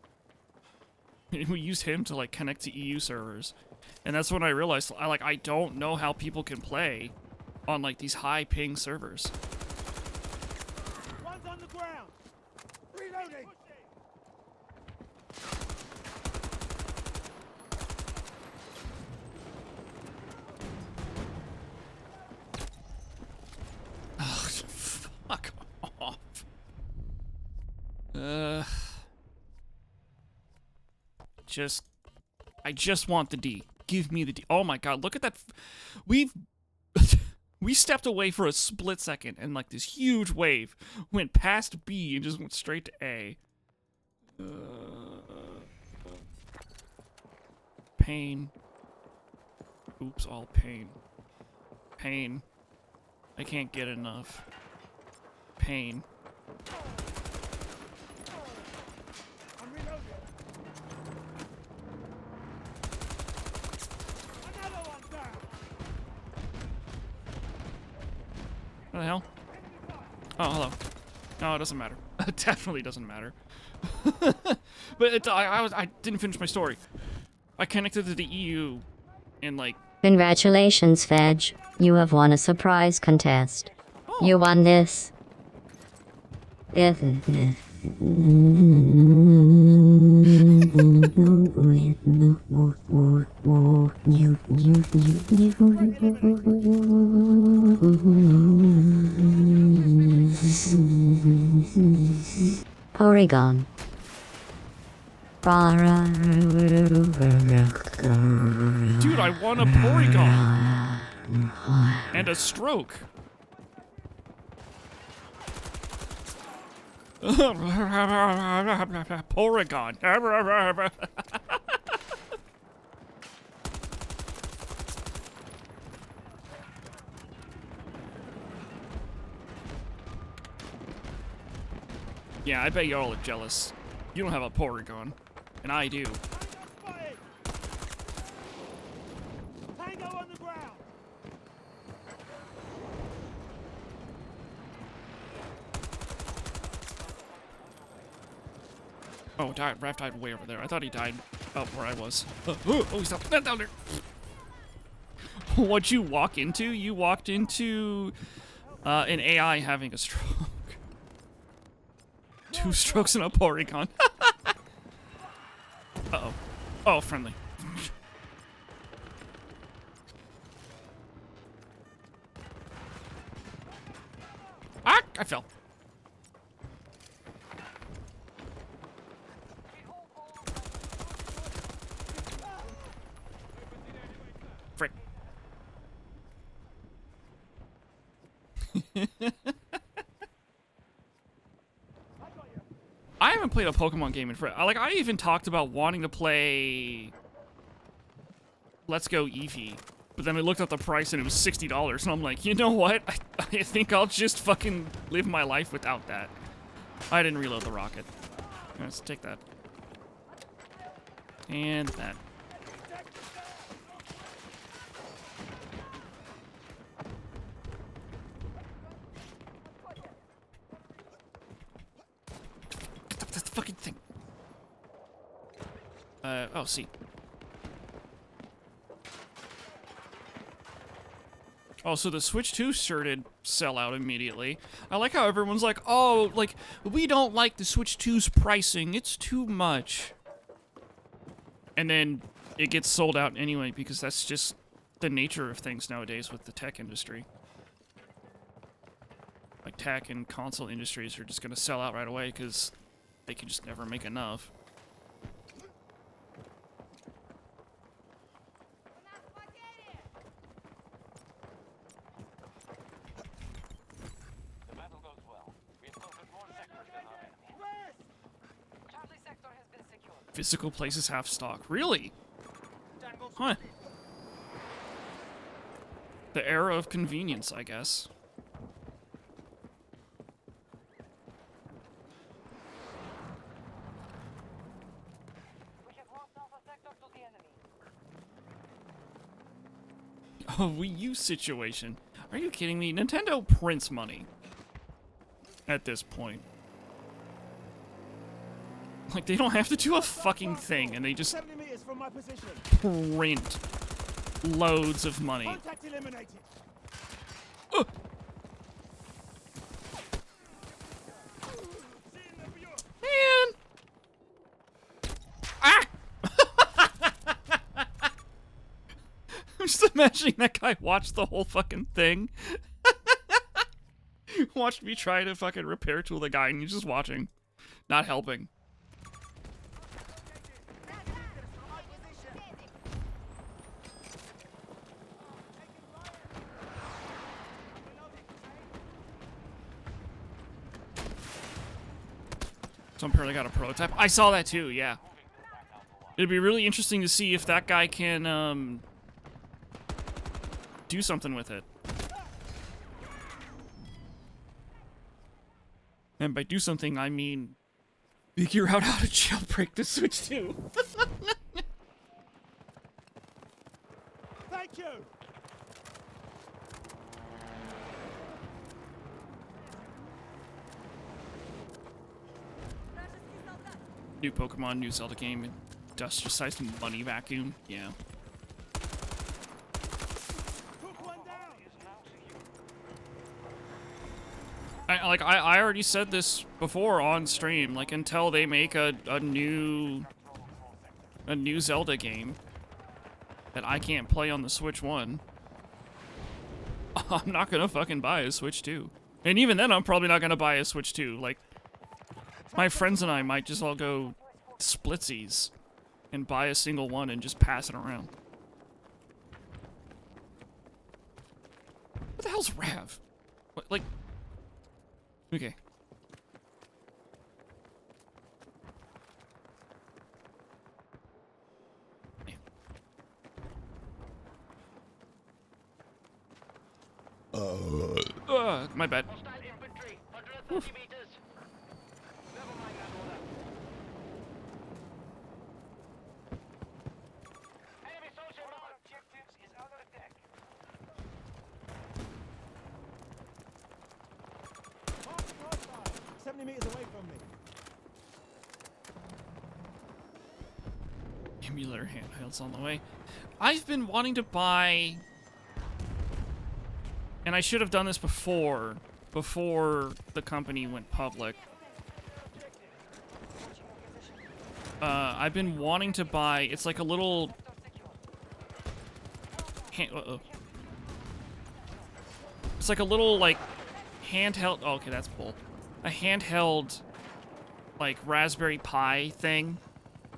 We used him to like connect to EU servers. And that's when I realized I don't know how people can play on like these high ping servers. One's on the ground. Reloading. Ugh, fuck off. I just want the D. Give me the D. Oh my god, look at that. We stepped away for a split second, and like this huge wave went past B and just went straight to A. Pain. Oops, all pain. Pain. I can't get enough. Pain. I'm reloading. Another one down. What the hell? Oh, hello. No, it doesn't matter. It definitely doesn't matter. But I didn't finish my story. I connected to the EU and like... Congratulations, Fedge. You have won a surprise contest. Oh. You won this. Porygon. Dude, I won a Porygon! And a stroke! Porygon! Yeah, I bet y'all are jealous. You don't have a Porygon. And I do. Tango on the ground. Oh, Raph died way over there. I thought he died up where I was. Oh, he's not down there. What'd you walk into? You walked into an AI having a stroke. 2 strokes and a Porygon. Uh-oh. Oh, friendly. Ah! I fell. Frick. I haven't played a Pokemon game in forever. Like, I even talked about wanting to play Let's Go Eevee, but then I looked at the price and it was $60, and I'm like, you know what? I think I'll just fucking live my life without that. I didn't reload the rocket. Let's take that. And that. That's the fucking thing. Oh, see. Oh, so the Switch 2 sure did sell out immediately. I like how everyone's like, oh, like, we don't like the Switch 2's pricing. It's too much. And then it gets sold out anyway, because that's just the nature of things nowadays with the tech industry. Like, tech and console industries are just going to sell out right away because they can just never make enough. The battle goes well. We have conquered more sectors than our enemy. Charlie sector has been secured. Physical places have stock. Really? Huh. The era of convenience, I guess. We have lost Alpha Sector to the enemy. A Wii U situation. Are you kidding me? Nintendo prints money at this point. Like, they don't have to do a fucking thing, and they just 70 meters from my position. print loads of money. Contact eliminated. Man! Ah! I'm just imagining that guy watched the whole fucking thing. Watched me try to fucking repair tool the guy, and he's just watching. Not helping. So apparently got a prototype. I saw that too, yeah. It'd be really interesting to see if that guy can, do something with it. And by do something, I mean figure out how to jailbreak the Switch 2. Thank you. New Pokemon, new Zelda game, industrial-sized money vacuum. Yeah. Took one down. I already said this before on stream. Like, until they make a new Zelda game that I can't play on the Switch 1, I'm not gonna fucking buy a Switch 2. And even then, I'm probably not gonna buy a Switch 2. Like, my friends and I might just all go splitsies and buy a single one and just pass it around. What the hell's Rav? What, like... Okay. My bad. Hostile infantry, 130 meters. Never mind that order. Enemy soldier, one of our objectives is under attack. Mark hostile. 70 meters away from me. Emulator handhelds on the way. I've been wanting to buy, and I should have done this before the company went public. I've been wanting to buy, it's like a little it's like a little, like, handheld, oh, okay, that's bull. A handheld, like, Raspberry Pi thing.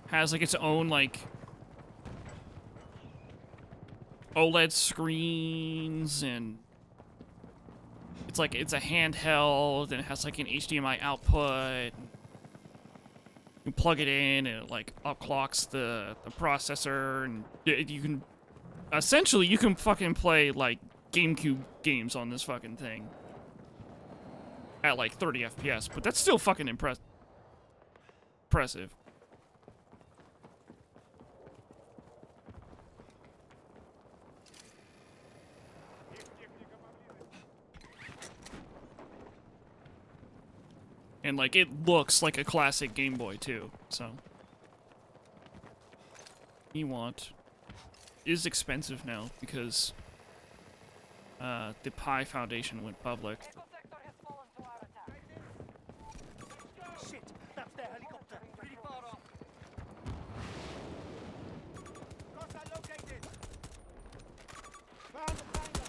Has, like, its own, like, OLED screens, and it's like, it's a handheld, and it has, like, an HDMI output. You plug it in, and it, like, upclocks the processor, and you can, essentially, you can fucking play, like, GameCube games on this fucking thing. At, like, 30 FPS, but that's still fucking impressive. And, like, it looks like a classic Game Boy, too, so. Ewant is expensive now, because the Pi Foundation went public. Shit, that's their helicopter. Pretty far off. Hostile located. Found the tango.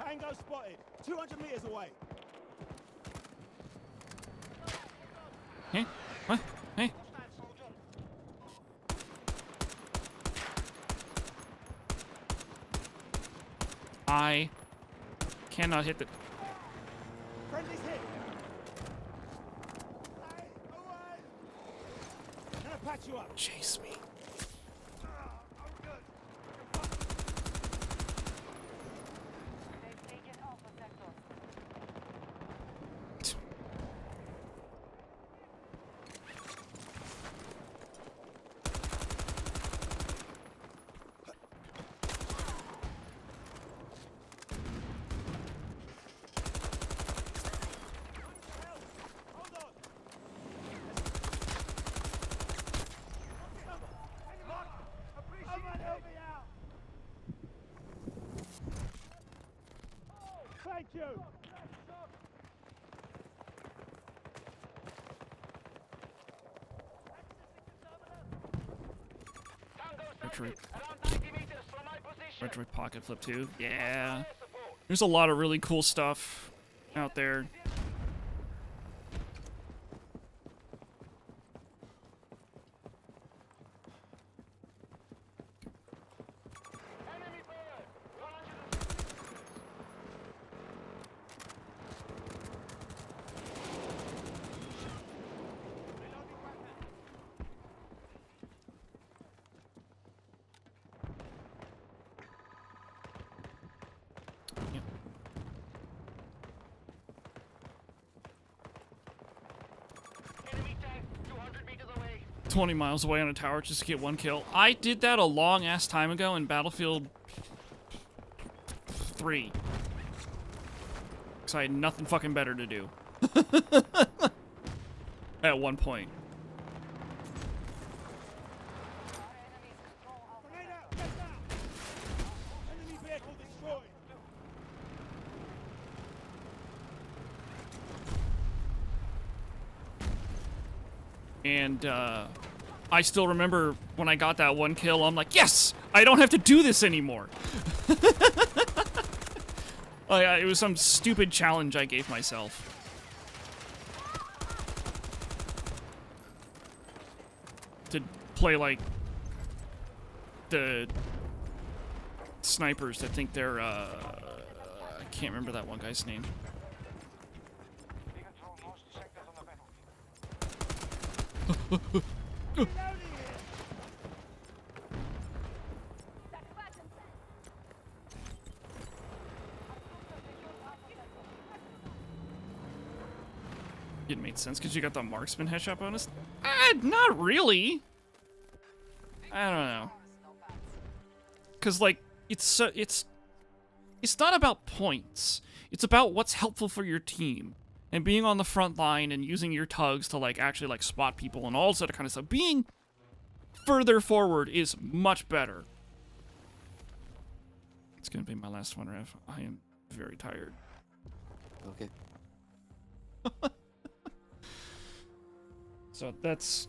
Tango spotted. 200 meters away. Hey? What? Hey? I cannot hit the... Friendly's hit. Away. Gonna patch you up. Chase me. I'm good. They've taken Alpha Sector. Thank you. Retro pocket flip too. Yeah. There's a lot of really cool stuff out there. Yep. 20 miles away on a tower just to get one kill. I did that a long ass time ago in Battlefield 3. Because I had nothing fucking better to do. At one point. Grenade out. Get down. Enemy vehicle destroyed. And I still remember when I got that one kill, I'm like, yes! I don't have to do this anymore! It was some stupid challenge I gave myself. To play, like, the snipers that think they're, I can't remember that one guy's name. It made sense because you got the marksman headshot bonus. Not really. I don't know. Cause like it's not about points. It's about what's helpful for your team. and being on the front line and using your tugs to like actually like spot people and all that kind of stuff. Being further forward is much better. It's gonna be my last one, Rev. I am very tired. Okay. So that's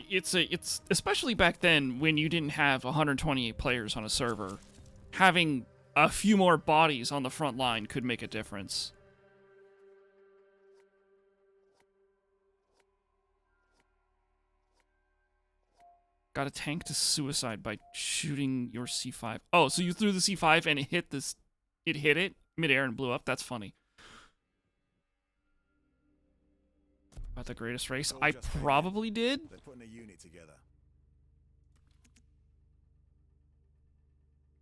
it's especially back then when you didn't have 128 players on a server, having a few more bodies on the front line could make a difference. Got a tank to suicide by shooting your C5. Oh, so you threw the C5 and it hit this, it hit it midair and blew up? That's funny. About the greatest race? I probably did. They're putting a unit together.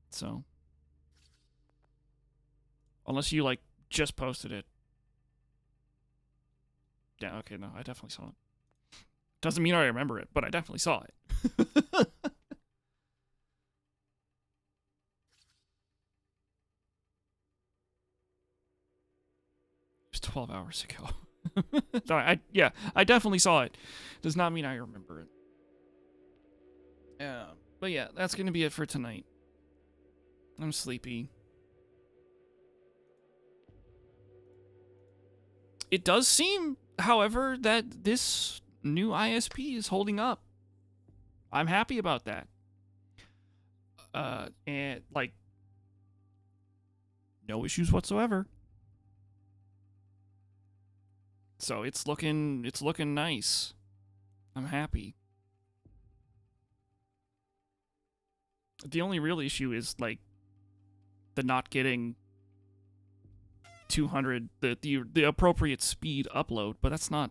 So. Unless you, like, just posted it. Yeah, okay, no, I definitely saw it. Doesn't mean I remember it, but I definitely saw it. It was 12 hours ago. No, I definitely saw it. Does not mean I remember it. Yeah, but yeah, that's gonna be it for tonight. I'm sleepy. It does seem, however, that this new ISP is holding up. I'm happy about that. And like, no issues whatsoever. So it's looking nice. I'm happy. The only real issue is like the not getting 200, the appropriate speed upload, but that's not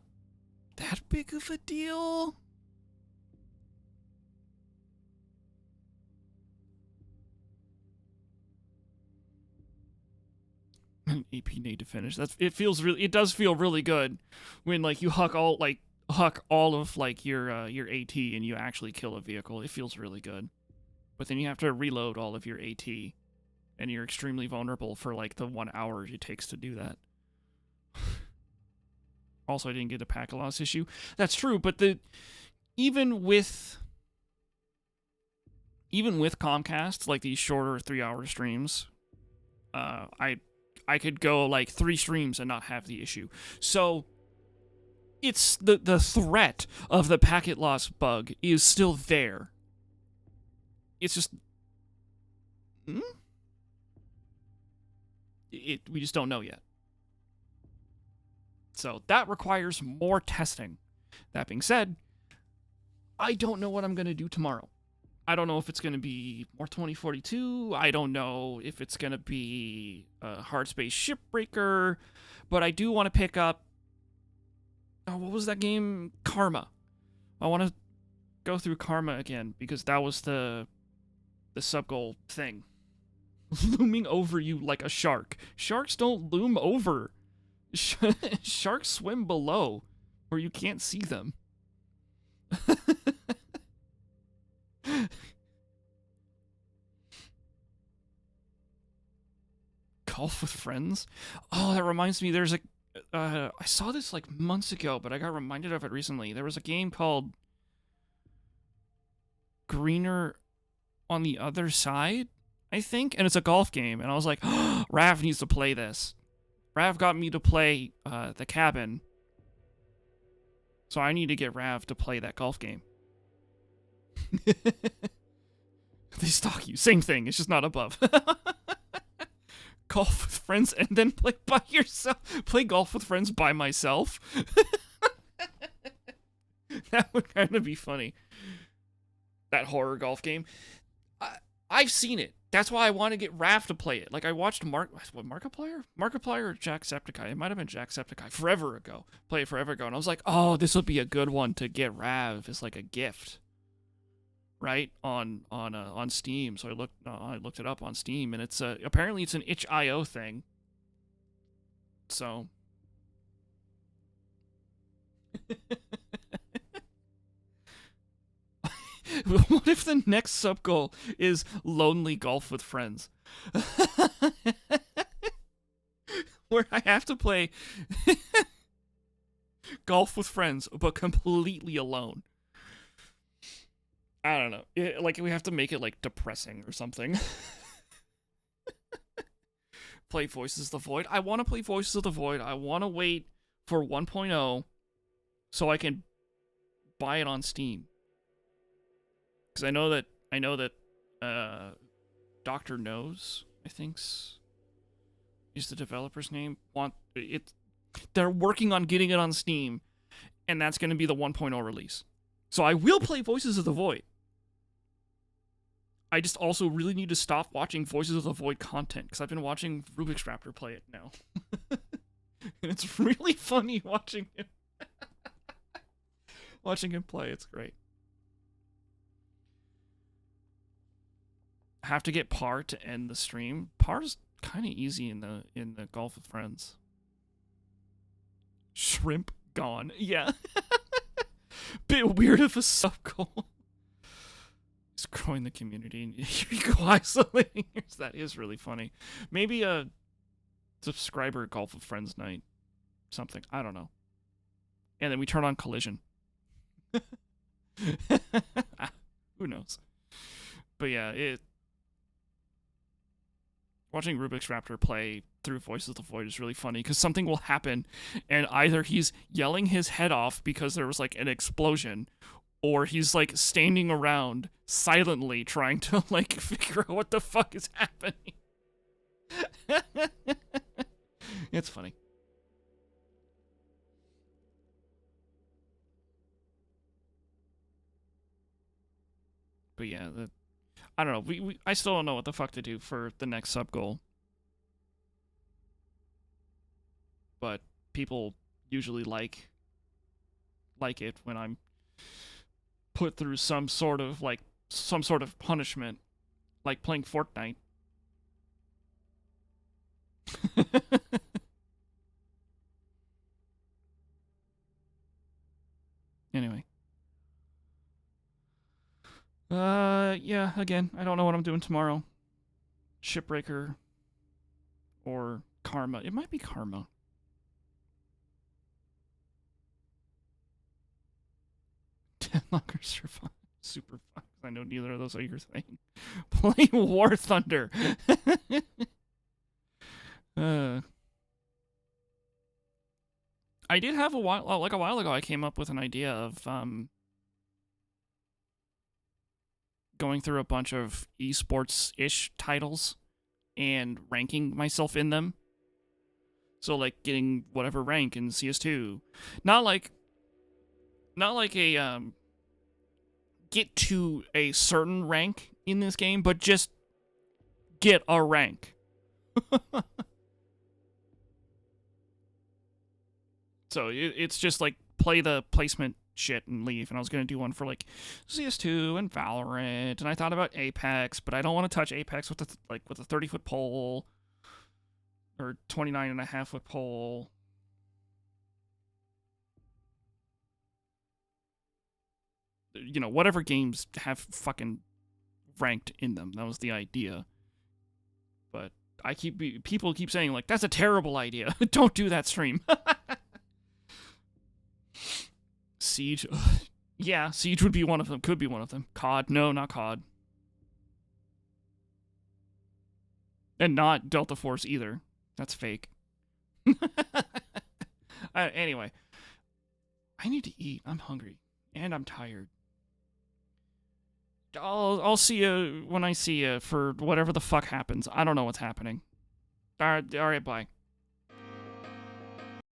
that big of a deal. AP need to finish. It does feel really good when like you huck all of like your AT and you actually kill a vehicle. It feels really good. But then you have to reload all of your AT and you're extremely vulnerable for like the 1 hour it takes to do that. Also, I didn't get a packet loss issue. That's true, but even with Comcast, like these shorter 3-hour streams, I could go like 3 streams and not have the issue. So it's the threat of the packet loss bug is still there. It's just we just don't know yet. So that requires more testing. That being said, I don't know what I'm going to do tomorrow. I don't know if it's going to be more 2042. I don't know if it's going to be a Hard Space Shipbreaker. But I do want to pick up... Oh, what was that game? Karma. I want to go through Karma again, because that was the sub-goal thing. Looming over you like a shark. Sharks don't loom over. Sharks swim below, where you can't see them. Golf with friends? Oh, that reminds me, there's I saw this like months ago, but I got reminded of it recently. There was a game called Greener on the Other Side, I think, and it's a golf game, and I was like, oh, Rav needs to play this. Rav got me to play The Cabin, so I need to get Rav to play that golf game. They stalk you. Same thing. It's just not above. Golf with friends and then play by yourself. Play golf with friends by myself. That would kind of be funny. That horror golf game. I've seen it. That's why I want to get Raph to play it. Like, I watched Markiplier? Markiplier or Jacksepticeye? It might have been Jacksepticeye forever ago. Played it forever ago. And I was like, oh, this would be a good one to get Rav as like a gift. Right? On Steam. So I looked it up on Steam, and it's apparently it's an itch.io thing. So what if the next sub goal is lonely golf with friends? where I have to play golf with friends, but completely alone. I don't know. Like, we have to make it, like, depressing or something. Play Voices of the Void. I want to play Voices of the Void. I want to wait for 1.0 so I can buy it on Steam. Because I know that Dr. Knows, I think's is the developer's name. They're working on getting it on Steam, and that's going to be the 1.0 release. So I will play Voices of the Void. I just also really need to stop watching Voices of the Void content, because I've been watching Rubik's Raptor play it now. And it's really funny watching him. Watching him play, it's great. Have to get Par to end the stream. Par's kind of easy in the Golf with Friends. Shrimp gone. Yeah. Bit weird of a sub goal. It's growing the community and here you go isolating. That is really funny. Maybe a subscriber Golf with Friends night. Something. I don't know. And then we turn on Collision. Who knows? But yeah, watching Rubik's Raptor play through Voices of the Void is really funny because something will happen and either he's yelling his head off because there was like an explosion or he's like standing around silently trying to like figure out what the fuck is happening. It's funny. But yeah, I don't know. I still don't know what the fuck to do for the next sub goal. But people usually like it when I'm put through some sort of punishment, like playing Fortnite. Anyway. Yeah, again, I don't know what I'm doing tomorrow. Shipbreaker or Karma. It might be Karma. Deadlockers are fun. Super fun. I know neither of those are your thing. Play War Thunder. I did have a while ago, I came up with an idea of, going through a bunch of esports-ish titles and ranking myself in them. So, like, getting whatever rank in CS2. Not like a, get to a certain rank in this game, but just get a rank. So, it's just, like, play the placement shit and leave. And I was going to do one for, like, CS2 and Valorant. And I thought about Apex, but I don't want to touch Apex with a 30-foot pole. Or 29.5-foot pole. You know, whatever games have fucking ranked in them. That was the idea. But people keep saying, like, that's a terrible idea. Don't do that, stream. Siege. Ugh. Yeah, Siege would be one of them. Could be one of them. COD. No, not COD. And not Delta Force either. That's fake. Anyway. I need to eat. I'm hungry. And I'm tired. I'll see you when I see you for whatever the fuck happens. I don't know what's happening. Alright, bye.